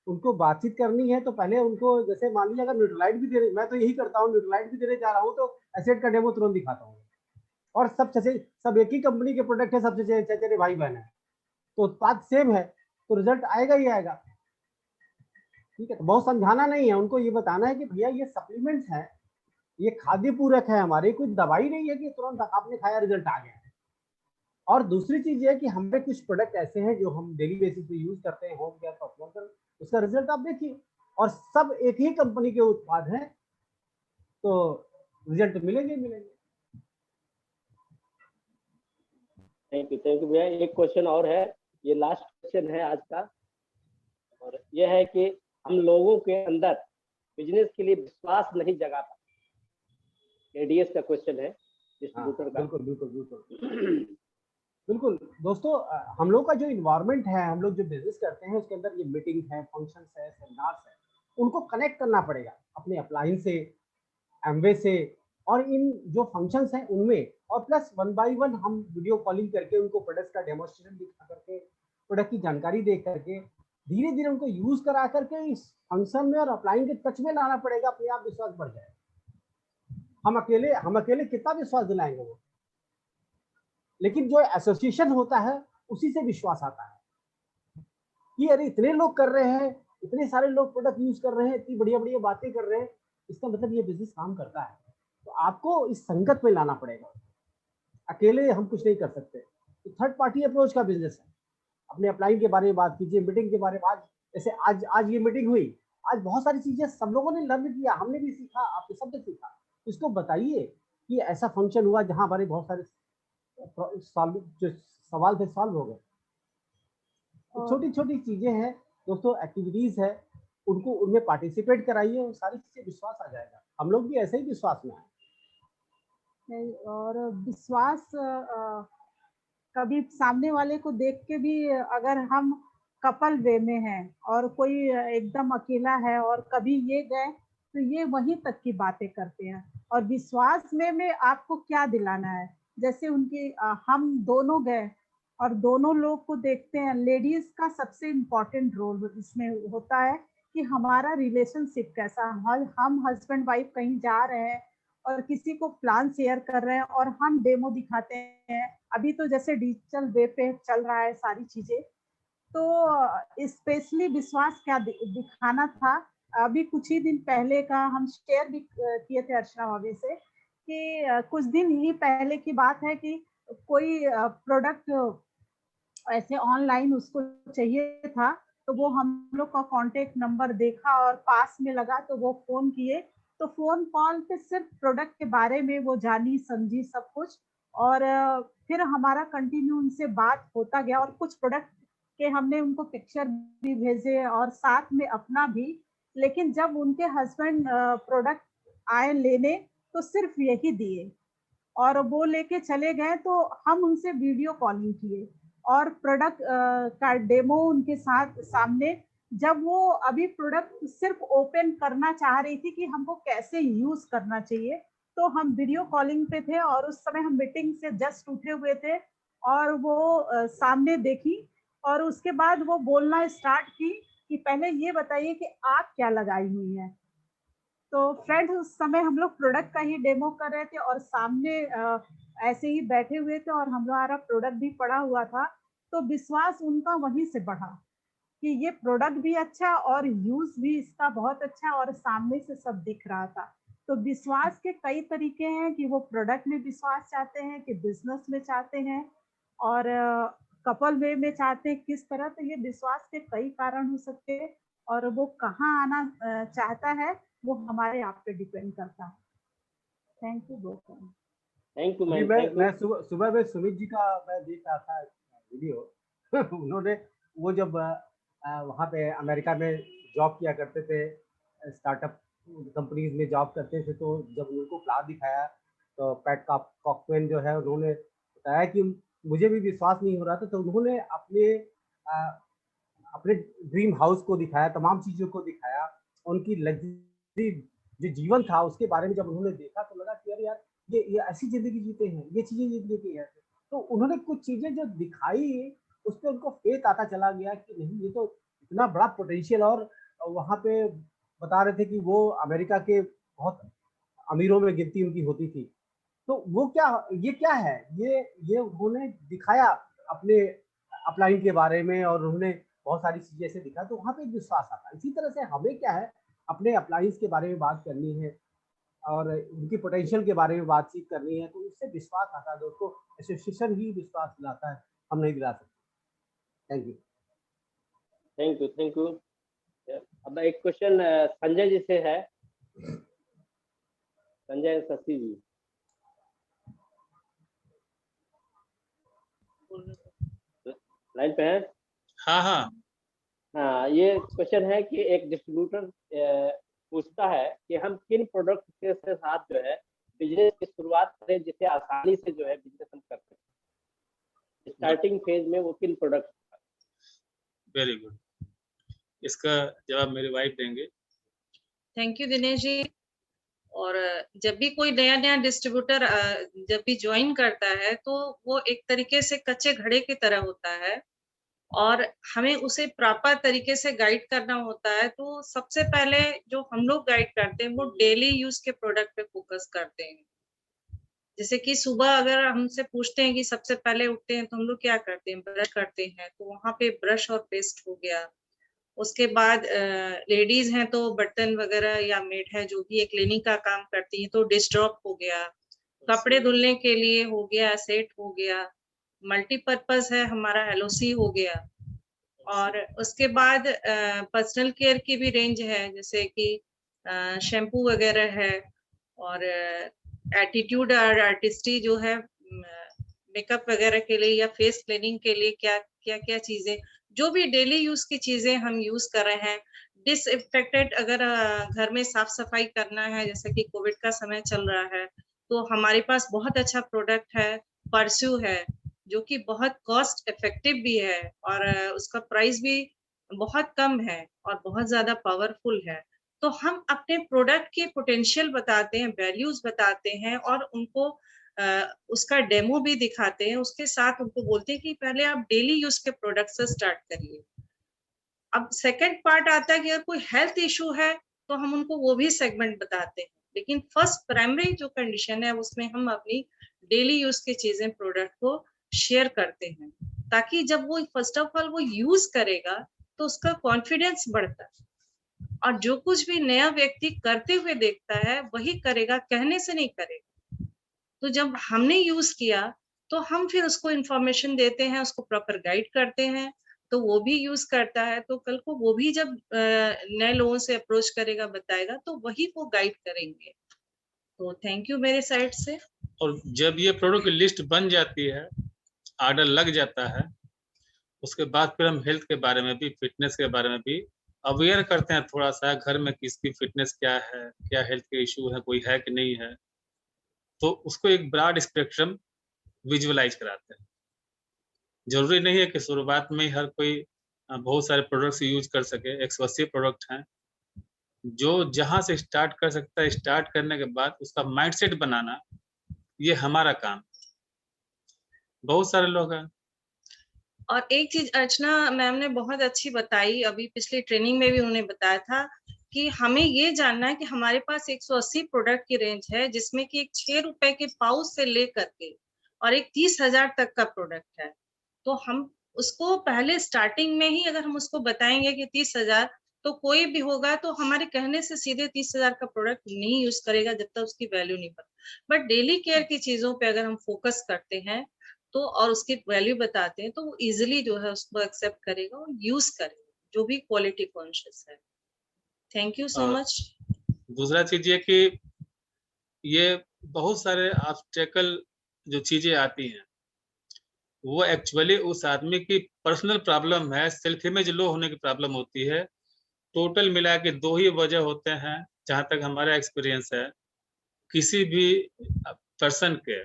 उनको बातचीत करनी है तो पहले उनको, जैसे मान लीजिए अगर न्यूट्रालाइट भी दे रहे, मैं तो यही करता हूँ, न्यूट्रालाइट भी देने जा रहा हूँ तो एसेट का डेमो तुरंत दिखाता हूँ। और सब एक ही कंपनी के प्रोडक्ट है, सबसे चचेरे भाई बहन है, तो उत्पाद सेम है तो रिजल्ट आएगा ही आएगा। ठीक है, तो बहुत समझाना नहीं है, उनको ये बताना है कि भैया ये सप्लीमेंट्स है, ये खाद्य पूरक है हमारे, कोई दवाई नहीं है कि तुरंत आपने खाया रिजल्ट आ गया। और दूसरी चीज ये है कि हमें कुछ प्रोडक्ट ऐसे हैं जो हम डेली बेसिस पे यूज करते हैं, होम केयर परफॉर्मेंस, उसका रिजल्ट आप देखिए, और सब एक ही कंपनी के उत्पाद हैं तो रिजल्ट मिलेंगे। थैंक यू भैया। एक क्वेश्चन और है, ये लास्ट क्वेश्चन है आज का, और ये है कि हम लोगों के अंदर बिजनेस के लिए विश्वास नहीं जगा पाते। एडीएस का क्वेश्चन है डिस्ट्रीब्यूटर का। बिल्कुल दोस्तों, हम लोग का जो इन्वायरमेंट है, हम लोग जो बिजनेस करते हैं उसके अंदर ये मीटिंग है, फंक्शंस है, सेमिनार्स है, उनको कनेक्ट करना पड़ेगा अपने अपलाइन से, एमवे से, और इन जो फंक्शंस हैं उनमें, और प्लस 1 बाय 1 हम वीडियो कॉलिंग करके उनको प्रोडक्ट का डेमोन्स्ट्रेशन दिखा करके, प्रोडक्ट की जानकारी दे करके, धीरे धीरे उनको यूज करा करके इस फंक्शन में और अपलाइन के टच में लाना पड़ेगा। अपने आप विश्वास बढ़ जाए। हम अकेले कितना विश्वास दिलाएंगे वो, लेकिन जो एसोसिएशन होता है उसी से विश्वास आता है कि अरे इतने लोग कर रहे हैं, इतने सारे लोग प्रोडक्ट यूज कर रहे हैं, इतनी बढ़िया बढ़िया बातें कर रहे हैं, इसका मतलब ये बिजनेस काम करता है। तो आपको इस संगत में लाना पड़ेगा, अकेले हम कुछ नहीं कर सकते। तो थर्ड पार्टी अप्रोच का बिजनेस है। अपने अप्लाइंग के बारे में बात कीजिए, मीटिंग के बारे में। आज जैसे आज ये मीटिंग हुई, आज बहुत सारी चीजें सब लोगों ने लर्न किया, हमने भी सीखा, आपने सबने सीखा। इसको बताइए कि ऐसा फंक्शन हुआ जहां हमारे बहुत सारे जो सवाल थे सॉल्व हो गए। तो छोटी छोटी चीजें हैं दोस्तों, एक्टिविटीज है, उनको उनमें पार्टिसिपेट कराइए और सारी चीजें विश्वास आ जाएगा। हम लोग भी ऐसे ही विश्वास में आए। और विश्वास कभी सामने वाले को देख के भी, अगर हम कपल वे में हैं और कोई एकदम अकेला है और कभी ये गए तो ये वहीं तक की बातें करते हैं। और विश्वास में आपको क्या दिलाना है। जैसे उनकी हम दोनों गए और दोनों लोग को देखते हैं, लेडीज का सबसे इम्पोर्टेंट रोल इसमें होता है कि हमारा रिलेशनशिप कैसा। हम हस्बैंड वाइफ कहीं जा रहे हैं और किसी को प्लान शेयर कर रहे हैं और हम डेमो दिखाते हैं। अभी तो जैसे डिजिटल वे पे चल रहा है सारी चीजें, तो स्पेशली विश्वास क्या दिखाना था। अभी कुछ ही दिन पहले का हम शेयर भी किए थे अर्चना भाभी से कि कुछ दिन ही पहले की बात है कि कोई प्रोडक्ट ऐसे ऑनलाइन उसको चाहिए था, तो वो हम लोग का कांटेक्ट नंबर देखा और पास में लगा तो वो फोन किए। तो फोन कॉल पे सिर्फ प्रोडक्ट के बारे में वो जानी समझी सब कुछ, और फिर हमारा कंटिन्यू उनसे बात होता गया और कुछ प्रोडक्ट के हमने उनको पिक्चर भी भेजे और साथ में अपना भी। लेकिन जब उनके हस्बैंड प्रोडक्ट आए लेने तो सिर्फ यही दिए और वो लेके चले गए। तो हम उनसे वीडियो कॉलिंग किए और प्रोडक्ट का डेमो उनके साथ सामने, जब वो अभी प्रोडक्ट सिर्फ ओपन करना चाह रही थी कि हमको कैसे यूज करना चाहिए, तो हम वीडियो कॉलिंग पे थे और उस समय हम मीटिंग से जस्ट उठे हुए थे और वो सामने देखी और उसके बाद वो बोलना स्टार्ट की कि पहले ये बताइए कि आप क्या लगाई हुई हैं। तो फ्रेंड्स उस समय हम लोग प्रोडक्ट का ही डेमो कर रहे थे और सामने ऐसे ही बैठे हुए थे और हमारा प्रोडक्ट भी पड़ा हुआ था। तो विश्वास उनका वहीं से बढ़ा कि ये प्रोडक्ट भी अच्छा और यूज भी इसका बहुत अच्छा और सामने से सब दिख रहा था। तो विश्वास के कई तरीके हैं कि वो प्रोडक्ट में विश्वास चाहते हैं कि बिजनेस में चाहते हैं और कपल वे में चाहते हैं किस तरह। तो ये विश्वास के कई कारण हो सकते हैं और वो कहाँ आना चाहता है वो हमारे आप पे डिपेंड करता है। Thank you both. Thank you अभी मैम। मैं सुबह में सुमित जी का मैं देख रहा था वीडियो उन्होंने वो जब वहाँ पे अमेरिका में जॉब किया करते थे, स्टार्टअप कंपनीज में जॉब करते थे, तो जब उनको प्लान दिखाया तो पैट कॉकवेन जो है उन्होंने बताया कि मुझे भी विश्वास नहीं हो रहा था। तो उन्होंने अपने ड्रीम हाउस को दिखाया, तमाम चीज़ों को दिखाया, उनकी लग्जरी जो जीवन था उसके बारे में जब उन्होंने देखा तो लगा कि यार ये ऐसी जिंदगी जीते हैं, ये चीजें जीतने की है। तो उन्होंने कुछ चीजें जो दिखाई उस पर उनको फेथ आता चला गया कि नहीं ये तो इतना बड़ा पोटेंशियल। और वहाँ पे बता रहे थे कि वो अमेरिका के बहुत अमीरों में गिनती उनकी होती थी। तो वो ये क्या है, ये उन्होंने दिखाया अपने अपलाइन के बारे में और उन्होंने बहुत सारी चीजें ऐसे दिखा, तो वहाँ पे एक विश्वास आता है। इसी तरह से हमें क्या है अपने अप्लायंस के बारे में बात करनी है और उनकी पोटेंशियल के बारे में बातचीत करनी है, तो उससे विश्वास आता है। दोस्तों एसोसिएशन ही विश्वास दिलाता है, हम नहीं दिला सकते। Thank you. Thank you, thank you. अब एक क्वेश्चन संजय जी से है, संजय शशि जी। लाइन पे है? हाँ हाँ हाँ, ये क्वेश्चन है कि एक डिस्ट्रीब्यूटर पूछता है कि हम किन प्रोडक्ट के साथ जो है बिजनेस की शुरुआत करें जिससे आसानी से जो है बिजनेस हम कर सकते। स्टार्टिंग फेज में वो किन प्रोडक्ट। वेरी गुड, इसका जवाब मेरी वाइफ देंगे। थैंक यू दिनेश जी। और जब भी कोई नया नया डिस्ट्रीब्यूटर जब भी ज्वाइन करता है तो वो एक तरीके से कच्चे घड़े की तरह होता है और हमें उसे प्रॉपर तरीके से गाइड करना होता है। तो सबसे पहले जो हम लोग गाइड करते हैं वो डेली यूज के प्रोडक्ट पे फोकस करते हैं। जैसे कि सुबह अगर हमसे पूछते हैं कि सबसे पहले उठते हैं तो हम लोग क्या करते हैं, ब्रश करते हैं, तो वहां पे ब्रश और पेस्ट हो गया। उसके बाद लेडीज हैं तो बर्तन वगैरह या मेड है जो भी क्लीनिंग का काम करती है तो डिश ड्रॉप हो गया। कपड़े धुलने के लिए हो गया सेट हो गया। मल्टीपर्पज है हमारा एलओसी हो गया। और उसके बाद पर्सनल केयर की भी रेंज है, जैसे कि शैम्पू वगैरह है और एटीट्यूड और आर्टिस्टी जो है मेकअप वगैरह के लिए या फेस क्लीनिंग के लिए क्या क्या क्या चीजें, जो भी डेली यूज की चीजें हम यूज कर रहे हैं। डिसइंफेक्टेड अगर घर में साफ सफाई करना है, जैसे कि कोविड का समय चल रहा है, तो हमारे पास बहुत अच्छा प्रोडक्ट है परस्यू है, जो कि बहुत कॉस्ट इफेक्टिव भी है और उसका प्राइस भी बहुत कम है और बहुत ज्यादा पावरफुल है। तो तो हम अपने प्रोडक्ट के पोटेंशियल बताते हैं, वैल्यूज बताते हैं और उनको उसका डेमो भी दिखाते हैं। उसके साथ उनको बोलते हैं कि पहले आप डेली यूज के प्रोडक्ट से स्टार्ट करिए। अब सेकंड पार्ट आता है कि अगर कोई हेल्थ इशू है तो हम उनको वो भी सेगमेंट बताते हैं, लेकिन फर्स्ट प्राइमरी जो कंडीशन है उसमें हम अपनी डेली यूज की चीजें प्रोडक्ट को शेयर करते हैं, ताकि जब वो फर्स्ट ऑफ ऑल वो यूज करेगा तो उसका कॉन्फिडेंस बढ़ता है और जो कुछ भी नया व्यक्ति करते हुए देखता है वही करेगा, कहने से नहीं करेगा। तो जब हमने यूज किया तो हम फिर उसको इंफॉर्मेशन देते हैं, उसको प्रॉपर गाइड करते हैं, तो वो भी यूज करता है। तो कल को वो भी जब नए लोगों से अप्रोच करेगा, बताएगा, तो वही वो गाइड करेंगे। तो थैंक यू मेरे साइड से। और जब ये प्रोडक्ट की लिस्ट बन जाती है, ऑर्डर लग जाता है, उसके बाद फिर हम हेल्थ के बारे में भी, फिटनेस के बारे में भी अवेयर करते हैं थोड़ा सा, घर में किसकी फिटनेस क्या है, क्या हेल्थ के इशू है, कोई है कि नहीं है, तो उसको एक ब्रॉड स्पेक्ट्रम विजुअलाइज कराते हैं। जरूरी नहीं है कि शुरुआत में ही हर कोई बहुत सारे प्रोडक्ट्स यूज कर सके। 180 प्रोडक्ट हैं, जो जहां से स्टार्ट कर सकता है, स्टार्ट करने के बाद उसका माइंडसेट बनाना, ये हमारा काम। बहुत सारे लोग हैं। और एक चीज अर्चना मैम ने बहुत अच्छी बताई, अभी पिछली ट्रेनिंग में भी उन्होंने बताया था कि हमें ये जानना है कि हमारे पास 180 प्रोडक्ट की रेंज है, जिसमें कि एक 6 रुपए के पाउच से लेकर के और एक 30,000 तक का प्रोडक्ट है। तो हम उसको पहले स्टार्टिंग में ही अगर हम उसको बताएंगे कि 30,000, तो कोई भी होगा तो हमारे कहने से सीधे 30,000 का प्रोडक्ट नहीं यूज करेगा जब तक उसकी वैल्यू नहीं पता। बट डेली केयर की चीजों पे अगर हम फोकस करते हैं तो और उसकी वैल्यू बताते हैं तो वो इजिली जो है उसको एक्सेप्ट करेगा और यूज करेगा, जो भी क्वालिटी कॉन्शियस है। Thank you so much. दूसरा चीज ये कि ये बहुत सारे ऑब्स्टेकल जो चीजें आती हैं, वो एक्चुअली उस आदमी की पर्सनल प्रॉब्लम है, सेल्फ इमेज लो होने की प्रॉब्लम होती है। टोटल मिला के 2 ही वजह होते हैं, जहां तक हमारा एक्सपीरियंस है। किसी भी पर्सन के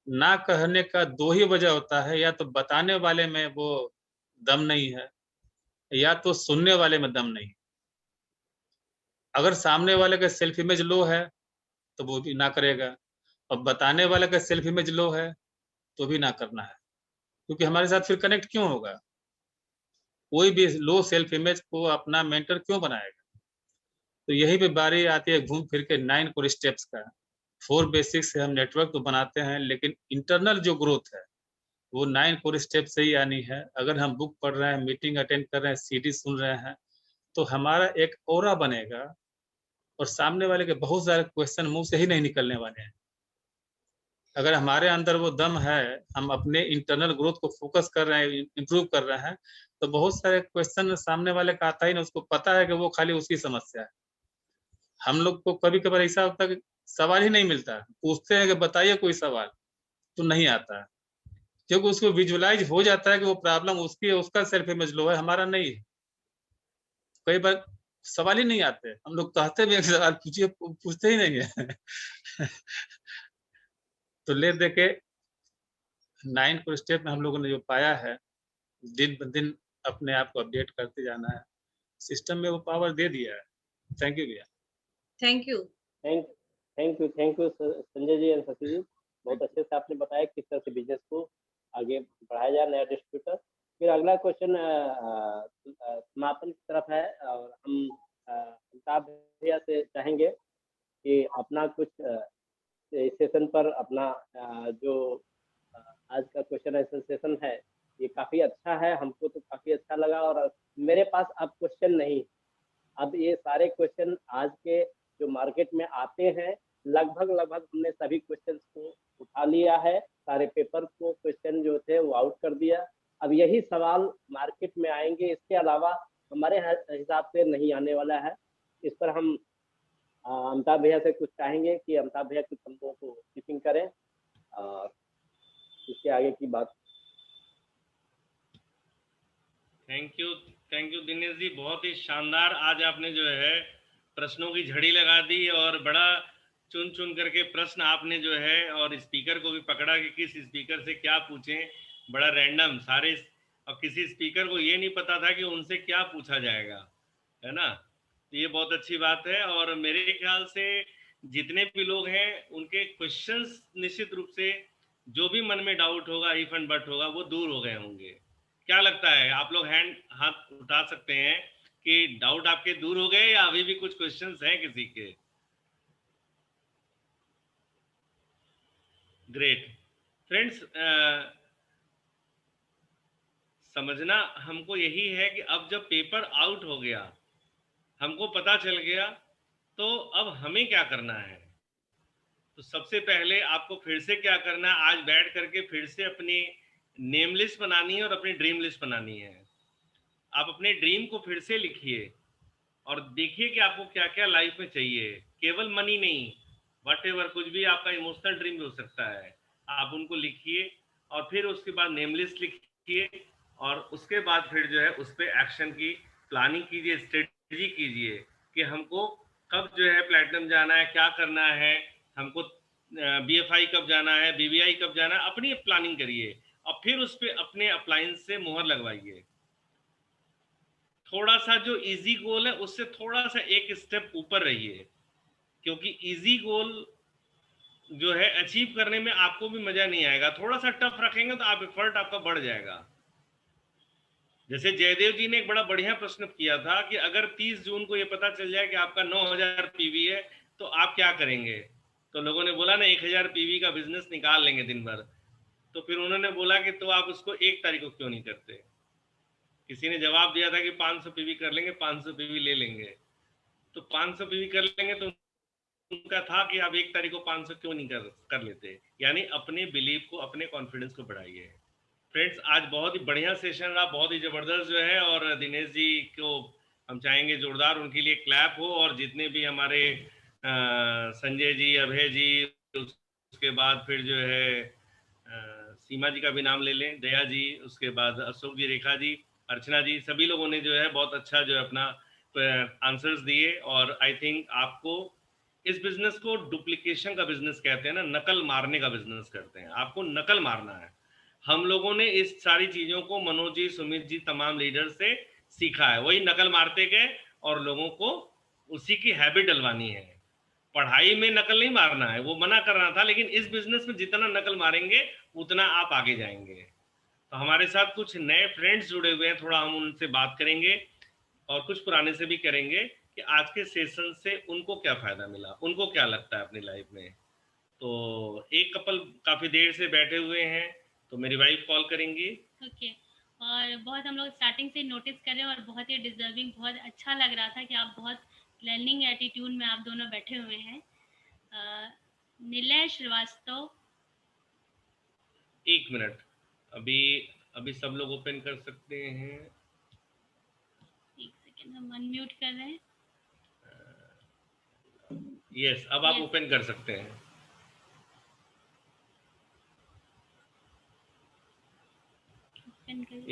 ना कहने का 2 ही वजह होता है, या तो बताने वाले में वो दम नहीं है, या तो सुनने वाले में दम नहीं। अगर सामने वाले का सेल्फ इमेज लो है तो वो भी ना करेगा, और बताने वाले का सेल्फ इमेज लो है तो भी ना करना है, क्योंकि हमारे साथ फिर कनेक्ट क्यों होगा? कोई भी लो सेल्फ इमेज को अपना मेंटर क्यों बनाएगा? तो यही पे बारी आती है घूम फिर के 9 कोर स्टेप्स का। 4 बेसिक से हम नेटवर्क तो बनाते हैं, लेकिन इंटरनल जो ग्रोथ है वो 9 कोर स्टेप से ही आनी है। अगर हम बुक पढ़ रहे हैं, मीटिंग अटेंड कर रहे हैं, सीडी सुन रहे हैं, तो हमारा एक ऑरा बनेगा और सामने वाले के बहुत सारे क्वेश्चन मुंह से ही नहीं निकलने वाले हैं। अगर हमारे अंदर वो दम है, हम अपने इंटरनल ग्रोथ को फोकस कर रहे हैं, इंप्रूव कर रहे हैं, तो बहुत सारे क्वेश्चन सामने वाले का आता ही नहीं, उसको पता है कि वो खाली उसकी समस्या है। हम लोग को कभी कभार ऐसा होता है कि सवाल ही नहीं मिलता, पूछते हैं कि बताइए कोई सवाल, तो नहीं आता है, क्योंकि उसको विजुअलाइज हो जाता है कि वो प्रॉब्लम उसकी है, उसका सेल्फ इमेज लो है, हमारा नहीं है। कई बार सवाल ही नहीं आते, हम लोग कहते भी सवाल पूछिए, पूछते ही नहीं है। तो ले दे के 9 को स्टेप में हम लोगों ने जो पाया है, दिन ब दिन अपने आप को अपडेट करते जाना है। सिस्टम में वो पावर दे दिया है। थैंक यू भैया। Thank you. Thank you Sanjay ji and Shashi ji, बहुत अच्छे से आपने बताया किस तरह से बिजनेस को आगे बढ़ाया जाए नया डिस्ट्रीब्यूटर। फिर अगला क्वेश्चन समापन की तरफ है, और हम अमिताभ भैया से चाहेंगे कि अपना कुछ सेशन पर अपना जो आज का क्वेश्चन आंसर सेशन है, ये काफ़ी अच्छा है, हमको तो काफ़ी अच्छा लगा। और मेरे पास अब क्वेश्चन नहीं, अब ये सारे क्वेश्चन आज के जो मार्केट में आते हैं, लगभग हमने सभी क्वेश्चन को उठा लिया है, सारे पेपर को क्वेश्चन जो थे वो आउट कर दिया। अब यही सवाल मार्केट में आएंगे, इसके अलावा हमारे हिसाब से नहीं आने वाला है। इस पर हम अमिताभ भैया से कुछ चाहेंगे कि अमिताभ भैया कुछ हम लोगों को टीचिंग करें, और इसके आगे की बात। थैंक यू दिनेश जी, बहुत ही शानदार आज आपने जो है प्रश्नों की झड़ी लगा दी, और बड़ा चुन चुन करके प्रश्न आपने जो है, और स्पीकर को भी पकड़ा कि किस स्पीकर से क्या पूछें, बड़ा रैंडम सारे, और किसी स्पीकर को ये नहीं पता था कि उनसे क्या पूछा जाएगा, है ना। तो ये बहुत अच्छी बात है। और मेरे ख्याल से जितने भी लोग हैं उनके क्वेश्चंस निश्चित रूप से जो भी मन में डाउट होगा, इफ एंड बट होगा, वो दूर हो गए होंगे। क्या लगता है, आप लोग हाथ उठा सकते हैं कि डाउट आपके दूर हो गए या अभी भी कुछ क्वेश्चंस हैं किसी के? ग्रेट फ्रेंड्स, समझना हमको यही है कि अब जब पेपर आउट हो गया, हमको पता चल गया, तो अब हमें क्या करना है। तो सबसे पहले आपको फिर से क्या करना है, आज बैठ करके फिर से अपनी नेम लिस्ट बनानी है और अपनी ड्रीम लिस्ट बनानी है। आप अपने ड्रीम को फिर से लिखिए और देखिए कि आपको क्या क्या लाइफ में चाहिए। केवल मनी नहीं, व्हाटएवर, कुछ भी आपका इमोशनल ड्रीम भी हो सकता है, आप उनको लिखिए और फिर उसके बाद नेम लिस्ट लिखिए और उसके बाद फिर जो है उस पर एक्शन की प्लानिंग कीजिए, स्ट्रेटजी कीजिए कि हमको कब जो है प्लैटिनम जाना है, क्या करना है, हमको BFI कब जाना है, BBI कब जाना है, अपनी प्लानिंग करिए और फिर उस पर अपने अप्लायंस से मुहर लगवाइए। थोड़ा सा जो इजी गोल है उससे थोड़ा सा एक स्टेप ऊपर रहिए, क्योंकि इजी गोल जो है अचीव करने में आपको भी मजा नहीं आएगा। थोड़ा सा टफ रखेंगे तो आप एफर्ट आपका बढ़ जाएगा। जैसे जयदेव जी ने एक बड़ा बढ़िया प्रश्न किया था कि अगर 30 जून को ये पता चल जाए कि आपका 9000 PV है तो आप क्या करेंगे। तो लोगों ने बोला ना 1000 PV का बिजनेस निकाल लेंगे दिन भर। तो फिर उन्होंने बोला कि तो आप उसको 1 तारीख को क्यों नहीं करते। किसी ने जवाब दिया था कि 500 PV कर लेंगे, 500 PV ले लेंगे। तो 500 PV कर लेंगे तो उनका था कि आप 1 तारीख को 500 क्यों नहीं कर लेते। यानी अपने बिलीफ को, अपने कॉन्फिडेंस को बढ़ाइए। फ्रेंड्स, आज बहुत ही बढ़िया सेशन रहा, बहुत ही जबरदस्त जो है। और दिनेश जी को हम चाहेंगे जोरदार उनके लिए क्लैप हो। और जितने भी हमारे संजय जी, अभय जी, उसके बाद फिर जो है सीमा जी का भी नाम ले लें, दया जी, उसके बाद अशोक जी, रेखा जी, अर्चना जी, सभी लोगों ने जो है बहुत अच्छा जो है अपना आंसर्स दिए। और आई थिंक आपको इस बिजनेस को डुप्लीकेशन का बिजनेस कहते हैं ना, नकल मारने का बिजनेस करते हैं। आपको नकल मारना है। हम लोगों ने इस सारी चीजों को मनोज जी, सुमित जी, तमाम लीडर से सीखा है। वही नकल मारते गए और लोगों को उसी की हैबिट डलवानी है। पढ़ाई में नकल नहीं मारना है, वो मना कर रहा था, लेकिन इस बिजनेस में जितना नकल मारेंगे उतना आप आगे जाएंगे। तो हमारे साथ कुछ नए फ्रेंड्स जुड़े हुए हैं, थोड़ा हम उनसे बात करेंगे और कुछ पुराने से भी करेंगे कि आज के सेशन से उनको क्या फायदा मिला, उनको क्या लगता है अपनी लाइफ में। तो एक कपल काफी देर से बैठे हुए हैं, तो मेरी वाइफ कॉल करेंगी। ओके और बहुत हम लोग स्टार्टिंग से नोटिस कर रहे हैं और बहुत ही डिजर्विंग, बहुत अच्छा लग रहा था कि आप बहुत लर्निंग एटीट्यूड में आप दोनों बैठे हुए हैं। निलय श्रीवास्तव, 1 मिनट, अभी सब लोग ओपन कर सकते हैं। 1 सेकेंड, हम अनम्यूट कर रहे हैं। यस, अब आप ओपन कर सकते हैं।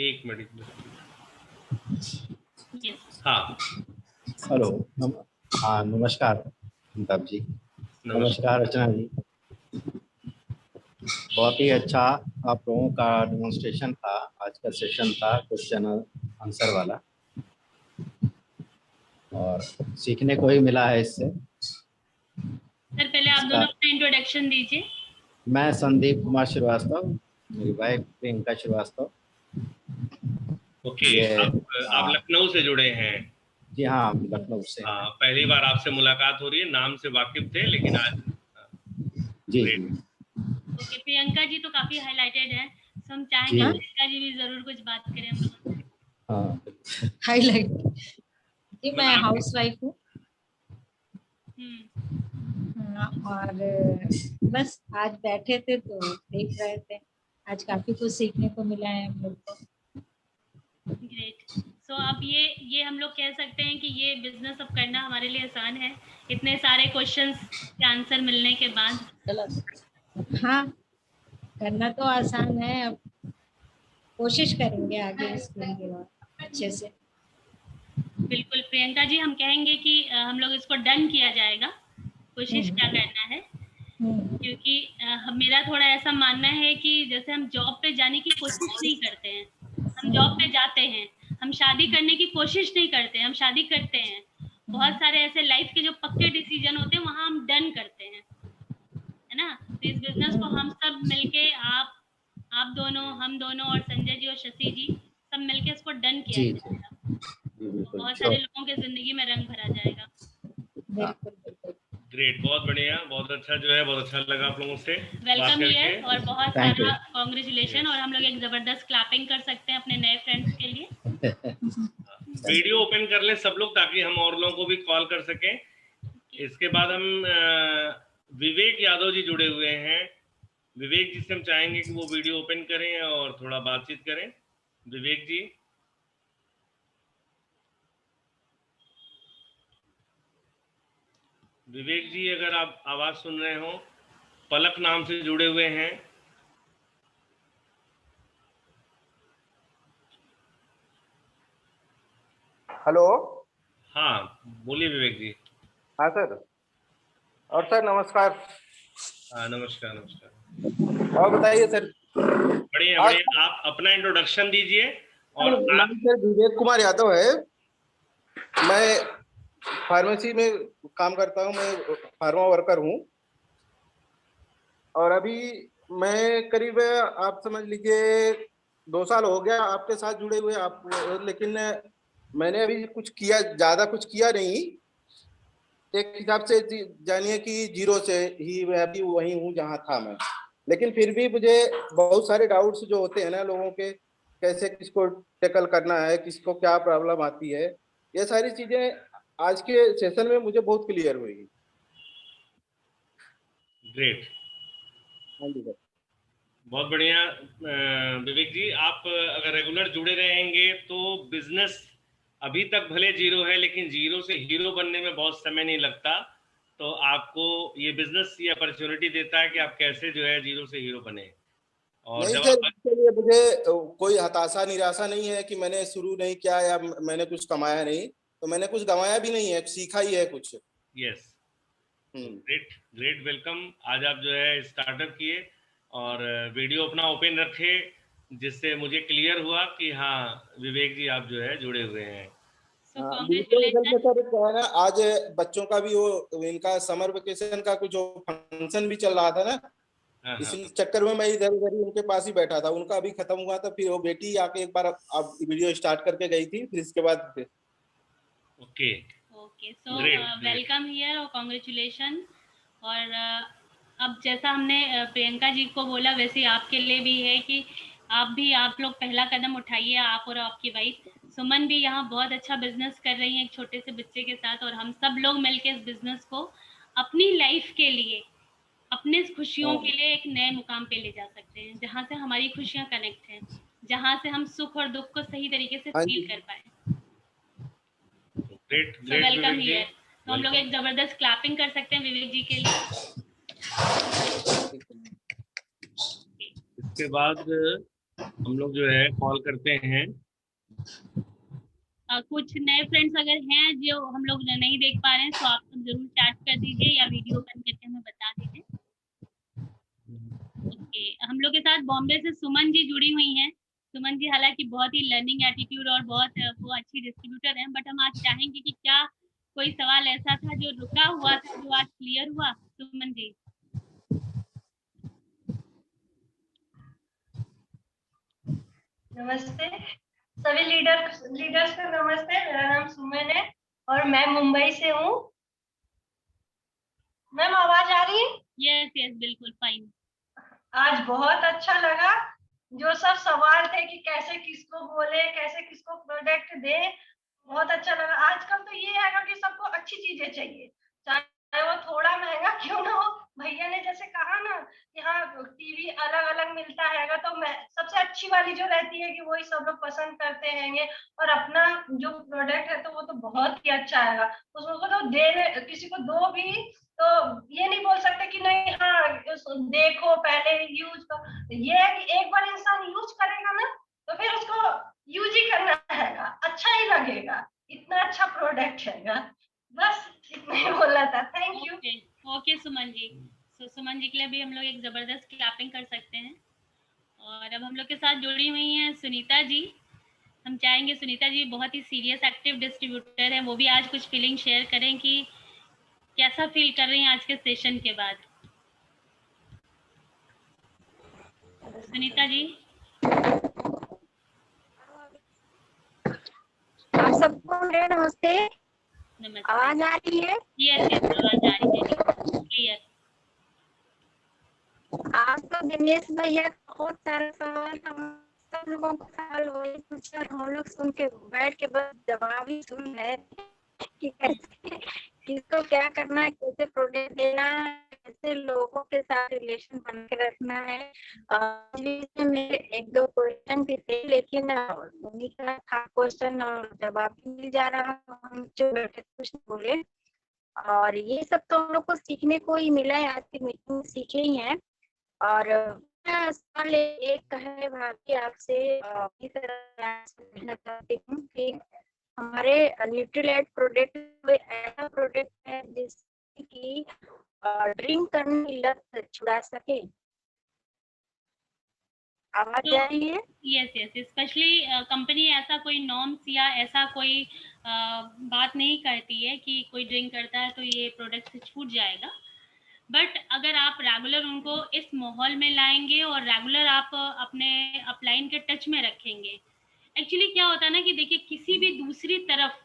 एक मिनट। हाँ, हेलो, हाँ नमस्कार अमिताभ जी। नमस्कार रचना जी। बहुत ही अच्छा आप लोगों का डेमोन्स्ट्रेशन था, आज का सेशन था क्वेश्चन आंसर वाला, और सीखने को ही मिला है इससे। सर पहले आप दोनों अपना इंट्रोडक्शन दीजिए। मैं संदीप कुमार श्रीवास्तव, मेरी वाइफ प्रियंका श्रीवास्तव। ओके, आप लखनऊ से जुड़े हैं? जी हाँ, लखनऊ से। हाँ, पहली बार आपसे मुलाकात हो रही है, नाम से वाकिफ थे लेकिन आज जी। ओके, प्रियंका जी तो काफी हाईलाइटेड है, तो हम चाहेंगे प्रियंका जी भी जरूर कुछ बात करें हम लोगों से। हाँ, हाईलाइट जी, मैं हाउस वाइफ हूँ और बस आज बैठे थे तो देख रहे थे, आज काफी कुछ सीखने को मिला है हम लोग को। ग्रेट। सो अब ये हम लोग कह सकते हैं कि ये बिजनेस अब करना हमारे लिए आसान है, इतने सारे क्वेश्चंस के आंसर मिलने के बाद। हाँ, करना तो आसान है, अब कोशिश करेंगे आगे इसके बाद अच्छे से। बिल्कुल प्रियंका जी, हम कहेंगे कि हम लोग इसको डन किया जाएगा, कोशिश क्या करना है, क्योंकि मेरा थोड़ा ऐसा मानना है कि जैसे हम जॉब पे जाने की कोशिश नहीं करते हैं, हम जॉब पे जाते हैं, हम शादी करने की कोशिश नहीं करते हैं, हम शादी करते हैं। बहुत सारे ऐसे लाइफ के जो पक्के डिसीजन होते हैं वहाँ हम डन करते हैं, है ना। तो इस बिजनेस को हम सब मिलके, आप दोनों, हम दोनों और संजय जी और शशि जी सब मिलके इसको डन किया जी जाएगा। बिल्कुल। बहुत सारे लोगों के जिंदगी में रंग भरा जाएगा। ग्रेट, बहुत बढ़िया, बहुत अच्छा जो है, बहुत अच्छा लगा आप लोगों से बात वेलकम करके। हियर और बहुत Thank you. सारा कांग्रेचुलेशन। और हम लोग एक जबरदस्त क्लैपिंग कर सकते हैं अपने नए फ्रेंड्स के लिए। वीडियो ओपन कर लें सब लोग ताकि हम और लोगों को भी कॉल कर सकें। इसके बाद हम विवेक यादव जी जुड़े हुए हैं। विवेक जी से हम चाहेंगे कि वो वीडियो ओपन करें और थोड़ा बातचीत करें। विवेक जी, विवेक जी अगर आप आवाज सुन रहे हो, पलक नाम से जुड़े हुए हैं। हेलो। हाँ बोलिए विवेक जी। हाँ सर। और सर नमस्कार। हाँ नमस्कार। नमस्कार, और बताइए सर। बढ़िया बढ़िया, आप अपना इंट्रोडक्शन दीजिए। और नाम सर विवेक कुमार यादव है। मैं फार्मेसी में काम करता हूँ, मैं फार्मा वर्कर हूँ। और अभी मैं करीब आप समझ लीजिए 2 साल हो गया आपके साथ जुड़े हुए आप, लेकिन मैंने अभी कुछ किया, ज्यादा कुछ किया नहीं। एक हिसाब से जानिए कि 0 से ही मैं अभी वही हूँ जहाँ था मैं। लेकिन फिर भी मुझे बहुत सारे डाउट्स जो होते हैं ना लोगों के, कैसे किसको टैकल करना है, किसको क्या प्रॉब्लम आती है, ये सारी चीजें आज के सेशन में मुझे बहुत क्लियर हुई। ग्रेट, हाँ जी सर। बहुत बढ़िया। विवेक जी, आप अगर रेगुलर जुड़े रहेंगे तो बिजनेस अभी तक भले 0 है, लेकिन 0 से हीरो बनने में बहुत समय नहीं लगता। तो आपको ये बिजनेस ये अपॉर्चुनिटी देता है कि आप कैसे जो है 0 से हीरो बने। और नहीं जब सर, इसके लिए मुझे कोई हताशा निराशा नहीं है कि मैंने शुरू नहीं किया या मैंने कुछ कमाया नहीं। तो मैंने कुछ गंवाया भी नहीं है, सीखा ही है कुछ। Yes, great great, welcome. आज आप जो है स्टार्टअप किए और वीडियो अपना ओपन रखे, जिससे मुझे क्लियर हुआ कि हाँ विवेक जी आप जो है जुड़े हुए हैं। बिल्कुल सर, क्या है ना, आज बच्चों का भी वो इनका समर वेकेशन का कुछ फंक्शन भी चल रहा था ना, इसी चक्कर में मैं इधर उधर ही उनके पास ही बैठा था। उनका अभी खत्म हुआ था, फिर वो बेटी आके एक बार अब वीडियो स्टार्ट करके गई थी, फिर इसके बाद okay okay, so welcome here और कांग्रेचुलेशन। और अब जैसा हमने प्रियंका जी को बोला, वैसे आपके लिए भी है कि आप लोग पहला कदम उठाइए, आप और आपकी वाइफ सुमन भी यहाँ बहुत अच्छा बिजनेस कर रही हैं एक छोटे से बच्चे के साथ। और हम सब लोग मिलकर इस बिजनेस को अपनी लाइफ के लिए, अपने खुशियों के लिए एक नए मुकाम पे ले जा सकते हैं, जहाँ से हमारी खुशियाँ कनेक्ट हैं, जहाँ से हम सुख और दुख को सही तरीके से फील कर पाए। Great welcome here. तो हम लोग एक जबरदस्त क्लैपिंग कर सकते हैं विवेक जी के लिए। इसके बाद हम लोग जो है कॉल करते हैं। कुछ नए फ्रेंड्स अगर हैं जो हम लोग नहीं देख पा रहे हैं तो आप सब जरूर चैट कर दीजिए या वीडियो ओपन करके हमें बता दीजिए। ओके, हम लोग के साथ बॉम्बे से सुमन जी जुड़ी हुई हैं। सुमन जी हालांकि बहुत ही लर्निंग एटीट्यूड और बहुत वो अच्छी डिस्ट्रीब्यूटर हैं, बट हम आज चाहेंगे कि क्या कोई सवाल ऐसा था जो रुका हुआ था जो आज क्लियर हुआ। सुमन जी नमस्ते सभी लीडर्स को नमस्ते। मेरा नाम सुमन है और मैं मुंबई से हूँ। मैम आवाज आ रही है? यस यस, बिल्कुल फाइन। आज बहुत अच्छा लगा, जो सब सवाल थे कि कैसे किसको बोले, कैसे किसको प्रोडक्ट दे, बहुत अच्छा लगा। आजकल तो ये है कि सबको अच्छी चीजें चाहिए, चाहे वो थोड़ा महंगा क्यों ना हो। भैया ने जैसे कहा ना कि हाँ टीवी अलग अलग मिलता है, तो मैं सबसे अच्छी वाली जो रहती है कि वही सब लोग पसंद करते हैं। और अपना जो प्रोडक्ट है तो वो तो बहुत ही अच्छा आएगा, उसको तो दे, किसी को दो भी तो ये नहीं बोल सकते कि नहीं हाँ देखो पहले यूज कर। ये है कि एक बार इंसान यूज करेगा ना तो फिर उसको यूज ही करना रहेगा, अच्छा ही लगेगा, इतना अच्छा प्रोडक्ट है। बस इतना ही बोला था। Thank you. Okay Suman ji, Suman ji के लिए भी हम लोग एक जबरदस्त क्लैपिंग कर सकते हैं। और अब हम लोग के साथ जुड़ी हुई हैं सुनीता जी। हम चाहेंगे सुनीता जी बहुत ही सीरियस एक्टिव डिस्ट्रीब्यूटर हैं, वो भी आज कुछ फीलिंग शेयर करें कि कैसा फील कर रही हैं आज के सेशन के बाद। सुनीता जी। आप सबको मेरे नमस्ते। नमस्ते। आवाज आ रही है? यस यस, आवाज आ रही है क्लियर। आज तो दिनेश भैया बहुत सारे सवाल सब लोगों को सवाल हो पूछे और हम लोग सुन के बैठ के बस जवाब ही सुन रहे थे कि कैसे किसको क्या करना है, कैसे प्रोडक्ट देना है, कैसे लोगों के साथ रिलेशन बना के रखना है। मेरे एक दो क्वेश्चन भी थे लेकिन उन्हीं का था क्वेश्चन और जवाब भी मिल जा रहा, हम जो बैठे कुछ बोले और ये सब तो हम लोग को सीखने को ही मिला है। आज की मीटिंग में सीखे ही हैं। और सवाल एक है भाभी आपसे इस तरह कहना चाहती हूँ कि हमारे न्यूट्रीलाइट प्रोडक्ट कोई ऐसा प्रोडक्ट है जिससे कि ड्रिंक करने की लत छुड़ा सके? आवाज आ रही है? यस यस, स्पेशली कंपनी ऐसा कोई नॉर्म्स या ऐसा कोई बात नहीं करती है कि कोई ड्रिंक करता है तो ये प्रोडक्ट से छूट जाएगा। बट अगर आप रेगुलर उनको इस माहौल में लाएंगे और रेगुलर आप अपने अपलाइन के टच में रखेंगे, एक्चुअली क्या होता है ना कि देखिए किसी भी दूसरी तरफ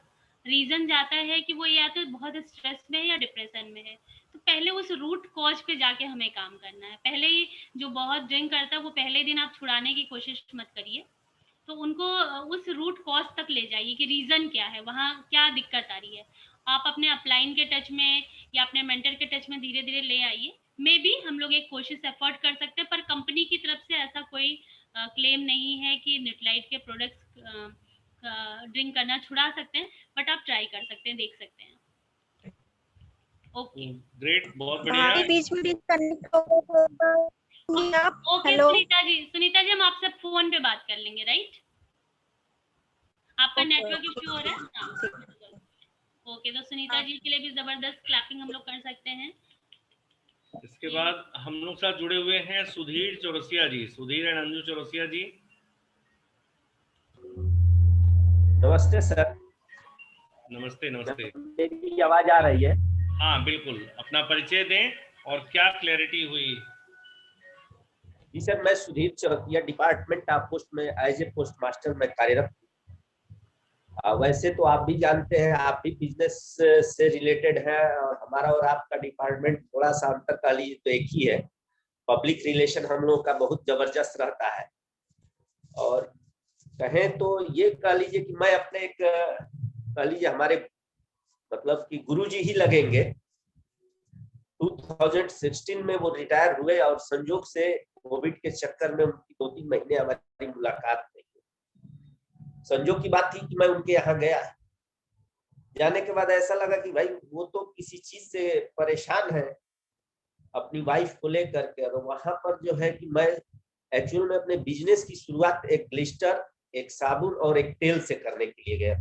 रीज़न जाता है कि वो या तो बहुत स्ट्रेस में है या डिप्रेशन में है, तो पहले उस रूट कॉज पे जाके हमें काम करना है। पहले ही जो बहुत ड्रिंक करता है वो पहले दिन आप छुड़ाने की कोशिश मत करिए, तो उनको उस रूट कॉज तक ले जाइए कि रीज़न क्या है, वहाँ क्या दिक्कत आ रही है। आप अपने अपलाइन के टच में या अपने मेंटर के टच में धीरे धीरे ले आइए। मे बी हम लोग एक कोशिश एफर्ट कर सकते हैं, पर कंपनी की तरफ से ऐसा कोई क्लेम नहीं है कि न्यूट्रीलाइट के प्रोडक्ट्स ड्रिंक करना छुड़ा सकते हैं, बट आप ट्राई कर सकते हैं, देख सकते हैं। ओके ग्रेट, बहुत बढ़िया। बीच में डिस्कनेक्ट हो गए आप। ओके सुनीता जी हम आपसे फोन पे बात कर लेंगे, राइट? आपका नेटवर्क इश्यू हो रहा है? हाँ ओके, तो सुनीता जी के लिए भी जबरदस्त क्लैपिंग हम लोग कर सकते हैं। इसके बाद हम लोग साथ जुड़े हुए हैं सुधीर चौरसिया जी। सुधीर एंड अंजू चौरसिया जी। नमस्ते सर। नमस्ते नमस्ते। मेरी आवाज आ रही है? हाँ बिल्कुल, अपना परिचय दें और क्या क्लैरिटी हुई? जी सर, मैं Sudhir Chaurasia, department of post में एज ए पोस्ट मास्टर में कार्यरत। वैसे तो आप भी जानते हैं, आप भी बिजनेस से रिलेटेड है और हमारा और आपका डिपार्टमेंट थोड़ा सा अंतर कह लीजिए तो एक ही है। पब्लिक रिलेशन हम लोगों का बहुत जबरदस्त रहता है और कहें तो ये कह लीजिए कि मैं अपने एक कह लीजिए हमारे मतलब कि गुरुजी ही लगेंगे। 2016 में वो रिटायर हुए और संजोग से कोविड के चक्कर में उनकी 2-3 महीने हमारी मुलाकात नहीं। संजोग की बात थी कि मैं उनके यहाँ गया, जाने के बाद ऐसा लगा कि भाई वो तो किसी चीज से परेशान है अपनी वाइफ को लेकर के, और वहां पर जो है कि मैं एक्चुअल में अपने बिजनेस की शुरुआत एक ग्लिस्टर, एक साबुन और एक तेल से करने के लिए गया।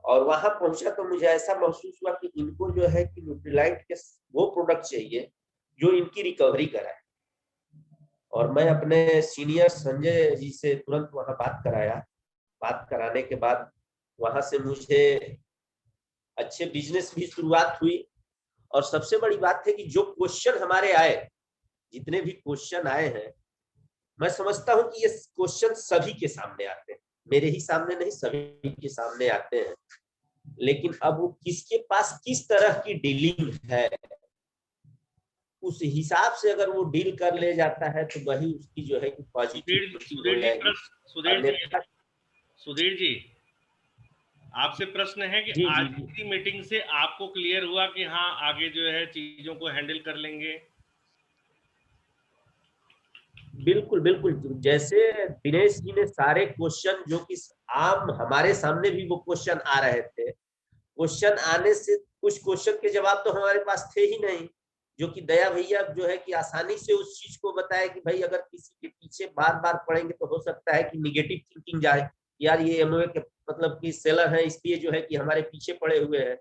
और वहां पहुंचा तो मुझे ऐसा महसूस हुआ कि इनको जो है कि न्यूट्रीलाइट के वो प्रोडक्ट चाहिए जो इनकी रिकवरी कराए। और मैं अपने सीनियर संजय जी से तुरंत वहां बात कराया। बात कराने के बाद वहां से मुझे अच्छे बिजनेस भी शुरुआत हुई। और सबसे बड़ी बात है कि जो क्वेश्चन हमारे आए, जितने भी क्वेश्चन आए हैं, मैं समझता हूं कि ये क्वेश्चन सभी के सामने आते हैं, मेरे ही सामने नहीं, सभी के सामने आते हैं। लेकिन अब वो किसके पास किस तरह की डीलिंग है, उस हिसाब से अगर वो डील कर ले जाता है तो वही उसकी जो है कि पॉजिटिव। सुधीर जी आपसे प्रश्न है कि आज की मीटिंग से आपको क्लियर हुआ कि हाँ आगे जो है चीजों को हैंडल कर लेंगे? बिल्कुल बिल्कुल, जैसे दिनेश जी ने सारे क्वेश्चन जो कि आम हमारे सामने भी वो क्वेश्चन आ रहे थे, क्वेश्चन आने से कुछ क्वेश्चन के जवाब तो हमारे पास थे ही नहीं, जो कि दया भैया जो है कि आसानी से उस चीज को बताया कि भाई अगर किसी के पीछे बार बार पड़ेंगे तो हो सकता है कि निगेटिव थिंकिंग जाए, यार ये एमओए के मतलब कि सेलर है इसलिए जो है कि हमारे पीछे पड़े हुए हैं।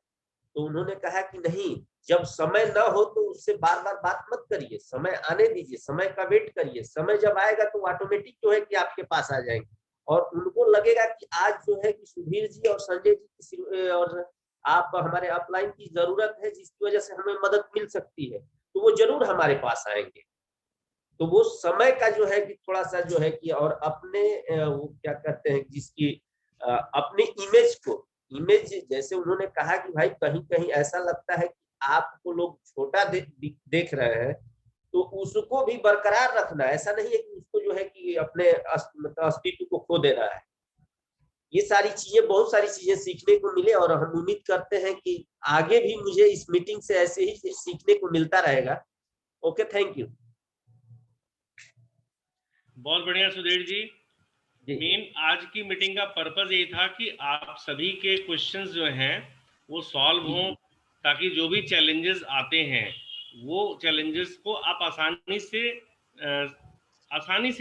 तो उन्होंने कहा कि नहीं, जब समय ना हो तो उससे बार बार बात मत करिए, समय आने दीजिए, समय का वेट करिए, समय जब आएगा तो ऑटोमेटिक जो है कि आपके पास आ जाएंगे। और उनको लगेगा कि आज जो है कि सुधीर जी और संजय जी किसी और आप हमारे अपलाइन की जरूरत है जिसकी वजह से हमें मदद मिल सकती है, तो वो जरूर हमारे पास आएंगे। तो वो समय का जो है कि थोड़ा सा जो है कि और अपने वो क्या कहते हैं जिसकी अपने इमेज जैसे उन्होंने कहा कि भाई कहीं कहीं ऐसा लगता है कि आपको लोग छोटा देख रहे हैं, तो उसको भी बरकरार रखना, ऐसा नहीं है कि उसको जो है कि अपने अस्तित्व को खो देना है। ये सारी चीजें, बहुत सारी चीजें सीखने को मिले और हम उम्मीद करते हैं कि आगे भी मुझे इस मीटिंग से ऐसे ही सीखने को मिलता रहेगा। Okay, thank you. बहुत बढ़िया सुधीर जी। मेन आज की मीटिंग का पर्पस ये था कि आप सभी के क्वेश्चंस जो हैं वो सॉल्व हों, ताकि जो भी चैलेंजेस आते हैं वो चैलेंजेस को आप आसानी से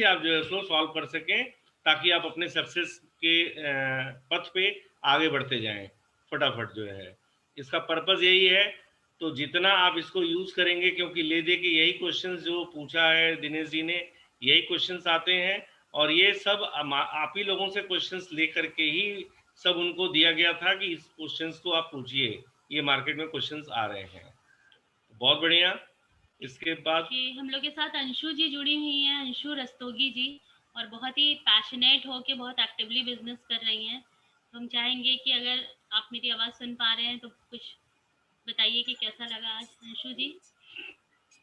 आप जो है उसको सॉल्व कर सकें, ताकि आप अपने सक्सेस के पथ पे आगे बढ़ते जाएं फटाफट जो है। इसका पर्पस यही है। तो जितना आप इसको यूज करेंगे, क्योंकि ले दे के यही क्वेश्चंस जो पूछा है दिनेश जी ने, यही क्वेश्चंस आते हैं और ये सब आप ही लोगों से क्वेश्चंस लेकर के ही सब उनको दिया गया था कि इस क्वेश्चंस को आप पूछिए, ये मार्केट में क्वेश्चंस आ रहे हैं। बहुत बढ़िया। इसके बाद हम लोग के साथ अंशु जी जुड़ी हुई हैं, अंशु रस्तोगी जी, और बहुत ही पैशनेट होके बहुत एक्टिवली बिजनेस कर रही हैं। तो हम चाहेंगे कि अगर आप मेरी आवाज़ सुन पा रहे हैं तो कुछ बताइए कि कैसा लगा आज। अंशु जी।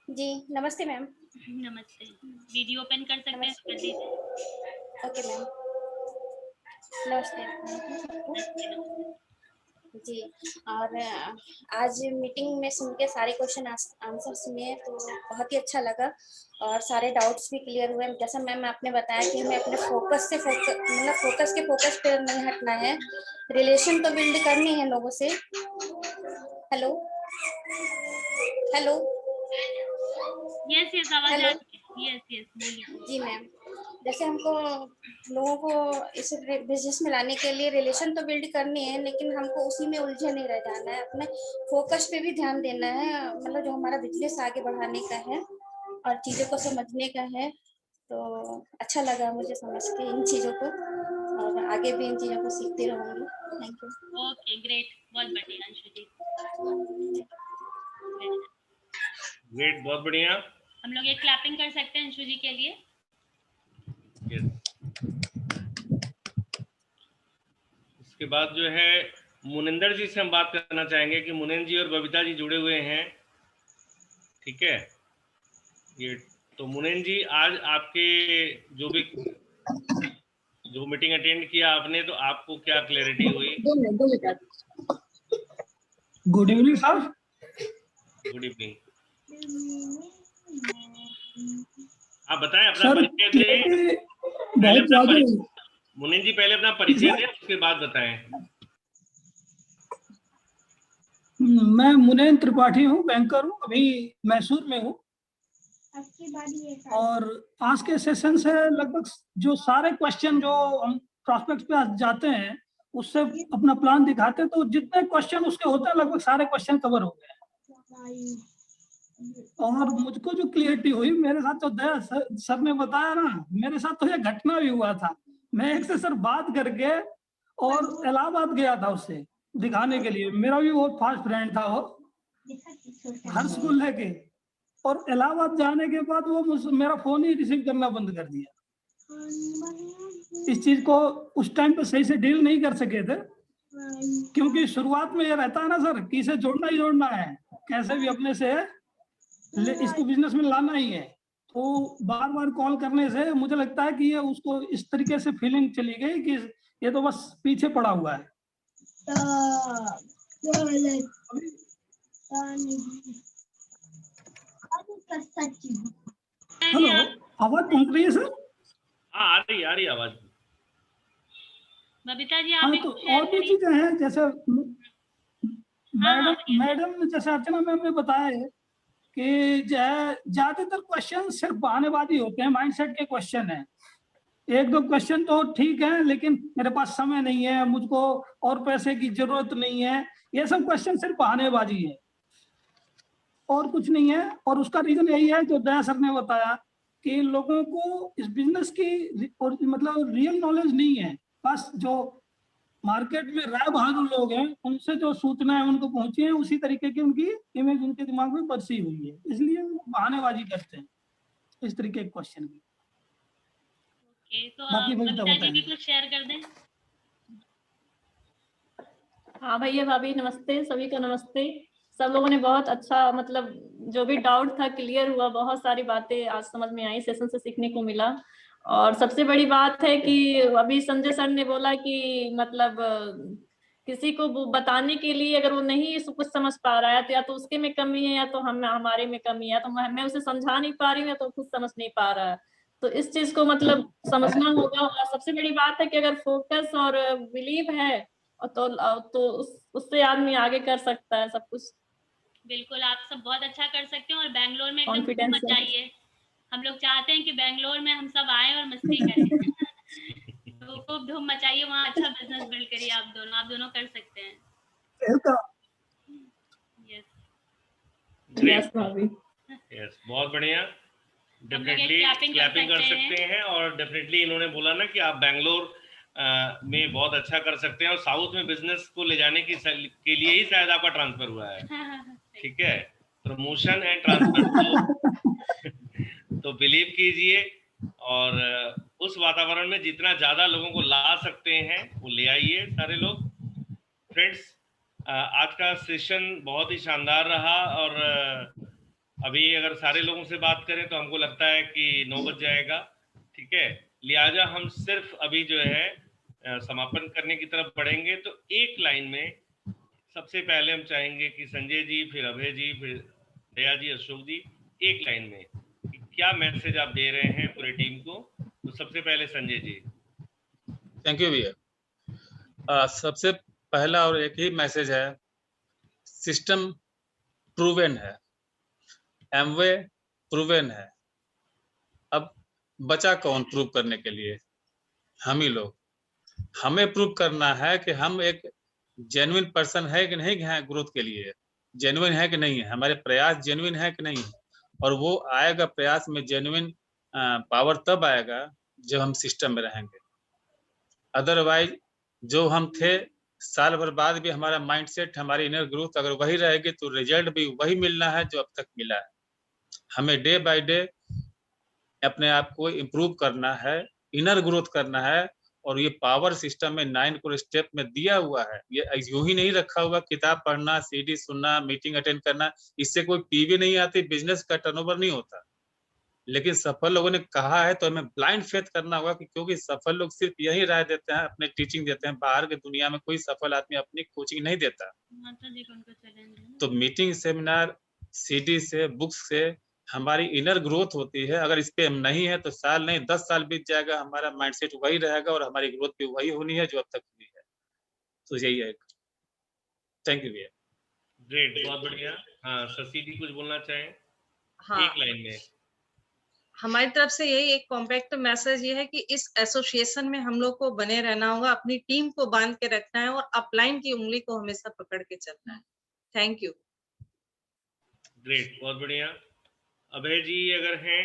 जी नमस्ते मैम। नमस्ते। वीडियो ओपन कर सकते हैं, कर दीजिए। ओके मैम, नमस्ते जी। और आज मीटिंग में सुन के सारे क्वेश्चन आंसर सुने तो बहुत ही अच्छा लगा और सारे डाउट्स भी क्लियर हुए। जैसा मैम आपने बताया कि हमें अपने फोकस के फोकस पे नहीं हटना है, रिलेशन तो बिल्ड करनी है लोगों से। हेलो हेलो यस आवाज आ रही है। यस बोलिए। जी मैम, जैसे हमको लोगों को इस बिजनेस में लाने के लिए रिलेशन तो बिल्ड करनी है, लेकिन हमको उसी में उलझे नहीं रह जाना है, अपने फोकस पे भी ध्यान देना है। मतलब जो हमारा बिजनेस आगे बढ़ाने का है और चीज़ों को समझने का है। तो अच्छा लगा मुझे समझ के इन चीज़ों को, और आगे भी इन चीज़ों को सीखती रहूँगी। Thank you. ओके ग्रेट, बहुत बढ़िया अंशु जी। ग्रेट, बहुत बढ़िया। हम लोग एक क्लैपिंग कर सकते हैं अंशु जी के लिए। इसके बाद जो है मुनिंदर जी से हम बात करना चाहेंगे कि मुनिंदर जी और बबीता जी जुड़े हुए हैं, ठीक है। ये तो मुनिंदर जी, आज आपके जो मीटिंग अटेंड किया आपने, तो आपको क्या क्लैरिटी हुई? Good evening sir. Good evening. आप बताएं अपना परिचय दें। मुनिंदर जी पहले अपना परिचय दें, उसके बाद बताएं। मैं मुनेन्द्र त्रिपाठी हूँ, बैंकर हूँ, अभी मैसूर में हूँ। और आज के सेशन से लगभग जो सारे क्वेश्चन जो हम प्रॉस्पेक्ट पे जाते हैं उससे अपना प्लान दिखाते हैं, तो जितने क्वेश्चन उसके होते हैं लगभग सारे क्वेश्चन कवर हो गए। और मुझको जो क्लियरिटी हुई, मेरे साथ तो दया सर ने बताया ना, मेरे साथ तो ये घटना भी हुआ था। मैं एक से सर बात करके और इलाहाबाद गया था उससे दिखाने के लिए, मेरा भी बहुत फास्ट फ्रेंड था वो, हर्ष को लेके। और इलाहाबाद जाने के बाद वो मेरा फोन ही रिसीव करना बंद कर दिया। इस चीज को उस टाइम पे सही से डील नहीं कर सके थे, क्योंकि शुरुआत में ये रहता है ना सर कि इसे जोड़ना ही जोड़ना है, कैसे भी अपने से इसको बिजनेस में लाना ही है। तो बार बार कॉल करने से मुझे लगता है कि ये उसको इस तरीके से फीलिंग चली गई कि ये तो बस पीछे पड़ा हुआ है। हेलो, आवाज पहुंच रही है सर? हाँ, आ रही आवाज। बबीता जी हाँ, तो और भी चीजें हैं, जैसे मैडम जैसे अर्चना मैम ने बताया है कि ज्यादातर क्वेश्चन सिर्फ बहानेबाजी होते हैं, माइंडसेट के क्वेश्चन है। एक दो क्वेश्चन तो ठीक है, लेकिन मेरे पास समय नहीं है, मुझको और पैसे की जरूरत नहीं है, ये सब क्वेश्चन सिर्फ बहानेबाजी है और कुछ नहीं है। और उसका रीजन यही है जो दया सर ने बताया कि लोगों को इस बिजनेस की मतलब रियल नॉलेज नहीं है। बस जो मार्केट में राय बहादुर लोग हैं उनसे जो सूचनाएं उनको पहुंची हैं उसी तरीके की उनकी इमेज उनके दिमाग में बसी हुई है, इसलिए वो बहानेबाजी करते हैं इस तरीके के क्वेश्चन की। ओके, तो बाकी मुझे तो कविता होता जी भी है। कुछ शेयर कर दें। हाँ भैया भाभी नमस्ते, सभी को नमस्ते। सब लोगों ने बहुत अच्छा मतलब जो भी डाउट था क्लियर हुआ, बहुत सारी बातें आज समझ में आई, सेशन से सीखने को मिला। और सबसे बड़ी बात है कि अभी संजय सर ने बोला कि मतलब किसी को बताने के लिए अगर वो नहीं कुछ समझ पा रहा है तो या तो उसके में कमी है या तो हमारे में कमी है, तो मैं उसे समझा नहीं पा रही हूँ या तो खुद समझ नहीं पा रहा है। तो इस चीज को मतलब समझना होगा। और सबसे बड़ी बात है कि अगर फोकस और बिलीव है तो उससे आदमी आगे कर सकता है सब कुछ। बिल्कुल, आप सब बहुत अच्छा कर सकते हैं और बैंगलोर में एकदम Confidence धूम है। मचाइए। हम लोग चाहते हैं कि बैंगलोर में हम सब आए और मस्ती करें। तो खूब धूम मचाइए, वहाँ अच्छा बिजनेस बिल्ड करिए। आप दोनों कर सकते हैं। यस ग्रेट, भाभी। यस, बहुत बढ़िया। हम लोग एक डेफिनेटली clapping क्लैपिंग कर सकते सकते हैं। और डेफिनेटली इन्होंने बोला ना कि आप बैंगलोर में बहुत अच्छा कर सकते हैं और साउथ में बिजनेस को ले जाने के लिए ही शायद आपका ट्रांसफर हुआ है। ठीक है, प्रमोशन एंड ट्रांसफर। तो बिलीव कीजिए और उस वातावरण में जितना ज्यादा लोगों को ला सकते हैं वो ले आइए सारे लोग। फ्रेंड्स, आज का सेशन बहुत ही शानदार रहा और अभी अगर सारे लोगों से बात करें तो हमको लगता है कि 9 बज जाएगा। ठीक है, लिहाजा हम सिर्फ अभी जो है समापन करने की तरफ बढ़ेंगे। तो एक लाइन में सबसे पहले हम चाहेंगे कि संजय जी, फिर अभय जी, फिर दया जी, अशोक जी, एक लाइन में क्या मैसेज आप दे रहे हैं पूरी टीम को। तो सबसे पहले संजय जी। थैंक यू भैया। सबसे पहला और एक ही मैसेज है, सिस्टम प्रूवन है, एमवे प्रूवन है। अब बचा कौन प्रूव करने के लिए? हम ही लोग। हमें प्रूव करना है कि हम एक जेन्युइन पर्सन है कि नहीं है, ग्रोथ के लिए जेन्युइन है कि नहीं है, हमारे प्रयास जेन्युइन है कि नहीं है। और वो आएगा प्रयास में जेन्युइन पावर तब आएगा जब हम सिस्टम में रहेंगे। अदरवाइज जो हम थे साल भर बाद भी हमारा माइंडसेट, हमारी इनर ग्रोथ अगर वही रहेगी तो रिजल्ट भी वही मिलना है जो अब तक मिला है। हमें डे बाय डे अपने आप को इम्प्रूव करना है, इनर ग्रोथ करना है। और ये पावर सिस्टम में 9 को स्टेप में दिया हुआ है। ये यूं ही नहीं रखा हुआ, किताब पढ़ना, सीडी सुनना, मीटिंग अटेंड करना, इससे कोई पीवी नहीं आती, बिजनेस का टर्नओवर नहीं होता। लेकिन सफल लोगों ने कहा है तो हमें ब्लाइंड फेथ करना होगा क्योंकि सफल लोग सिर्फ यही राय देते हैं, अपने टीचिंग देते हैं। बाहर की दुनिया में कोई सफल आदमी अपनी कोचिंग नहीं देता। तो मीटिंग, सेमिनार, सीडी से, बुक्स से हमारी इनर ग्रोथ होती है। अगर इस पे हम नहीं है तो साल नहीं 10 साल बीत जाएगा, हमारा माइंडसेट वही रहेगा और हमारी ग्रोथ भी वही होनी है जो अब तक हुई है। तो यही है। थैंक यू भैया। ग्रेट, बहुत बढ़िया। हाँ, शशि जी कुछ बोलना चाहें? हाँ, एक लाइन में। हमारी तरफ से यही एक कॉम्पैक्ट मैसेज ये है कि इस एसोसिएशन में हम लोग को बने रहना होगा, अपनी टीम को बांध के रखना है और अपलाइन की उंगली को हमेशा पकड़ के चलना है। Thank you. ग्रेट, बहुत बढ़िया। अभय जी अगर हैं,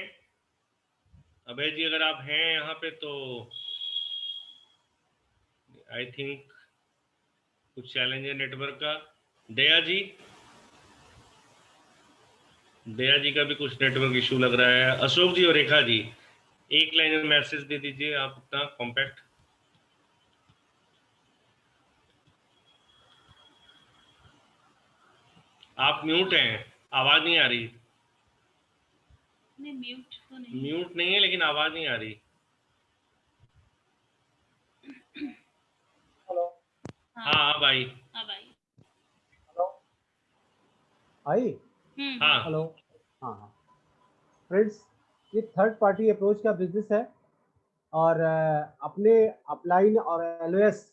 अभय जी अगर आप हैं यहाँ पे तो आई थिंक कुछ चैलेंज है नेटवर्क का। दया जी, दया जी का भी कुछ नेटवर्क इशू लग रहा है। अशोक जी और रेखा जी, एक लाइन में मैसेज दे दीजिए आप अपना कॉम्पैक्ट। आप म्यूट हैं, आवाज नहीं आ रही। म्यूट तो नहीं, म्यूट नहीं है लेकिन आवाज नहीं आ रही। हेलो। हाँ, अब आई। हेलो, आई? हाँ। हेलो। हाँ फ्रेंड्स, ये थर्ड पार्टी अप्रोच का बिजनेस है और अपने अपलाइन और एलओएस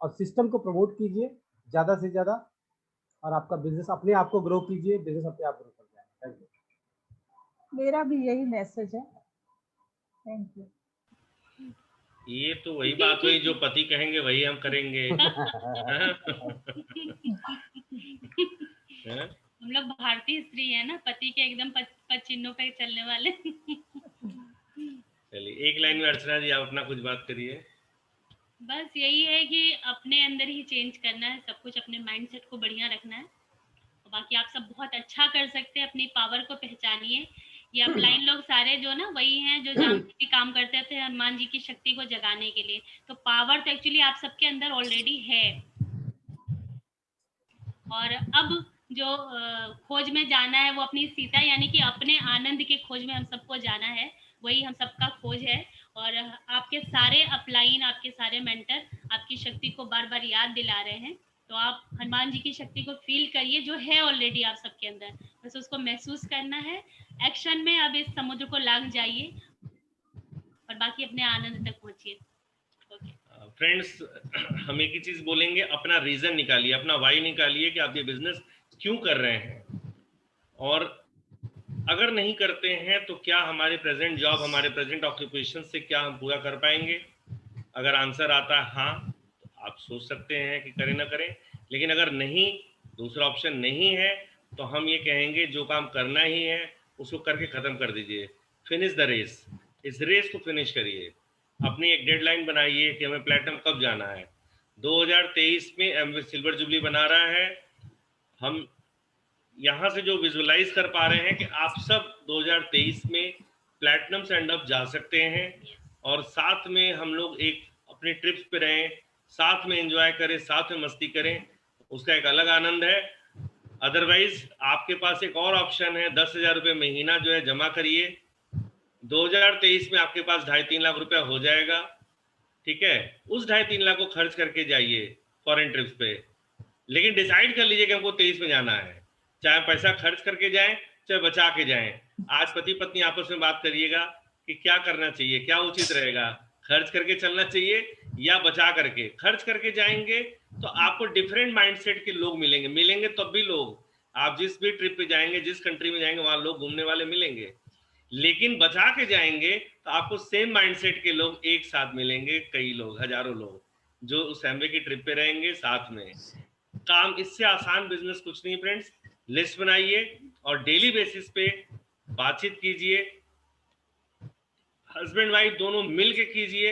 और सिस्टम को प्रमोट कीजिए ज़्यादा से ज़्यादा और आपका बिजनेस अपने आप को ग्रो कीजिए, बिजनेस अपने आप ग्रो कर जाएगा। Thank you. मेरा भी यही मैसेज है। Thank you. ये तो वही बात हुई, जो पति कहेंगे वही हम करेंगे। हम लोग भारतीय स्त्री है ना, पति के एकदम पद चिन्हों पे चलने वाले। चलिए, एक लाइन में अर्चना जी आप अपना कुछ बात करिए। बस यही है कि अपने अंदर ही चेंज करना है, सब कुछ अपने माइंडसेट को बढ़िया रखना है, और बाकी आप सब बहुत अच्छा कर सकते हैं। अपनी पावर को पहचानिए। ये अपलाइन लोग सारे जो ना वही हैं जो जहाँ भी काम करते थे हनुमान जी की शक्ति को जगाने के लिए। तो पावर तो एक्चुअली आप सबके अंदर ऑलरेडी है, और अब जो खोज में जाना है वो अपनी सीता यानी कि अपने आनंद के खोज में हम सबको जाना है। वही हम सबका खोज है। और आपके सारे अपलाइन, आपके सारे मेंटर आपकी शक्ति को बार बार याद दिला रहे हैं। तो आप हनुमान जी की शक्ति को फील करिए जो है ऑलरेडी आप सबके अंदर, बस उसको महसूस करना है। एक्शन में अब इस समुद्र को लांग जाइए और बाकी अपने आनंद तक पहुंचिए। फ्रेंड्स, हम एक ही चीज बोलेंगे, अपना रीजन निकालिए, अपना वाई निकालिए कि आप ये बिजनेस क्यों कर रहे हैं, और अगर नहीं करते हैं तो क्या हमारे प्रेजेंट जॉब, हमारे प्रेजेंट ऑक्यूपेशन से क्या हम पूरा कर पाएंगे। अगर आंसर आता है हाँ, तो आप सोच सकते हैं कि करें ना करें, लेकिन अगर नहीं, दूसरा ऑप्शन नहीं है, तो हम ये कहेंगे जो काम करना ही है उसको करके ख़त्म कर दीजिए। फिनिश द रेस, इस रेस को फिनिश करिए। अपनी एक डेडलाइन बनाइए कि हमें प्लेटिनम कब जाना है। 2023 में एमवे सिल्वर जुबली बना रहा है। हम यहाँ से जो विजुअलाइज कर पा रहे हैं कि आप सब 2023 में प्लेटिनम से एंड अप जा सकते हैं, और साथ में हम लोग एक अपनी ट्रिप्स पे रहें, साथ में एंजॉय करें, साथ में मस्ती करें, उसका एक अलग आनंद है। अदरवाइज आपके पास एक और ऑप्शन है, 10,000 रुपये महीना जो है जमा करिए। 2023 में आपके पास 2.5-3 लाख रुपया हो जाएगा, ठीक है। उस 2.5-3 लाख को खर्च करके जाइए फॉरेन ट्रिप्स पे, लेकिन डिसाइड कर लीजिए कि हमको 23 में जाना है। चाहे पैसा खर्च करके जाएं, चाहे बचा के जाएं। आज पति पत्नी आपस में बात करिएगा कि क्या करना चाहिए, क्या उचित रहेगा, खर्च करके चलना चाहिए या बचा करके। खर्च करके जाएंगे तो आपको डिफरेंट माइंडसेट के लोग मिलेंगे तब भी लोग, आप जिस भी ट्रिप पे जाएंगे, जिस कंट्री में जाएंगे, वहां लोग घूमने वाले मिलेंगे। लेकिन बचा के जाएंगे तो आपको सेम माइंडसेट के लोग एक साथ मिलेंगे, कई लोग, हजारों लोग जो उस एमवे की ट्रिप पे रहेंगे साथ में। काम इससे आसान बिजनेस कुछ नहीं फ्रेंड्स। लिस्ट बनाइए और डेली बेसिस पे बातचीत कीजिए, हस्बैंड वाइफ दोनों मिल के कीजिए।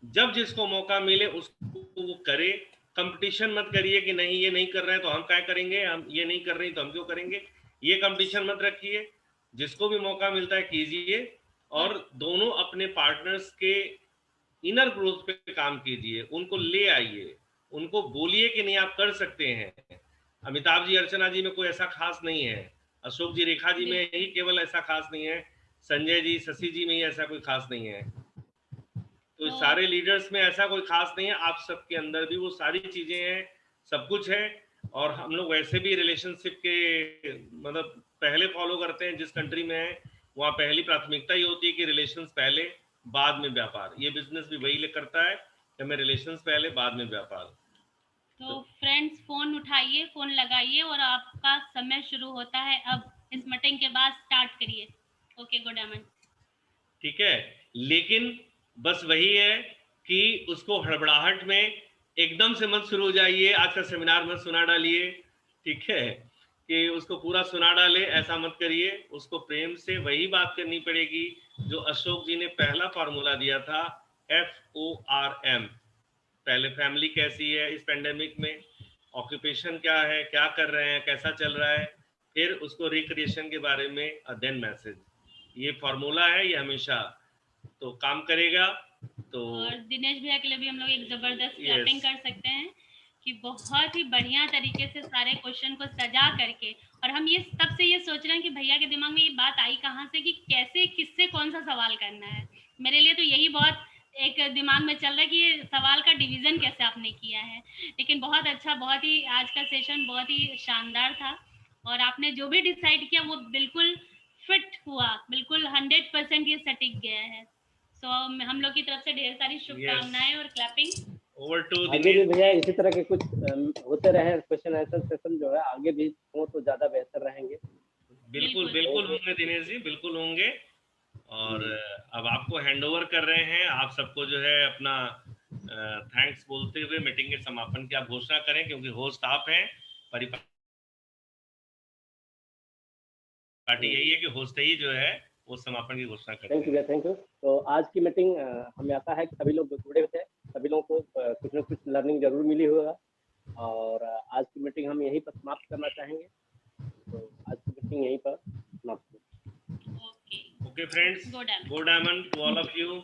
जब जिसको मौका मिले उसको वो करे। कंपटीशन मत करिए कि नहीं ये नहीं कर रहे हैं तो हम क्या करेंगे, हम ये नहीं कर रहे हैं तो हम क्यों करेंगे, ये कंपटीशन मत रखिए। जिसको भी मौका मिलता है कीजिए, और दोनों अपने पार्टनर्स के इनर ग्रोथ पे काम कीजिए, उनको ले आइए, उनको बोलिए कि नहीं आप कर सकते हैं। अमिताभ जी, अर्चना जी में कोई ऐसा खास नहीं है, अशोक जी, रेखा जी में ही केवल ऐसा खास नहीं है, संजय जी, शशि जी में ही ऐसा कोई खास नहीं है। तो सारे लीडर्स में ऐसा कोई खास नहीं है, आप सबके अंदर भी वो सारी चीजें हैं, सब कुछ है। और हम लोग वैसे भी रिलेशनशिप के मतलब पहले फॉलो करते हैं, जिस कंट्री में है वहाँ पहली प्राथमिकता ही होती है कि रिलेशंस पहले बाद में व्यापार। ये बिजनेस भी वही करता है कि हमें रिलेशंस पहले बाद में व्यापार। तो फ्रेंड्स, फोन उठाइए, फोन लगाइए, और आपका समय शुरू होता है अब। इस मीटिंग के बाद स्टार्ट करिए। ओके, गुड अमन। ठीक है, लेकिन बस वही है कि उसको हड़बड़ाहट में एकदम से मत शुरू हो जाइए। आज का सेमिनार मत सुना डालिए, ठीक है, कि उसको पूरा सुना डाले, ऐसा मत करिए। उसको प्रेम से वही बात करनी पड़ेगी जो अशोक जी ने पहला फार्मूला दिया था, FORM। पहले फैमिली कैसी है इस पेंडेमिक में, ऑक्यूपेशन क्या है, क्या कर रहे हैं, कैसा चल रहा है, फिर उसको रिक्रिएशन के बारे में, देन मैसेज। ये फार्मूला है, ये हमेशा तो काम करेगा। तो और दिनेश भैया के लिए भी हम लोग एक जबरदस्त क्लैपिंग कर सकते हैं कि बहुत ही बढ़िया तरीके से सारे क्वेश्चन को सजा करके, और हम ये तब से ये सोच रहे हैं कि भैया के दिमाग में ये बात आई कहाँ से कि कैसे किससे कौन सा सवाल करना है। मेरे लिए तो यही बहुत एक दिमाग में चल रहा है कि ये सवाल का डिवीजन कैसे आपने किया है। लेकिन बहुत अच्छा, बहुत ही आज का सेशन बहुत ही शानदार था, और आपने जो भी डिसाइड किया वो बिल्कुल फिट हुआ, बिल्कुल 100% ये सटीक गया है। सो हम लोग की तरफ से ढेर सारी शुभकामनाएं और क्लैपिंग। ओवर टू आगे भी भैया इसी तरह के कुछ होते रहे क्वेश्चन आंसर सेशन जो है, आगे भी हो तो ज्यादा बेहतर रहेंगे। बिल्कुल बिल्कुल होंगे दिनेश जी, बिल्कुल होंगे। और अब आपको हैंडओवर कर रहे हैं, आप सबको जो है अपना थैंक्स बोलते हुए मीटिंग के समापन की आप घोषणा करें, क्योंकि होस्ट आप हैं। पार्टी यही है कि होस्ट ही जो है वो समापन की घोषणा करते थैंक यू हैं। भैया, थैंक यू। तो आज की मीटिंग हमें आता है कि सभी लोग जो जुड़े हुए थे सभी लोगों को कुछ न कुछ लर्निंग जरूर मिली होगा, और आज की मीटिंग हम यहीं पर समाप्त करना चाहेंगे। तो आज की मीटिंग यहीं पर समाप्त। Okay friends, go Diamond to all of you.